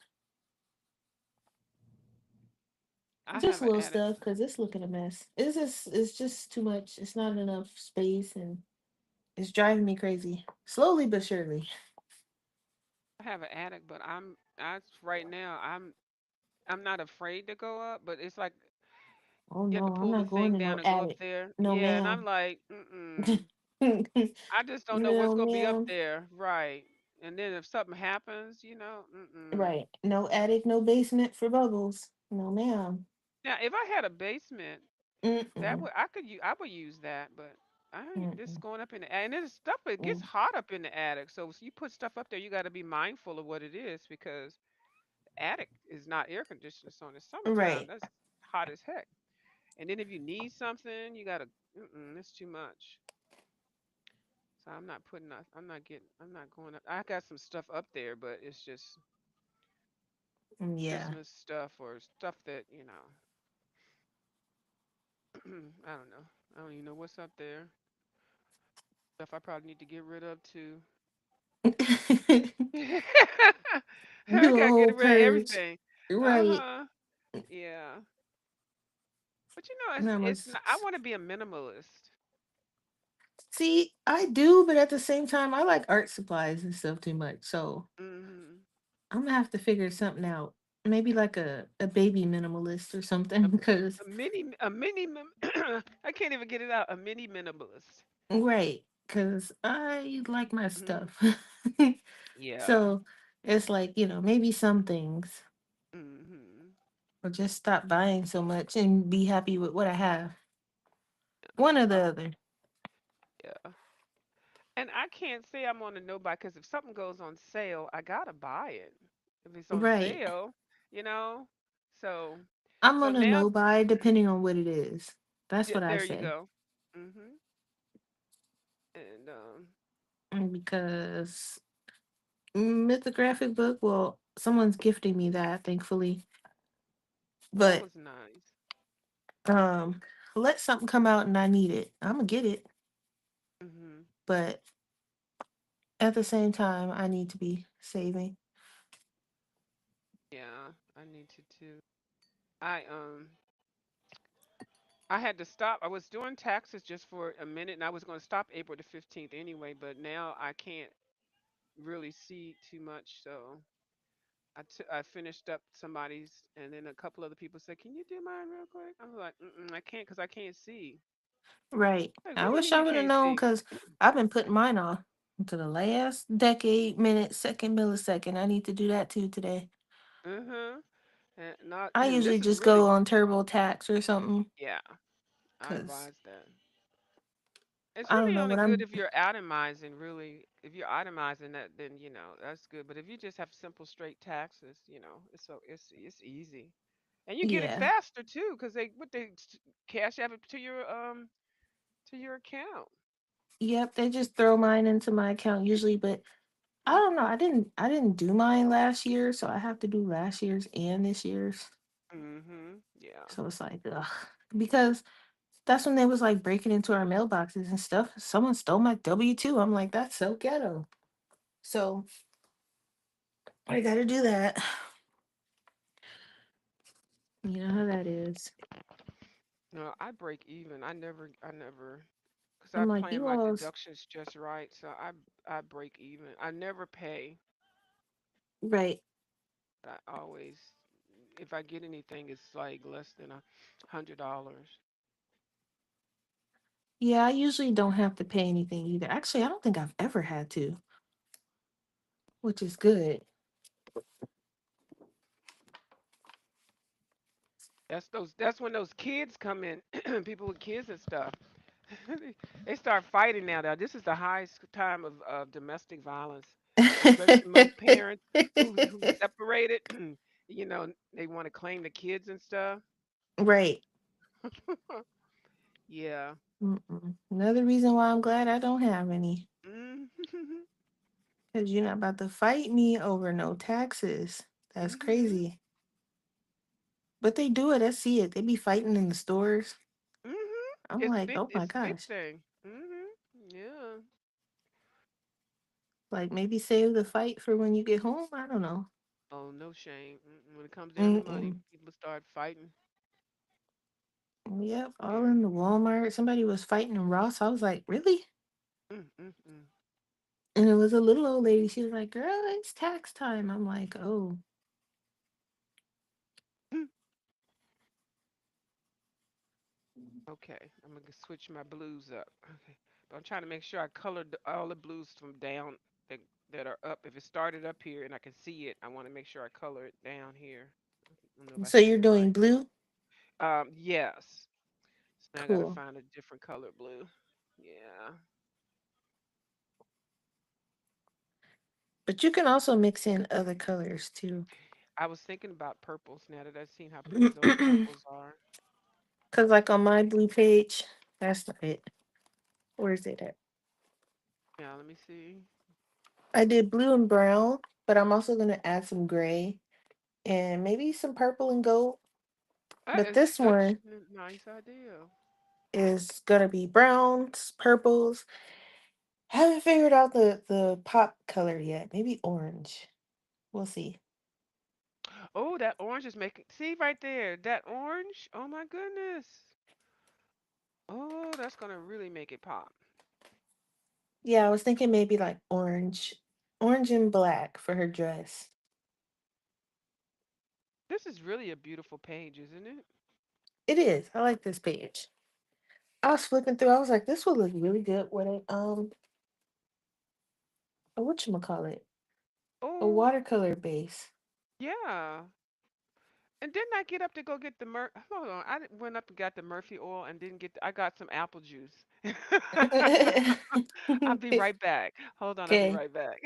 I Just have an little attic. stuff because it's looking a mess. It's just too much. It's not enough space and it's driving me crazy. Slowly but surely. I have an attic, but right now I'm not afraid to go up, but it's like Oh you have to no, I'm pull the not going thing to no down and go up attic. there. No Yeah, and I'm ma'am. like, I just don't know what's No gonna be up ma'am. there, right? And then if something happens, Right. No attic, no basement for bubbles. No ma'am. Now, if I had a basement, that Mm-mm. would I would use that, but I ain't just Mm-mm. going up in the attic. And there's stuff it gets Mm, hot up in the attic. So you put stuff up there, you got to be mindful of what it is because the attic is not air conditioned. So in the summertime, right. that's hot as heck. And then if you need something, you gotta it's too much. So I'm not going up. I got some stuff up there, but it's just Yeah. Christmas stuff or stuff that, I don't know. I don't even know what's up there. Stuff I probably need to get rid of too. I Do a gotta whole get rid of purge. everything. Right. Uh-huh. Yeah. But That it's was not, I want to be a minimalist. see, I do, but at the same time, I like art supplies and stuff too much. So Hmm. I'm gonna have to figure something out. Maybe like a baby minimalist or something. A, Because I can't even get it out. A mini minimalist. right, because I like my Hmm. stuff. Yeah. So it's like, maybe some things. Hmm. Or just stop buying so much and be happy with what I have. One or the Uh, other. yeah. And I can't say I'm on a no buy because if something goes on sale, I gotta buy it. If it's on Right. sale, you know. So I'm so on a now, no buy depending on what it is. That's yeah, what I there you say. go. Hmm. And Because mythographic book, well, someone's gifting me that, thankfully. that But was nice. um let something come out and I need it. I'm gonna get it. Hmm. But at the same time, I need to be saving. Yeah, I need to too. I I had to stop. I was doing taxes just for a minute, and I was going to stop April the 15th anyway. But now I can't really see too much, so I finished up somebody's, and then a couple other people said, "Can you do mine real quick?" I was like, I can't because I can't see." Right. Like, I what do you wish mean I you would have can't known see? because I've been putting mine off to the last decade, minute, second, millisecond. I need to do that too today. Mm-hmm. And not, I and usually this is just go really, on TurboTax or something yeah, I because advise that. It's I don't really know only what good I'm. if you're atomizing, really. If you're itemizing that, then that's good. But if you just have simple straight taxes, it's easy, and you get it Yeah. faster too, because they cash app it to your account. Yep. They just throw mine into my account usually, but I don't know. I didn't do mine last year, so I have to do last year's and this year's. Mm-hmm. Yeah. So it's like, ugh. Because that's when they was like breaking into our mailboxes and stuff. Someone stole my W-2. I'm like, that's so ghetto. So I gotta do that. You know how that is. No, I break even. I never, because I I'm like, plan you my all deductions just right, so I break even. I never pay. right. I always, if I get anything, it's like less than $100. Yeah, I usually don't have to pay anything either. Actually, I don't think I've ever had to, which is good. That's when those kids come in, people with kids and stuff. They start fighting now. This is the highest time of domestic violence, especially among parents who separated. They want to claim the kids and stuff. Right. Yeah. Mm-mm. Another reason why I'm glad I don't have any. Mhm. Because you're not about to fight me over no taxes. That's Mhm. crazy. But they do it. I see it. They be fighting in the stores. Mhm. I'm like, oh my It's a big gosh. thing. Mhm. Yeah. Like maybe save the fight for when you get home. I don't know. Oh, no shame. When it comes down to money, Mm-mm. people start fighting. Yep, all Yeah. in the Walmart. Somebody was fighting in Ross. I was like, really? Mm, mm, mm. And it was a little old lady. She was like, girl, it's tax time. I'm like, oh, Okay, I'm gonna switch my blues up. Okay, but I'm trying to make sure I colored all the blues from down that that are up. If it started up here and I can see it, I want to make sure I color it down here. I don't know if I so see you're it right. doing blue? Yes. So now I gotta Cool. find a different color blue. Yeah. But you can also mix in other colors too. I was thinking about purples now that I've seen how pretty those purples are. Because, like, on my blue page, that's not it. Where is it at? Yeah, let me see. I did blue and brown, but I'm also going to add some gray and maybe some purple and gold. That But is this such one a nice idea. is going to be browns, purples. Haven't figured out the pop color yet. Maybe orange. We'll see. Oh, that orange is making. See right there, that orange. Oh my goodness. Oh, that's gonna really make it pop. Yeah, I was thinking maybe like orange and black for her dress. This is really a beautiful page, isn't it? It is. I like this page. I was flipping through. I was like, this would look really good with a whatchamacallit, a Oh, watercolor base. yeah. And didn't I get up to go get the Hold on, went up and got the Murphy oil and didn't get. I got some apple juice. I'll be right back. Hold on, I'll be Okay. right back.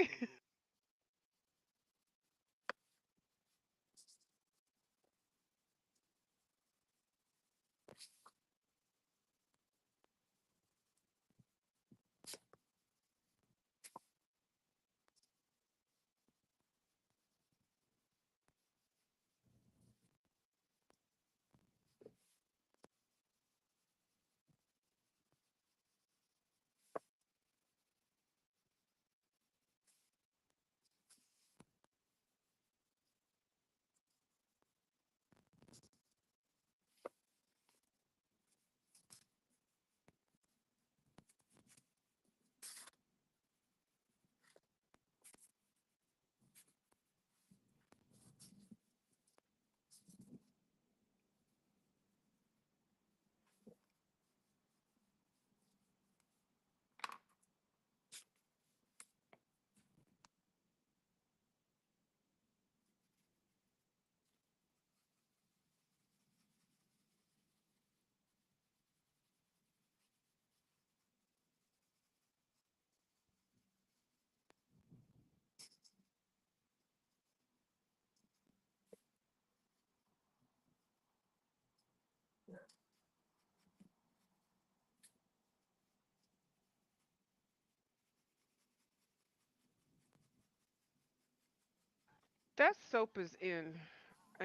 That soap is in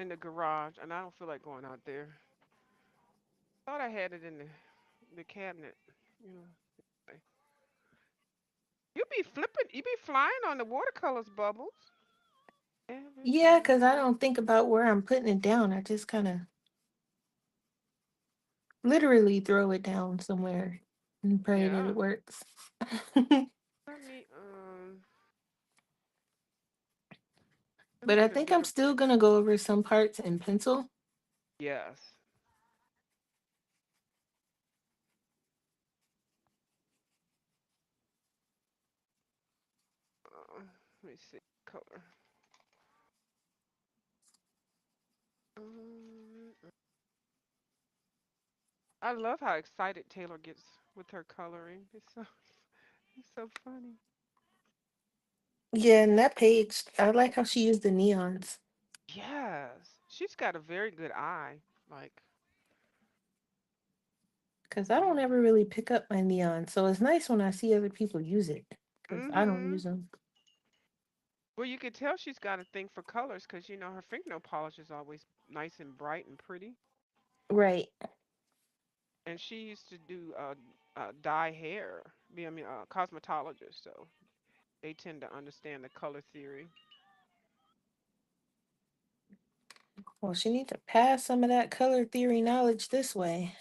the garage, and I don't feel like going out there. Thought I had it in the cabinet. You know, like, you be flipping, you be flying on the watercolors bubbles. Yeah, Everything. because I don't think about where I'm putting it down. I just kind of literally throw it down somewhere and pray that it Yeah. works. Let me let me But I get a think I'm better. still gonna go over some parts in pencil. Yes. Let me see color. Um, I love how excited Taylor gets with her coloring. It's so it's so funny. Yeah, and that page, I like how she used the neons Yes, she's got a very good eye. Like, because I don't mm, ever really pick up my neon. So it's nice when I see other people use it because I don't mm-hmm. use them. Well, you could tell she's got a thing for colors because her fingernail polish is always nice and bright and pretty. Right. And she used to do dye hair. I mean, cosmetologist. So they tend to understand the color theory. Well, she needs to pass some of that color theory knowledge this way.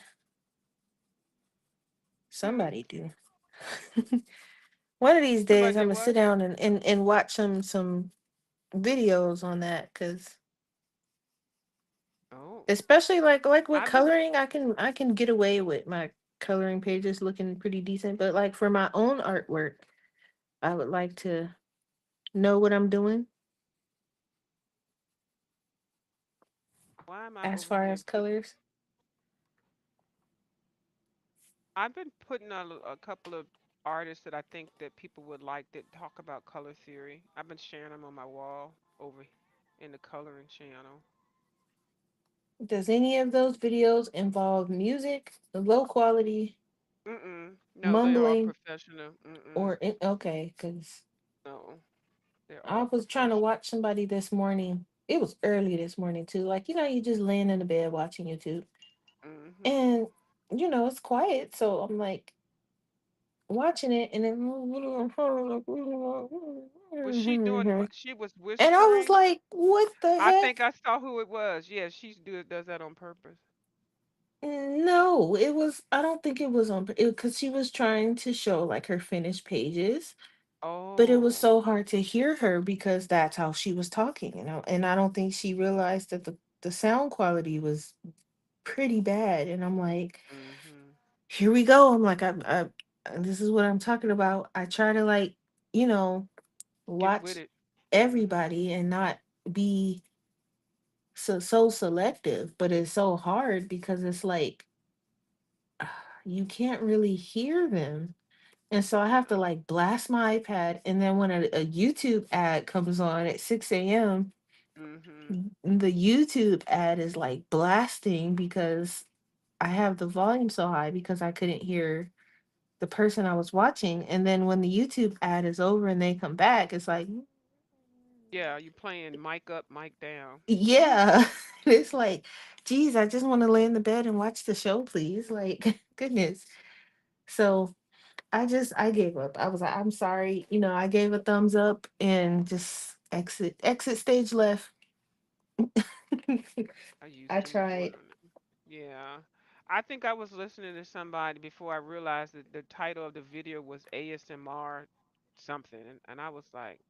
Hmm. Somebody do. One of these days, Somebody I'm did gonna sit what? down and watch some videos on that because Oh, especially like with I've been. coloring, I can get away with my coloring pages looking pretty decent, but like for my own artwork, I would like to know what I'm doing Why am I as over far here as put? colors. I've been putting a couple of artists that I think that people would like that talk about color theory. I've been sharing them on my wall over in the coloring channel. Does any of those videos involve music, low quality, Mm-mm. No, they're all mumbling, professional. Mm-mm. or okay? Because No, they're I all was trying to professional. watch somebody this morning. It was early this morning too. Like you just laying in the bed watching YouTube, Mm-hmm. and it's quiet. So I'm like watching it, and then Was she doing? She was and I was whispering. like, "What the I heck?" think I saw who it was. Yeah, she does that on purpose. No, it was. I don't think it was on because she was trying to show like her finished pages, but it was Oh. so hard to hear her because that's how she was talking, And I don't think she realized that the sound quality was pretty bad. And I'm like, Mm-hmm. here we go. I'm like, this is what I'm talking about. I try to like, you know, Get with watch it. Mm-hmm. everybody and not be so selective, but it's so hard because it's like you can't really hear them. And so I have to Yeah. like blast my iPad. And then when a YouTube ad comes on at 6 a.m., Mm-hmm. the YouTube ad is like blasting because I have the volume so high because I couldn't hear the person I was watching. And then when the YouTube ad is over and they come back, it's like, Yeah, you playing mic up, mic down. yeah. It's like, geez, I just want to lay in the bed and watch the show, please. Like, goodness. So I gave up. I was like, I'm sorry. I gave a thumbs up and just exit stage left. I used I them before. tried. Yeah. I think I was listening to somebody before I realized that the title of the video was ASMR something. And I was like,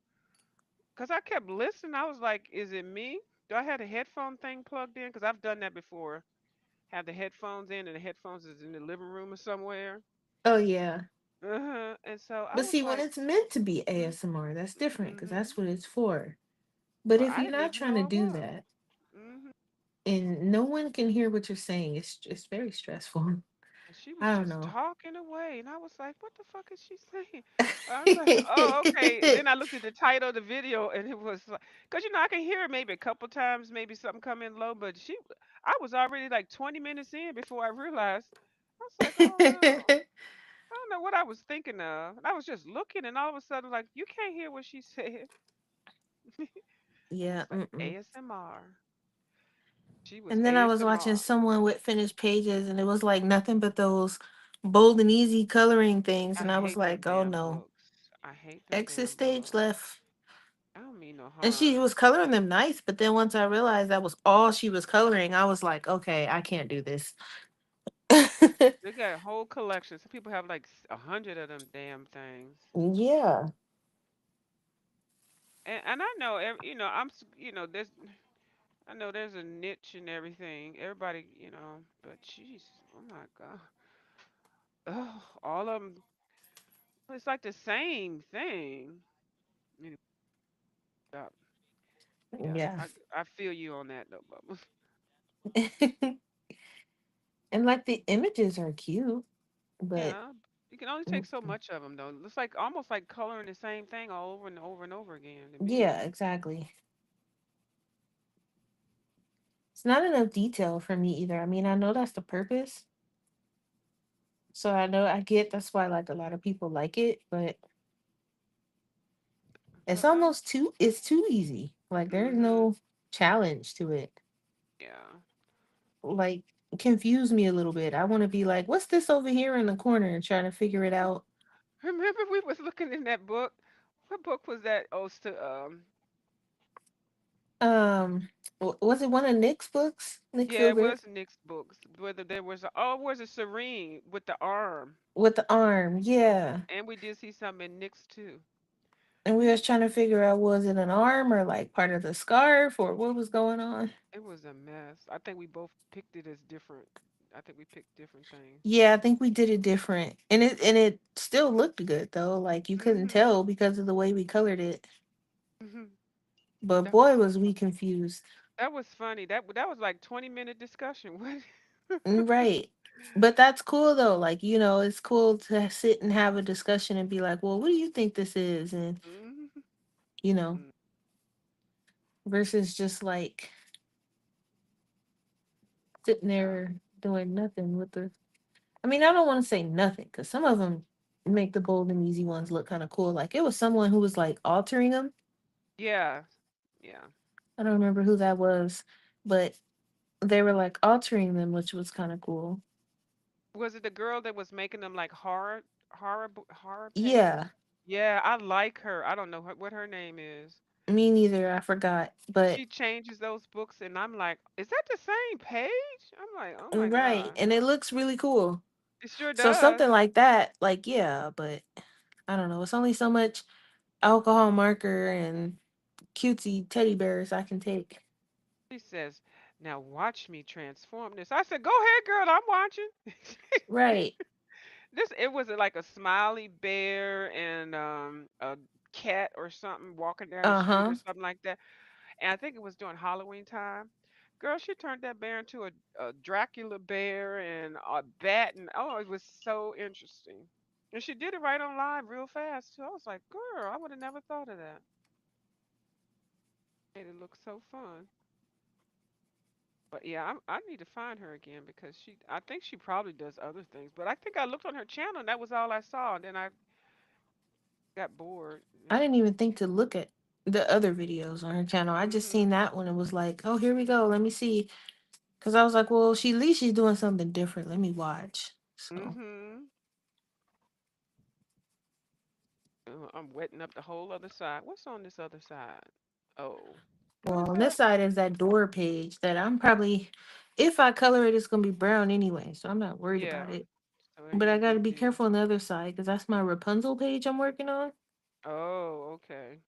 because I kept listening. I was like, is it me? Do I have the headphone thing plugged in? Because I've done that before. Have the headphones in and the headphones is in the living room or somewhere. Oh yeah. Uh-huh. And so I But was see, when like, it's meant to be ASMR, that's different because mm-hmm. that's what it's for. But Well, if I you're didn't not even trying to know it do was. that Mm-hmm. and no one can hear what you're saying, it's very stressful. And she was I don't just know. talking away. And I was like, what the fuck is she saying? I was like, oh, okay. Then I looked at the title of the video and it was like, because, I can hear it maybe a couple times, maybe something come in low, but I was already like 20 minutes in before I realized. I was like, oh no. I don't know what I was thinking of. And I was just looking and all of a sudden, like, you can't hear what she said. Yeah. It's like Mm-mm. ASMR. She was And then I was watching ASMR. someone with finished pages, and it was like nothing but those bold and easy coloring things, I and I was hate them like, oh damn no, books. I hate them exit damn stage books. left. I don't mean no And she harm. was coloring them nice, but then once I realized that was all she was coloring, I was like, okay, I can't do this. They got a whole collection. Some people have like 100 of them damn things. Yeah. And I know, there's I know there's a niche and everything. Everybody, but jeez, oh my God. Oh, all of them, it's like the same thing. Anyway, uh, yeah, Yeah. I feel you on that though, Bubba. And like the images are cute, but Yeah, you can only take mm, so much of them though. It's like almost like coloring the same thing all over and over and over again to me. yeah, exactly. It's not enough detail for me either. I mean, I know that's the purpose. So I know I get that's why like a lot of people like it, but it's But I, almost it's too easy. Like there's mhm, no challenge to it. yeah. Like confuse me a little bit. I want to be like, what's this over here in the corner and trying to figure it out. Remember we was looking in that book. What book was that? Oh, Was it one of Nick's books? Nick yeah, it Filbert was Nick's books. Whether there was was it Serene with the arm, with the arm, yeah. and we did see some in Nick's too. And we was trying to figure out was it an arm or like part of the scarf or what was going on. It was a mess. I think we both picked it as different. I think we picked different things. Yeah, I think we did it different. And it still looked good though. Like you couldn't Mhm. tell because of the way we colored it. Mhm. But That was boy was we confused. that was funny. That was like 20-minute discussion. What? Right. But that's cool though. Like, it's cool to sit and have a discussion and be like, well, what do you think this is? And, Mhm. you know, Mm. versus just like sitting Yeah. there doing nothing with the. I mean, I don't want to say nothing because some of them make the bold and easy ones look kind of cool. Like it was someone who was like altering them. Yeah. Yeah. I don't remember who that was, but they were like altering them, which was kind of cool. Was it the girl that was making them like horror pages? Yeah, Yeah, I like her. I don't know what her name is. me neither. I forgot. But She changes those books, and I'm like, is that the same page? I'm like, oh my right. God, And it looks really cool. it sure So does. something like that, like, yeah, but I don't know. It's only so much alcohol marker and cutesy teddy bears I can take. She says, now watch me transform this. I said, go ahead, girl, I'm watching. Right. It was like a smiley bear and a cat or something walking down the street or Uh-huh. something like that. And I think it was during Halloween time. Girl, she turned that bear into a Dracula bear and a bat, and oh, it was so interesting. And she did it right on live real fast too. I was like, girl, I would have never thought of that. Made it look so fun. But yeah, I need to find her again because I think she probably does other things. But I think I looked on her channel and that was all I saw. And then I got bored. I didn't even think to look at the other videos on her channel. I just Mhm. seen that one and was like, oh, here we go. Let me see. Because I was like, well, at least she's doing something different. Let me watch. So, Mhm. I'm wetting up the whole other side. What's on this other side? Oh, what well, is on this that? side is that door page that I'm probably, if I color it, it's going to be brown anyway. So I'm not worried Yeah. about it. So it But ain't I a got to big be deal. careful on the other side because that's my Rapunzel page I'm working on, Oh, okay.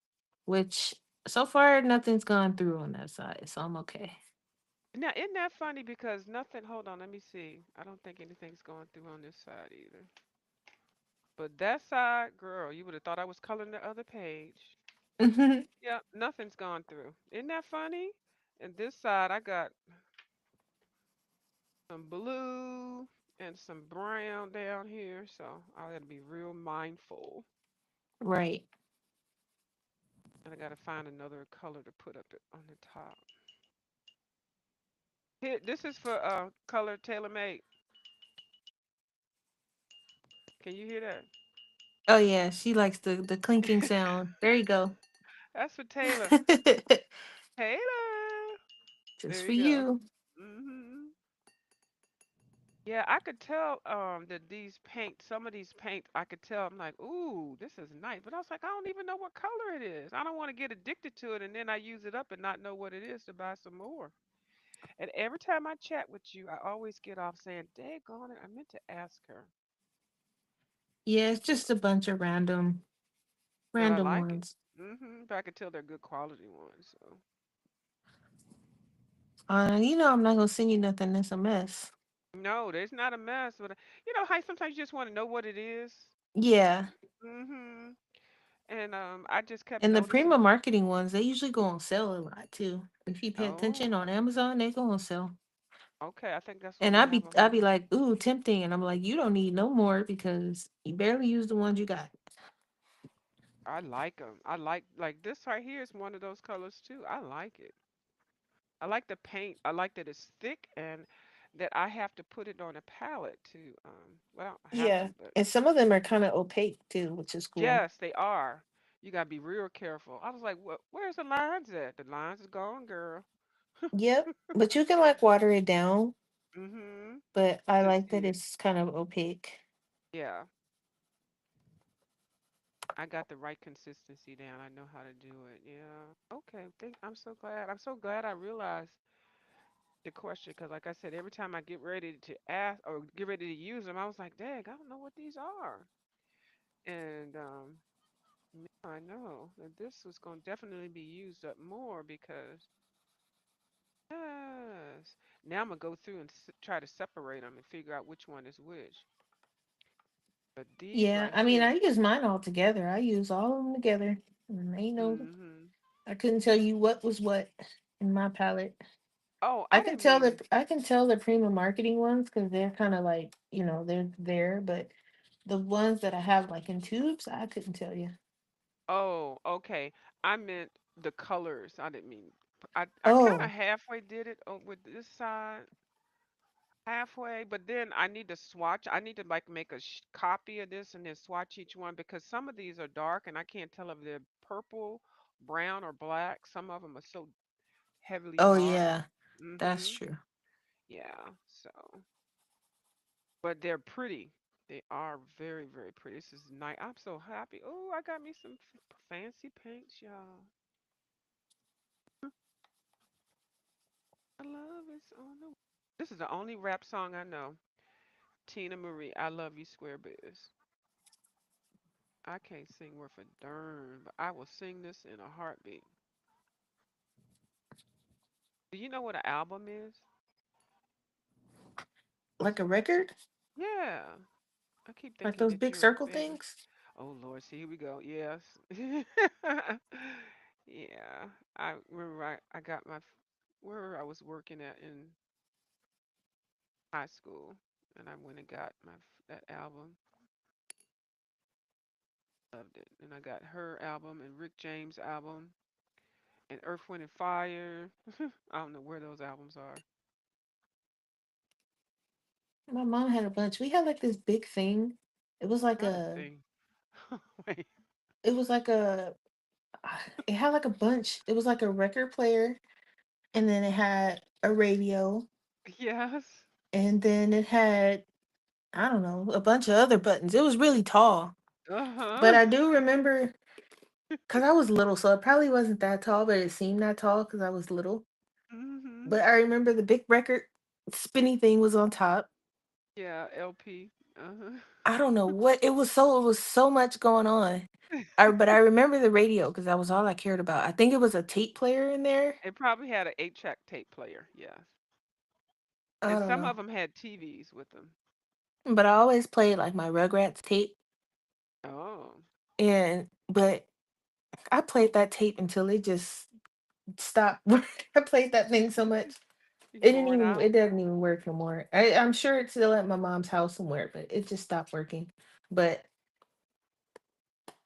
which so far nothing's gone through on that side. So I'm okay. Now, isn't that funny? Because nothing. Hold on, let me see. I don't think anything's going through on this side either. But that side, girl, you would have thought I was coloring the other page. Yeah, nothing's gone through. Isn't that funny? And this side, I got some blue and some brown down here, so I got to be real mindful. Right. And I got to find another color to put up it on the top. Here, this is for color tailor made. Can you hear that? Oh, yeah. She likes the clinking sound. There you go. That's for Taylor. Taylor. Just There for you go. you. Hmm. Yeah, I could tell that some of these paints, I could tell. I'm like, ooh, this is nice. But I was like, I don't even know what color it is. I don't want to get addicted to it and then I use it up and not know what it is to buy some more. And every time I chat with you, I always get off saying, daggone it, I meant to ask her. Yeah, it's just a bunch of But I random like it. ones. But I could tell they're good quality ones. So You know I'm not gonna send you nothing that's a mess. no, there's not a mess. But you know how sometimes you just want to know what it is. Yeah. Mm-hmm. And I just kept And the noticing. Prima marketing ones, they usually go on sale a lot too. If you pay attention Oh, on Amazon, they go on sale. okay. I think that's what And we I'd have be them I'd be on. like, ooh, tempting. And I'm like, you don't need no more because you barely use the ones you got. I like them. Like this right here is one of those colors too. I like it. I like the paint. I like that it's thick and that I have to put it on a palette to well, I don't have Yeah. to, but And some of them are kind of opaque too, which is cool. yes, they are. You gotta be real careful. I was like, what? Where's the lines at? The lines is gone, girl. Yep. But you can like water it down. Mm-hmm. But I To like that see it. it's kind of opaque. Yeah, I got the right consistency down. I know how to do it. Yeah. Okay. I'm so glad. I'm so glad I realized the question because, like I said, every time I get ready to ask or get ready to use them, I was like, "Dang, I don't know what these are." And now I know that this was going to definitely be used up more because yes. Now I'm gonna go through and try to separate them and figure out which one is which. But these Yeah, right I mean, I here, use mine all together. I use all of them together. And ain't no, mm-hmm. I couldn't tell you what was what in my palette. Oh, I didn't mean. I can tell the Prima marketing ones because they're kind of like, they're there, but the ones that I have like in tubes, I couldn't tell you. Oh, okay. I meant the colors. I didn't mean. I kind of Oh, halfway did it with this side, halfway, but then I need to swatch. I need to like make a copy of this and then swatch each one because some of these are dark and I can't tell if they're purple, brown, or black. Some of them are so heavily oh dark. yeah, that's Mm-hmm. true. Yeah. So, but they're pretty. They are very, very pretty. This is nice. I'm so happy. Oh, I got me some fancy paints, y'all. I love it. Oh no. This is the only rap song I know. Tina Marie, I love you, Square Biz. I can't sing worth a darn, but I will sing this in a heartbeat. Do you know what an album is? Like a record, Yeah. I keep like thinking those that big you're a circle famous. things. Oh Lord, see here we go. Yes. Yeah. I remember I got where I was working at in high school, and I went and got that album. Loved it. And I got her album and Rick James album and Earth, Wind and Fire. I don't know where those albums are. My mom had a bunch. We had like this big thing. It was like Not a a, thing. Wait. it was like a, it had like a bunch. It was like a record player, and then it had a radio, Yes. and then it had, I don't know, a bunch of other buttons. It was really tall. But Uh-huh. I do remember because I was little, so it probably wasn't that tall, but it seemed that tall because I was little. Hmm. But I remember the big record spinny thing was on top. Yeah, LP. Uh-huh. I don't know what it was so much going on. But I remember the radio because that was all I cared about. I think it was a tape player in there. It probably had an 8-track tape player. Yes. I And don't some know. of them had TVs with them. But I always played like my Rugrats tape. Oh. But I played that tape until it just stopped. I played that thing so much. You wore it out. It doesn't even work no more. I'm sure it's still at my mom's house somewhere, but it just stopped working. But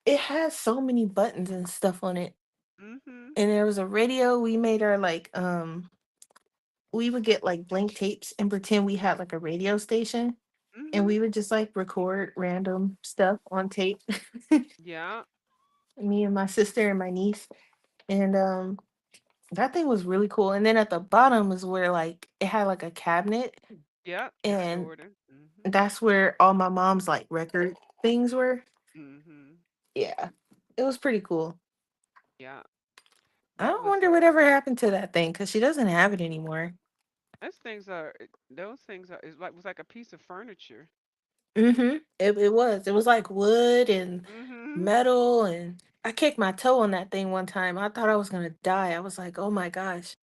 it has so many buttons and stuff on it. Mm-hmm. And there was a radio. We made our like we would get like blank tapes and pretend we had like a radio station, and Mm-hmm. we would just like record random stuff on tape. Yeah. Me and my sister and my niece. And That thing was really cool. And then at the bottom is where like it had like a cabinet, Yep, you and stored it. Mhm. that's where all my mom's like record things were. Mhm. Yeah. It was pretty cool. Yeah, I that don't was wonder whatever happened to that thing because she doesn't have it anymore. those things are is like was like a piece of furniture. It was. It was like wood and Mhm. metal, and I kicked my toe on that thing one time. I thought I was gonna die. I was like, oh my gosh.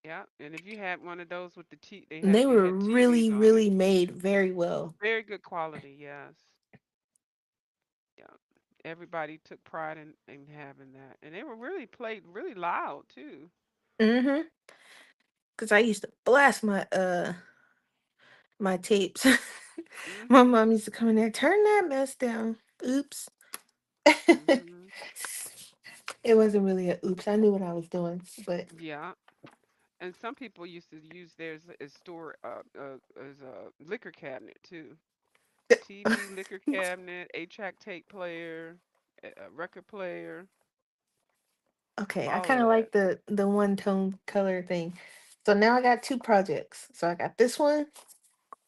Yeah, and if you had one of those with the T, And they it were had TVs really, on it. really made very well. Very good quality. Yes. Yeah. Everybody took pride in having that, and they were really played really loud too. Mm-hmm. Because I used to blast my tapes. My mom Mhm. used to come in there, turn that mess down. Oops. Mhm. It wasn't really a oops. I knew what I was doing, but Yeah. And some people used to use theirs as store as a liquor cabinet too. TV, liquor cabinet, 8-track tape player, a record player, okay, I all kind of of that. like the one tone color thing. So now I got two projects. So I got this one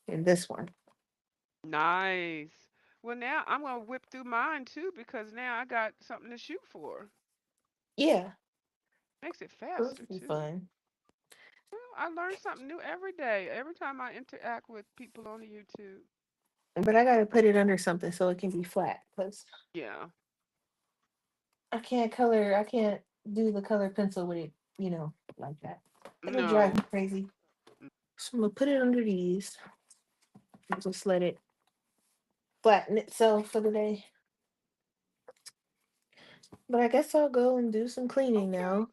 and this one. Nice. Well, now I'm gonna whip through mine too because now I got something to shoot for. Yeah, Makes it those faster would be too. fun. Well, I learn something new every day. Every time I interact with people on the YouTube. But I gotta put it under something so it can be flat. Cause Yeah. I can't color. I can't do the color pencil with it. Like that. It'll drive me No. crazy. So I'm gonna put it under these and just let it flatten itself for the day. But I guess I'll go and do some cleaning Okay. now.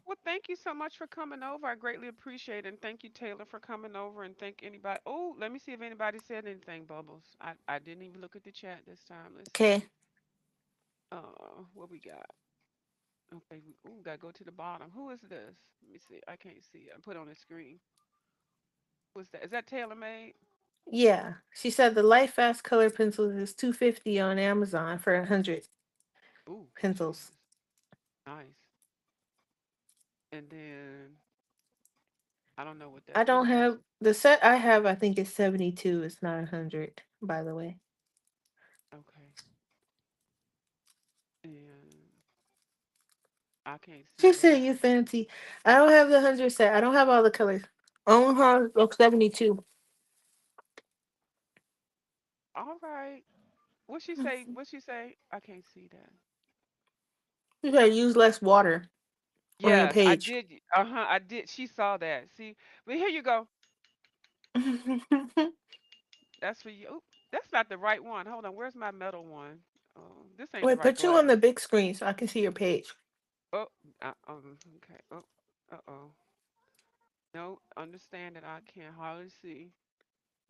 Well, thank you so much for coming over. I greatly appreciate it. And thank you, Taylor, for coming over. And thank anybody. Oh, let me see if anybody said anything, Bubbles. I didn't even look at the chat this time. Let's see. Okay. What we got? Okay, gotta go to the bottom. Who is this? Let me see. I can't see it. I put it on the screen. What's that? Is that Taylor made? Yeah. She said the Light Fast color pencils is 250 on Amazon for 100 Ooh, pencils. Jesus. Nice. And then I don't know what I that. What don't is this? have the set I have. I think is 72. It's not 100. By the way, Okay. And I can't see she that. said you fancy. I don't have the 100 set. I don't have all the colors. Only have the 72. All right. What she say? What she say? I can't see that. You gotta use less water on your Yes, I page. did. I did. She saw that. See, but here you go. That's for you. Oop, that's not the right one. Hold on. Where's my metal one? Oh, this ain't the Wait, right put you on the glass. big screen so I can see your page. Oh, okay. Oh, uh-oh. No, understand that I can't hardly see.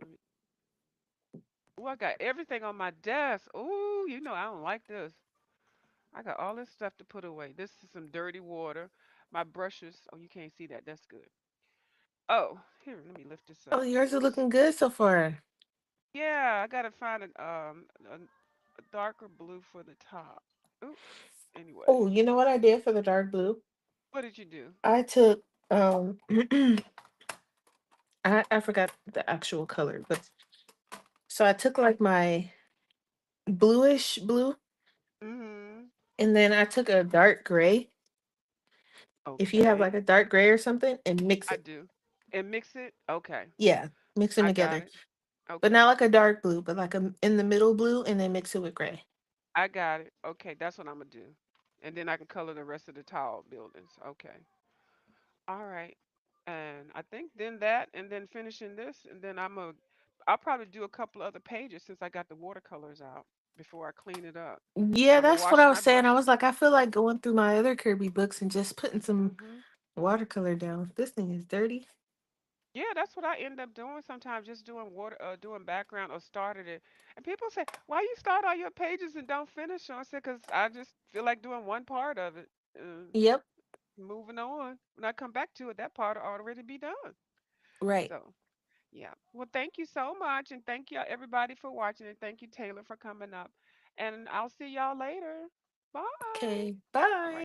Let me. Oh, I got everything on my desk. Oh, I don't like this. I got all this stuff to put away. This is some dirty water. My brushes. Oh, you can't see that. That's good. Oh, here, let me lift this Oh, up. yours are looking good so far. Yeah, I gotta find a darker blue for the top. Ooh, Oh, anyway, you know what I did for the dark blue? what did you do? I took I forgot the actual color, but so I took like my bluish blue, Mm-hmm. and then I took a dark gray. If you have like Okay, a dark gray or something, and mix I it. do. And mix it? Okay, Yeah, mix them I got together. it. But Okay, not like a dark blue, but like a in the middle blue, and then mix it with gray. I got it. Okay, that's what I'm gonna do. And then I can color the rest of the tall buildings. Okay. All right. And I think then that, and then finishing this, and then I'll probably do a couple other pages since I got the watercolors out before I clean it up. Yeah, I'm gonna that's what wash I was my saying. I brushes. was like, I feel like going through my other Kirby books and just putting some Hmm. watercolor down. This thing is dirty. Yeah, that's what I end up doing sometimes, just doing doing background or started it. And people say, "Why you start all your pages and don't finish them?" I said, "Cause I just feel like doing one part of it, Yep, moving on. When I come back to it, that part will already be done." right. So, yeah. Well, thank you so much, and thank you everybody for watching, and thank you Taylor for coming up. And I'll see y'all later. Bye. Okay, All right. bye.